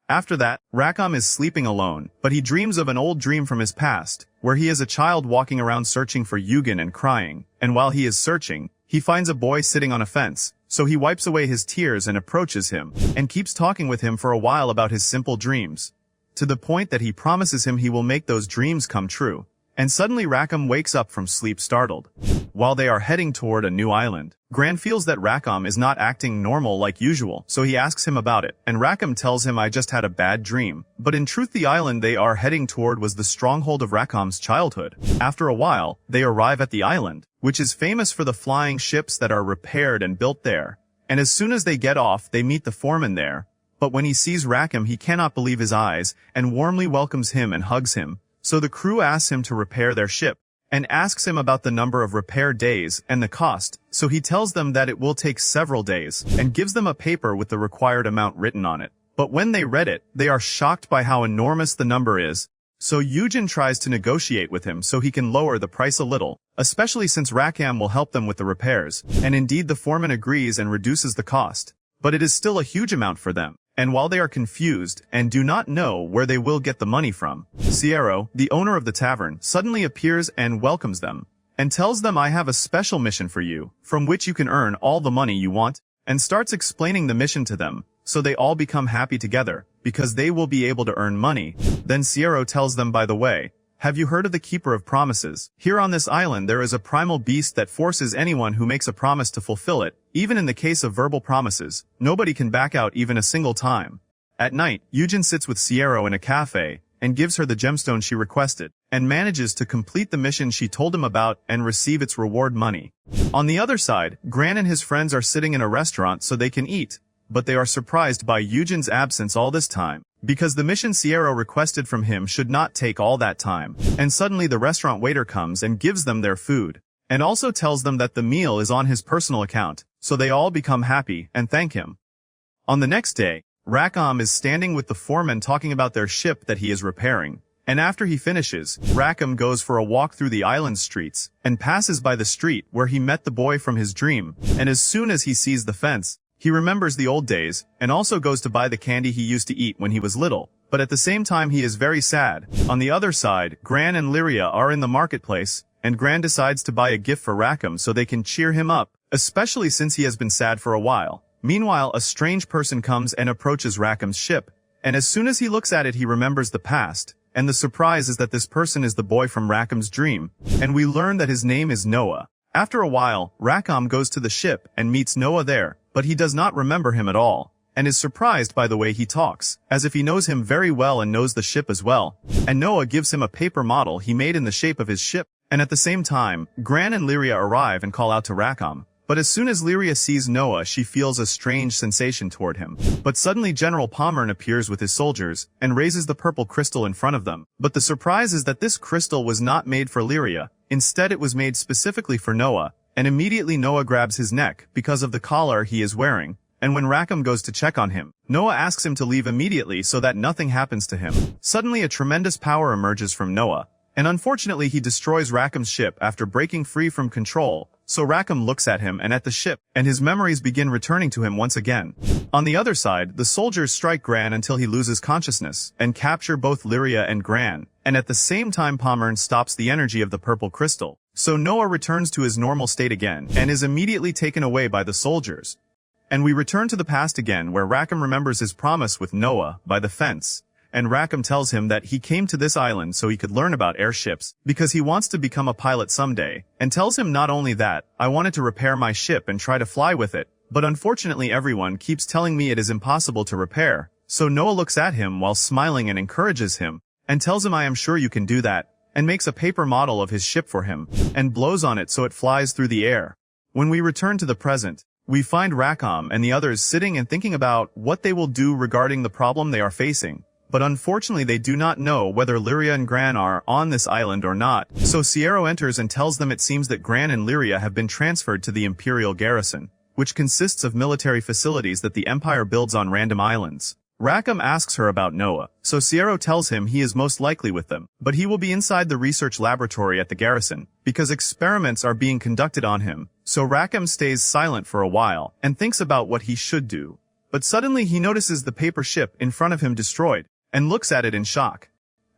After that, Rakam is sleeping alone, but he dreams of an old dream from his past, where he is a child walking around searching for Yugen and crying, and while he is searching, he finds a boy sitting on a fence. So he wipes away his tears and approaches him, and keeps talking with him for a while about his simple dreams, to the point that he promises him he will make those dreams come true. And suddenly Rakam wakes up from sleep startled. While they are heading toward a new island, Gran feels that Rakam is not acting normal like usual, so he asks him about it, and Rakam tells him I just had a bad dream. But in truth the island they are heading toward was the stronghold of Rakam's childhood. After a while, they arrive at the island, which is famous for the flying ships that are repaired and built there. And as soon as they get off, they meet the foreman there. But when he sees Rakam he cannot believe his eyes, and warmly welcomes him and hugs him. So the crew asks him to repair their ship, and asks him about the number of repair days and the cost, so he tells them that it will take several days, and gives them a paper with the required amount written on it. But when they read it, they are shocked by how enormous the number is, so Eugen tries to negotiate with him so he can lower the price a little, especially since Rakam will help them with the repairs, and indeed the foreman agrees and reduces the cost. But it is still a huge amount for them. And while they are confused and do not know where they will get the money from, Sierra, the owner of the tavern, suddenly appears and welcomes them, and tells them I have a special mission for you, from which you can earn all the money you want, and starts explaining the mission to them, so they all become happy together, because they will be able to earn money. Then Sierra tells them by the way, have you heard of the Keeper of Promises? Here on this island there is a primal beast that forces anyone who makes a promise to fulfill it. Even in the case of verbal promises, nobody can back out even a single time. At night, Eugen sits with Sierra in a cafe, and gives her the gemstone she requested, and manages to complete the mission she told him about and receive its reward money. On the other side, Gran and his friends are sitting in a restaurant so they can eat, but they are surprised by Eugen's absence all this time, because the mission Sierra requested from him should not take all that time, and suddenly the restaurant waiter comes and gives them their food, and also tells them that the meal is on his personal account, so they all become happy and thank him. On the next day, Rakam is standing with the foreman talking about their ship that he is repairing, and after he finishes, Rakam goes for a walk through the island streets, and passes by the street where he met the boy from his dream, and as soon as he sees the fence, he remembers the old days, and also goes to buy the candy he used to eat when he was little, but at the same time he is very sad. On the other side, Gran and Lyria are in the marketplace, and Gran decides to buy a gift for Rakam so they can cheer him up, especially since he has been sad for a while. Meanwhile, a strange person comes and approaches Rakam's ship, and as soon as he looks at it he remembers the past, and the surprise is that this person is the boy from Rakam's dream, and we learn that his name is Noah. After a while, Rakam goes to the ship and meets Noah there, but he does not remember him at all, and is surprised by the way he talks, as if he knows him very well and knows the ship as well. And Noah gives him a paper model he made in the shape of his ship. And at the same time, Gran and Lyria arrive and call out to Rakam. But as soon as Lyria sees Noah, she feels a strange sensation toward him. But suddenly General Pommern appears with his soldiers, and raises the purple crystal in front of them. But the surprise is that this crystal was not made for Lyria, instead it was made specifically for Noah, and immediately Noah grabs his neck, because of the collar he is wearing. And when Rakam goes to check on him, Noah asks him to leave immediately so that nothing happens to him. Suddenly a tremendous power emerges from Noah, and unfortunately he destroys Rakam's ship after breaking free from control. So Rakam looks at him and at the ship, and his memories begin returning to him once again. On the other side, the soldiers strike Gran until he loses consciousness, and capture both Lyria and Gran, and at the same time Pommern stops the energy of the purple crystal. So Noah returns to his normal state again, and is immediately taken away by the soldiers. And we return to the past again where Rakam remembers his promise with Noah by the fence. And Rakam tells him that he came to this island so he could learn about airships, because he wants to become a pilot someday, and tells him not only that, I wanted to repair my ship and try to fly with it, but unfortunately everyone keeps telling me it is impossible to repair. So Noah looks at him while smiling and encourages him, and tells him I am sure you can do that, and makes a paper model of his ship for him, and blows on it so it flies through the air. When we return to the present, we find Rakam and the others sitting and thinking about what they will do regarding the problem they are facing. But unfortunately they do not know whether Lyria and Gran are on this island or not. So Sierra enters and tells them it seems that Gran and Lyria have been transferred to the Imperial Garrison, which consists of military facilities that the Empire builds on random islands. Rakam asks her about Noah, so Sierra tells him he is most likely with them, but he will be inside the research laboratory at the garrison, because experiments are being conducted on him. So Rakam stays silent for a while, and thinks about what he should do. But suddenly he notices the paper ship in front of him destroyed, and looks at it in shock.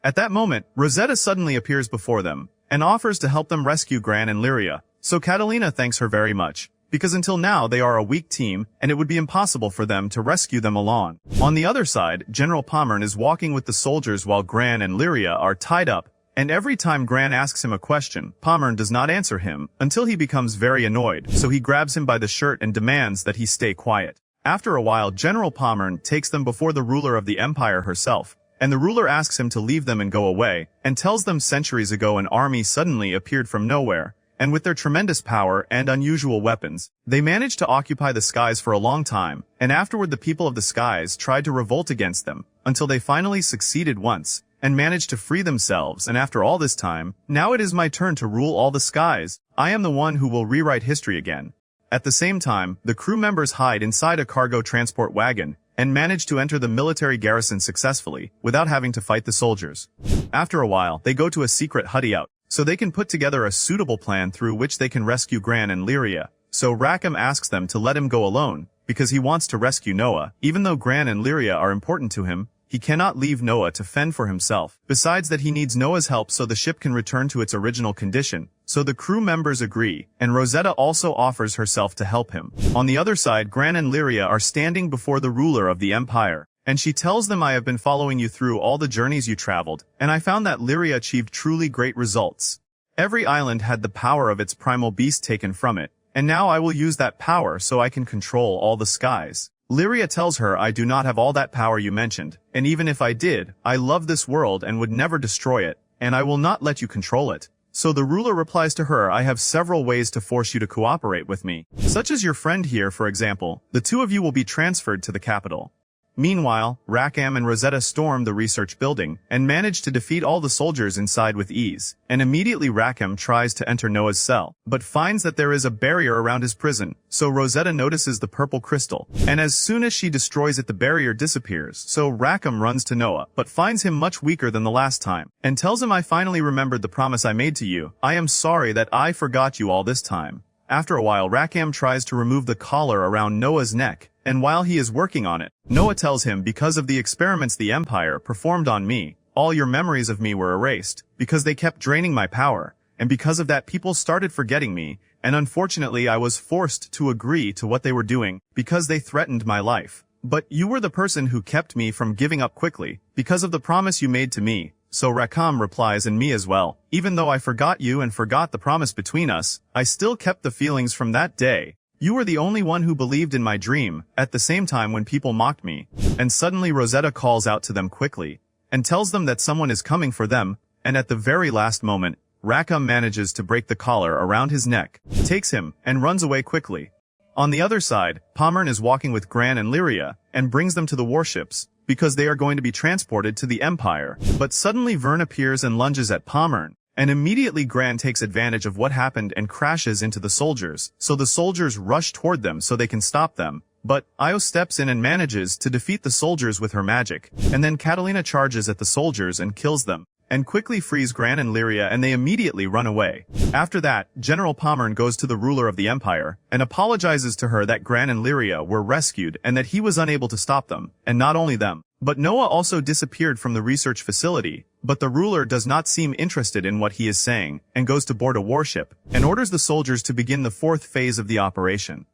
At that moment, Rosetta suddenly appears before them, and offers to help them rescue Gran and Lyria. So Catalina thanks her very much, because until now they are a weak team, and it would be impossible for them to rescue them alone. On the other side, General Pommern is walking with the soldiers while Gran and Lyria are tied up, and every time Gran asks him a question, Pommern does not answer him, until he becomes very annoyed, so he grabs him by the shirt and demands that he stay quiet. After a while, General Pommern takes them before the ruler of the empire herself, and the ruler asks him to leave them and go away, and tells them centuries ago an army suddenly appeared from nowhere, and with their tremendous power and unusual weapons, they managed to occupy the skies for a long time, and afterward the people of the skies tried to revolt against them, until they finally succeeded once, and managed to free themselves, and after all this time, now it is my turn to rule all the skies. I am the one who will rewrite history again. At the same time, the crew members hide inside a cargo transport wagon, and manage to enter the military garrison successfully, without having to fight the soldiers. After a while, they go to a secret hideout, so they can put together a suitable plan through which they can rescue Gran and Lyria. So Rakam asks them to let him go alone, because he wants to rescue Noah. Even though Gran and Lyria are important to him, he cannot leave Noah to fend for himself. Besides that, he needs Noah's help so the ship can return to its original condition. So the crew members agree, and Rosetta also offers herself to help him. On the other side, Gran and Lyria are standing before the ruler of the empire, and she tells them I have been following you through all the journeys you traveled, and I found that Lyria achieved truly great results. Every island had the power of its primal beast taken from it, and now I will use that power so I can control all the skies. Lyria tells her I do not have all that power you mentioned, and even if I did, I love this world and would never destroy it, and I will not let you control it. So the ruler replies to her, I have several ways to force you to cooperate with me. Such as your friend here, for example. The two of you will be transferred to the capital. Meanwhile, Rakam and Rosetta storm the research building, and manage to defeat all the soldiers inside with ease. And immediately Rakam tries to enter Noah's cell, but finds that there is a barrier around his prison. So Rosetta notices the purple crystal, and as soon as she destroys it the barrier disappears. So Rakam runs to Noah, but finds him much weaker than the last time, and tells him I finally remembered the promise I made to you. I am sorry that I forgot you all this time. After a while, Rakam tries to remove the collar around Noah's neck, and while he is working on it, Noah tells him because of the experiments the Empire performed on me, all your memories of me were erased, because they kept draining my power, and because of that people started forgetting me, and unfortunately I was forced to agree to what they were doing, because they threatened my life. But you were the person who kept me from giving up quickly, because of the promise you made to me. So Rakam replies, and me as well. Even though I forgot you and forgot the promise between us, I still kept the feelings from that day. You were the only one who believed in my dream, at the same time when people mocked me. And suddenly Rosetta calls out to them quickly, and tells them that someone is coming for them, and at the very last moment, Rackham manages to break the collar around his neck, takes him, and runs away quickly. On the other side, Pommern is walking with Gran and Lyria, and brings them to the warships, because they are going to be transported to the Empire. But suddenly Vern appears and lunges at Pommern, and immediately Gran takes advantage of what happened and crashes into the soldiers, so the soldiers rush toward them so they can stop them. But Io steps in and manages to defeat the soldiers with her magic, and then Catalina charges at the soldiers and kills them, and quickly frees Gran and Lyria, and they immediately run away. After that, General Pommern goes to the ruler of the Empire, and apologizes to her that Gran and Lyria were rescued and that he was unable to stop them, and not only them, but Noah also disappeared from the research facility, but the ruler does not seem interested in what he is saying, and goes to board a warship, and orders the soldiers to begin the fourth phase of the operation.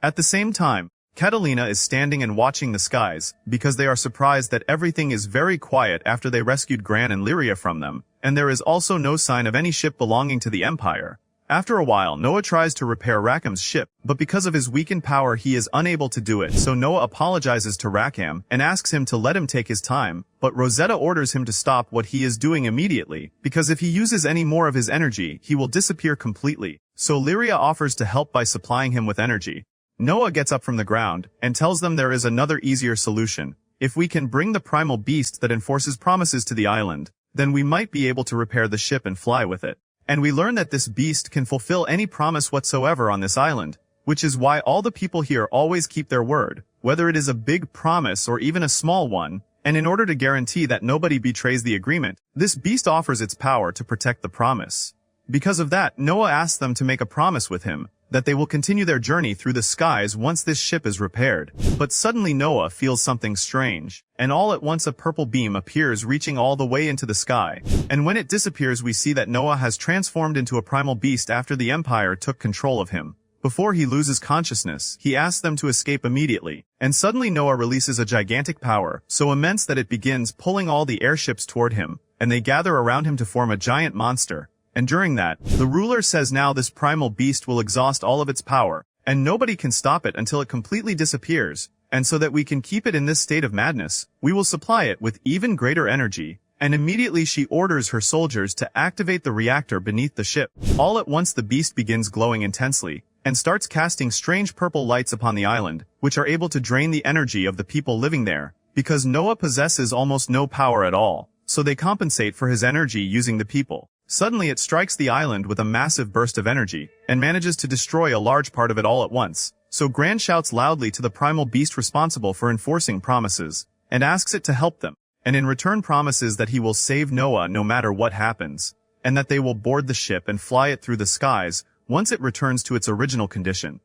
At the same time, Catalina is standing and watching the skies, because they are surprised that everything is very quiet after they rescued Gran and Lyria from them, and there is also no sign of any ship belonging to the Empire. After a while, Noah tries to repair Rackham's ship, but because of his weakened power he is unable to do it, so Noah apologizes to Rackham and asks him to let him take his time, but Rosetta orders him to stop what he is doing immediately, because if he uses any more of his energy, he will disappear completely. So Lyria offers to help by supplying him with energy. Noah gets up from the ground, and tells them there is another easier solution. If we can bring the primal beast that enforces promises to the island, then we might be able to repair the ship and fly with it. And we learn that this beast can fulfill any promise whatsoever on this island, which is why all the people here always keep their word, whether it is a big promise or even a small one, and in order to guarantee that nobody betrays the agreement, this beast offers its power to protect the promise. Because of that, Noah asks them to make a promise with him, that they will continue their journey through the skies once this ship is repaired. But suddenly Noah feels something strange, and all at once a purple beam appears reaching all the way into the sky. And when it disappears we see that Noah has transformed into a primal beast after the Empire took control of him. Before he loses consciousness, he asks them to escape immediately, and suddenly Noah releases a gigantic power, so immense that it begins pulling all the airships toward him, and they gather around him to form a giant monster. And during that, the ruler says now this primal beast will exhaust all of its power, and nobody can stop it until it completely disappears, and so that we can keep it in this state of madness, we will supply it with even greater energy. And immediately she orders her soldiers to activate the reactor beneath the ship. All at once the beast begins glowing intensely, and starts casting strange purple lights upon the island, which are able to drain the energy of the people living there, because Noah possesses almost no power at all, so they compensate for his energy using the people. Suddenly it strikes the island with a massive burst of energy, and manages to destroy a large part of it all at once. So Gran shouts loudly to the primal beast responsible for enforcing promises, and asks it to help them, and in return promises that he will save Noah no matter what happens, and that they will board the ship and fly it through the skies once it returns to its original condition.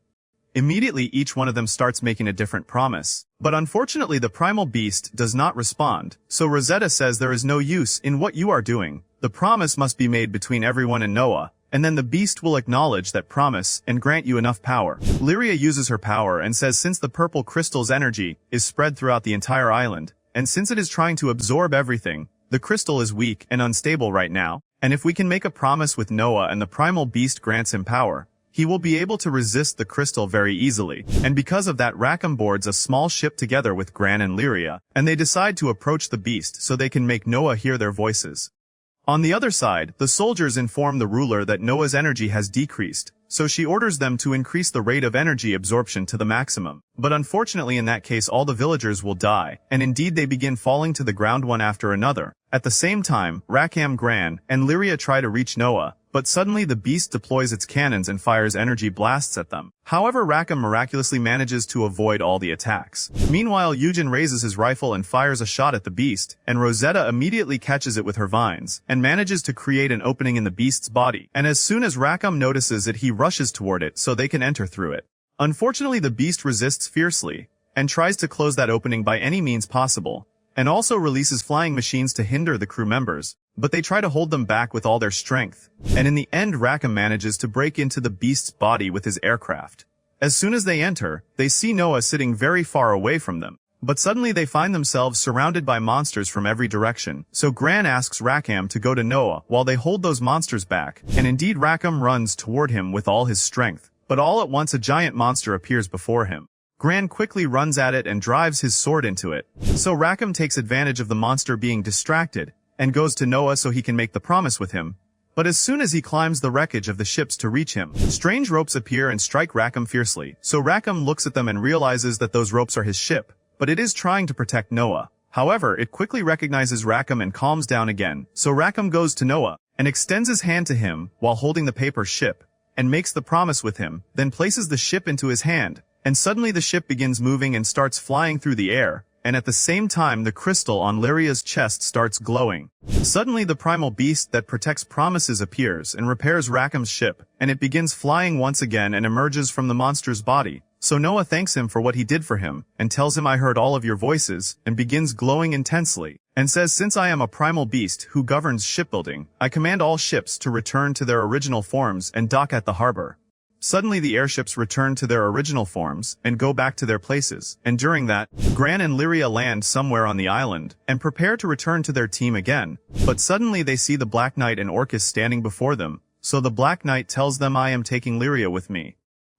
Immediately each one of them starts making a different promise, but unfortunately the primal beast does not respond, so Rosetta says there is no use in what you are doing. The promise must be made between everyone and Noah, and then the beast will acknowledge that promise and grant you enough power. Lyria uses her power and says since the purple crystal's energy is spread throughout the entire island, and since it is trying to absorb everything, the crystal is weak and unstable right now, and if we can make a promise with Noah and the primal beast grants him power, he will be able to resist the crystal very easily. And because of that Rackham boards a small ship together with Gran and Lyria, and they decide to approach the beast so they can make Noah hear their voices. On the other side, the soldiers inform the ruler that Noah's energy has decreased, so she orders them to increase the rate of energy absorption to the maximum. But unfortunately in that case all the villagers will die, and indeed they begin falling to the ground one after another. At the same time, Rackham, Gran, and Lyria try to reach Noah, but suddenly the beast deploys its cannons and fires energy blasts at them. However, Rackham miraculously manages to avoid all the attacks. Meanwhile, Eugen raises his rifle and fires a shot at the beast, and Rosetta immediately catches it with her vines, and manages to create an opening in the beast's body. And as soon as Rackham notices it, he rushes toward it so they can enter through it. Unfortunately, the beast resists fiercely, and tries to close that opening by any means possible, and also releases flying machines to hinder the crew members, but they try to hold them back with all their strength, and in the end Rackham manages to break into the beast's body with his aircraft. As soon as they enter, they see Noah sitting very far away from them, but suddenly they find themselves surrounded by monsters from every direction, so Gran asks Rackham to go to Noah while they hold those monsters back, and indeed Rackham runs toward him with all his strength. but all at once a giant monster appears before him. Gran quickly runs at it and drives his sword into it. So Rackham takes advantage of the monster being distracted, and goes to Noah so he can make the promise with him. But as soon as he climbs the wreckage of the ships to reach him, strange ropes appear and strike Rackham fiercely. So Rackham looks at them and realizes that those ropes are his ship, but it is trying to protect Noah. However, it quickly recognizes Rackham and calms down again. So Rackham goes to Noah, and extends his hand to him while holding the paper ship, and makes the promise with him, then places the ship into his hand. And suddenly the ship begins moving and starts flying through the air, and at the same time the crystal on Lyria's chest starts glowing. Suddenly the primal beast that protects promises appears and repairs Rackham's ship, and it begins flying once again and emerges from the monster's body. So Noah thanks him for what he did for him, and tells him I heard all of your voices, and begins glowing intensely, and says since I am a primal beast who governs shipbuilding, I command all ships to return to their original forms and dock at the harbor. Suddenly the airships return to their original forms and go back to their places, and during that, Gran and Lyria land somewhere on the island and prepare to return to their team again, but suddenly they see the Black Knight and Orcus standing before them, so the Black Knight tells them I am taking Lyria with me.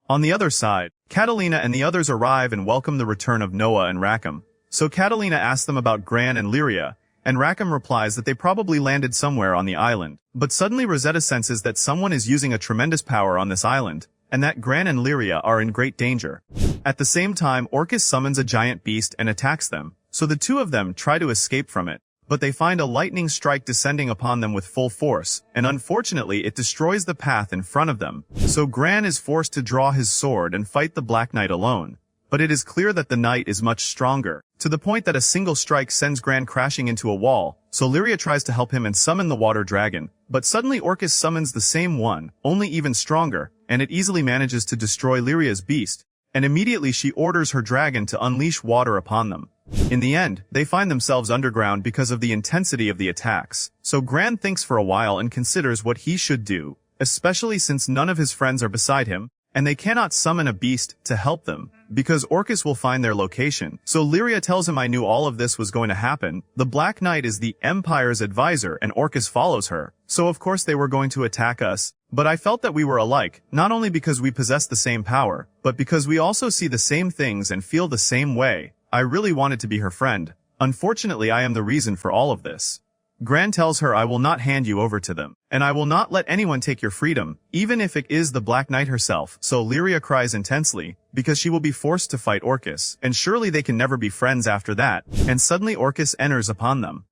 On the other side, Catalina and the others arrive and welcome the return of Noah and Rackham, so Catalina asks them about Gran and Lyria, and Rackham replies that they probably landed somewhere on the island. But suddenly Rosetta senses that someone is using a tremendous power on this island, and that Gran and Lyria are in great danger. At the same time, Orcus summons a giant beast and attacks them, so the two of them try to escape from it. But they find a lightning strike descending upon them with full force, and unfortunately it destroys the path in front of them. So Gran is forced to draw his sword and fight the Black Knight alone. But it is clear that the knight is much stronger, to the point that a single strike sends Gran crashing into a wall, so Lyria tries to help him and summon the water dragon, but suddenly Orcus summons the same one, only even stronger, and it easily manages to destroy Lyria's beast, and immediately she orders her dragon to unleash water upon them. In the end, they find themselves underground because of the intensity of the attacks, so Gran thinks for a while and considers what he should do, especially since none of his friends are beside him, and they cannot summon a beast to help them, because Orcus will find their location. So Lyria tells him I knew all of this was going to happen. The Black Knight is the Empire's advisor and Orcus follows her, so of course they were going to attack us. But I felt that we were alike, not only because we possess the same power, but because we also see the same things and feel the same way. I really wanted to be her friend. Unfortunately, I am the reason for all of this. Gran tells her I will not hand you over to them, and I will not let anyone take your freedom, even if it is the Black Knight herself. So Lyria cries intensely, because she will be forced to fight Orcus, and surely they can never be friends after that, and suddenly Orcus enters upon them.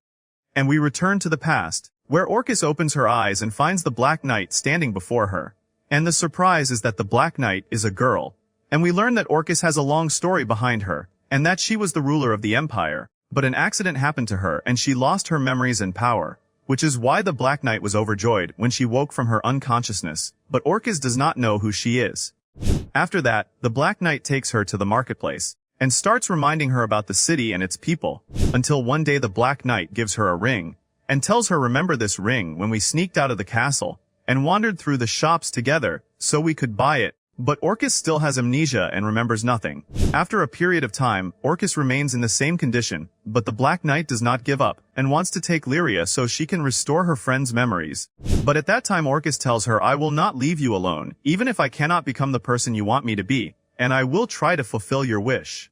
And we return to the past, where Orcus opens her eyes and finds the Black Knight standing before her. And the surprise is that the Black Knight is a girl. And we learn that Orcus has a long story behind her, and that she was the ruler of the Empire. But an accident happened to her and she lost her memories and power, which is why the Black Knight was overjoyed when she woke from her unconsciousness, but Orcus does not know who she is. After that, the Black Knight takes her to the marketplace, and starts reminding her about the city and its people, until one day the Black Knight gives her a ring, and tells her remember this ring when we sneaked out of the castle, and wandered through the shops together, so we could buy it. But Orcus still has amnesia and remembers nothing. After a period of time, Orcus remains in the same condition, but the Black Knight does not give up, and wants to take Lyria so she can restore her friend's memories. But at that time Orcus tells her I will not leave you alone, even if I cannot become the person you want me to be, and I will try to fulfill your wish.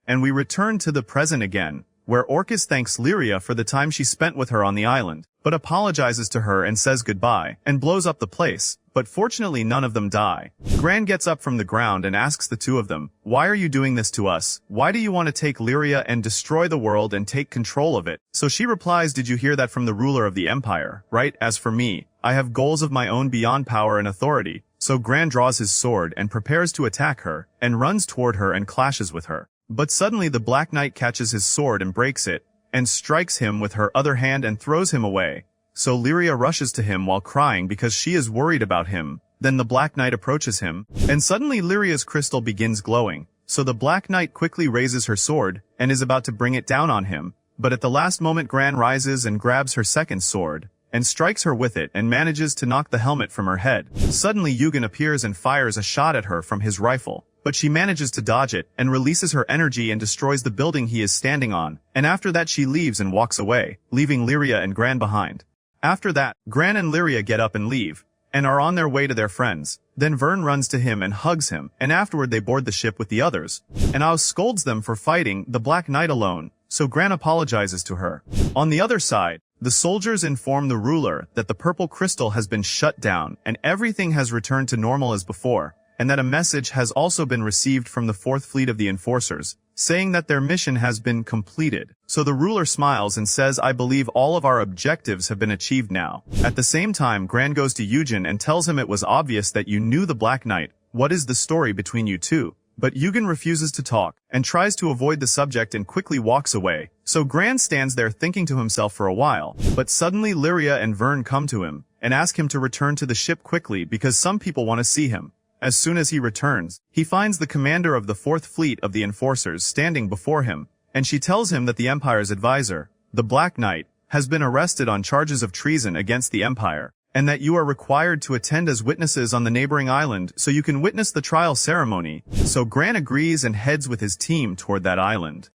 And we return to the present again, where Orcus thanks Lyria for the time she spent with her on the island, but apologizes to her and says goodbye, and blows up the place. But fortunately none of them die. Gran gets up from the ground and asks the two of them, why are you doing this to us? Why do you want to take Lyria and destroy the world and take control of it? So she replies, did you hear that from the ruler of the Empire, right? As for me, I have goals of my own beyond power and authority. So Gran draws his sword and prepares to attack her, and runs toward her and clashes with her. But suddenly the Black Knight catches his sword and breaks it, and strikes him with her other hand and throws him away. So Lyria rushes to him while crying because she is worried about him. Then the Black Knight approaches him, and suddenly Lyria's crystal begins glowing. So the Black Knight quickly raises her sword, and is about to bring it down on him. But at the last moment Gran rises and grabs her second sword, and strikes her with it and manages to knock the helmet from her head. Suddenly Yugen appears and fires a shot at her from his rifle. But she manages to dodge it, and releases her energy and destroys the building he is standing on. And after that she leaves and walks away, leaving Lyria and Gran behind. After that, Gran and Lyria get up and leave, and are on their way to their friends, Then Vern runs to him and hugs him, and afterward they board the ship with the others. And Ao scolds them for fighting the Black Knight alone, so Gran apologizes to her. On the other side, the soldiers inform the ruler that the purple crystal has been shut down and everything has returned to normal as before, and that a message has also been received from the Fourth Fleet of the Enforcers, saying that their mission has been completed. So the ruler smiles and says, I believe all of our objectives have been achieved now. At the same time, Gran goes to Eugen and tells him it was obvious that you knew the Black Knight. What is the story between you two? But Eugen refuses to talk, and tries to avoid the subject and quickly walks away. So Gran stands there thinking to himself for a while, but suddenly Lyria and Vern come to him, and ask him to return to the ship quickly because some people want to see him. As soon as he returns, he finds the commander of the Fourth Fleet of the Enforcers standing before him, and she tells him that the Empire's advisor, the Black Knight, has been arrested on charges of treason against the Empire, and that you are required to attend as witnesses on the neighboring island so you can witness the trial ceremony. So Gran agrees and heads with his team toward that island.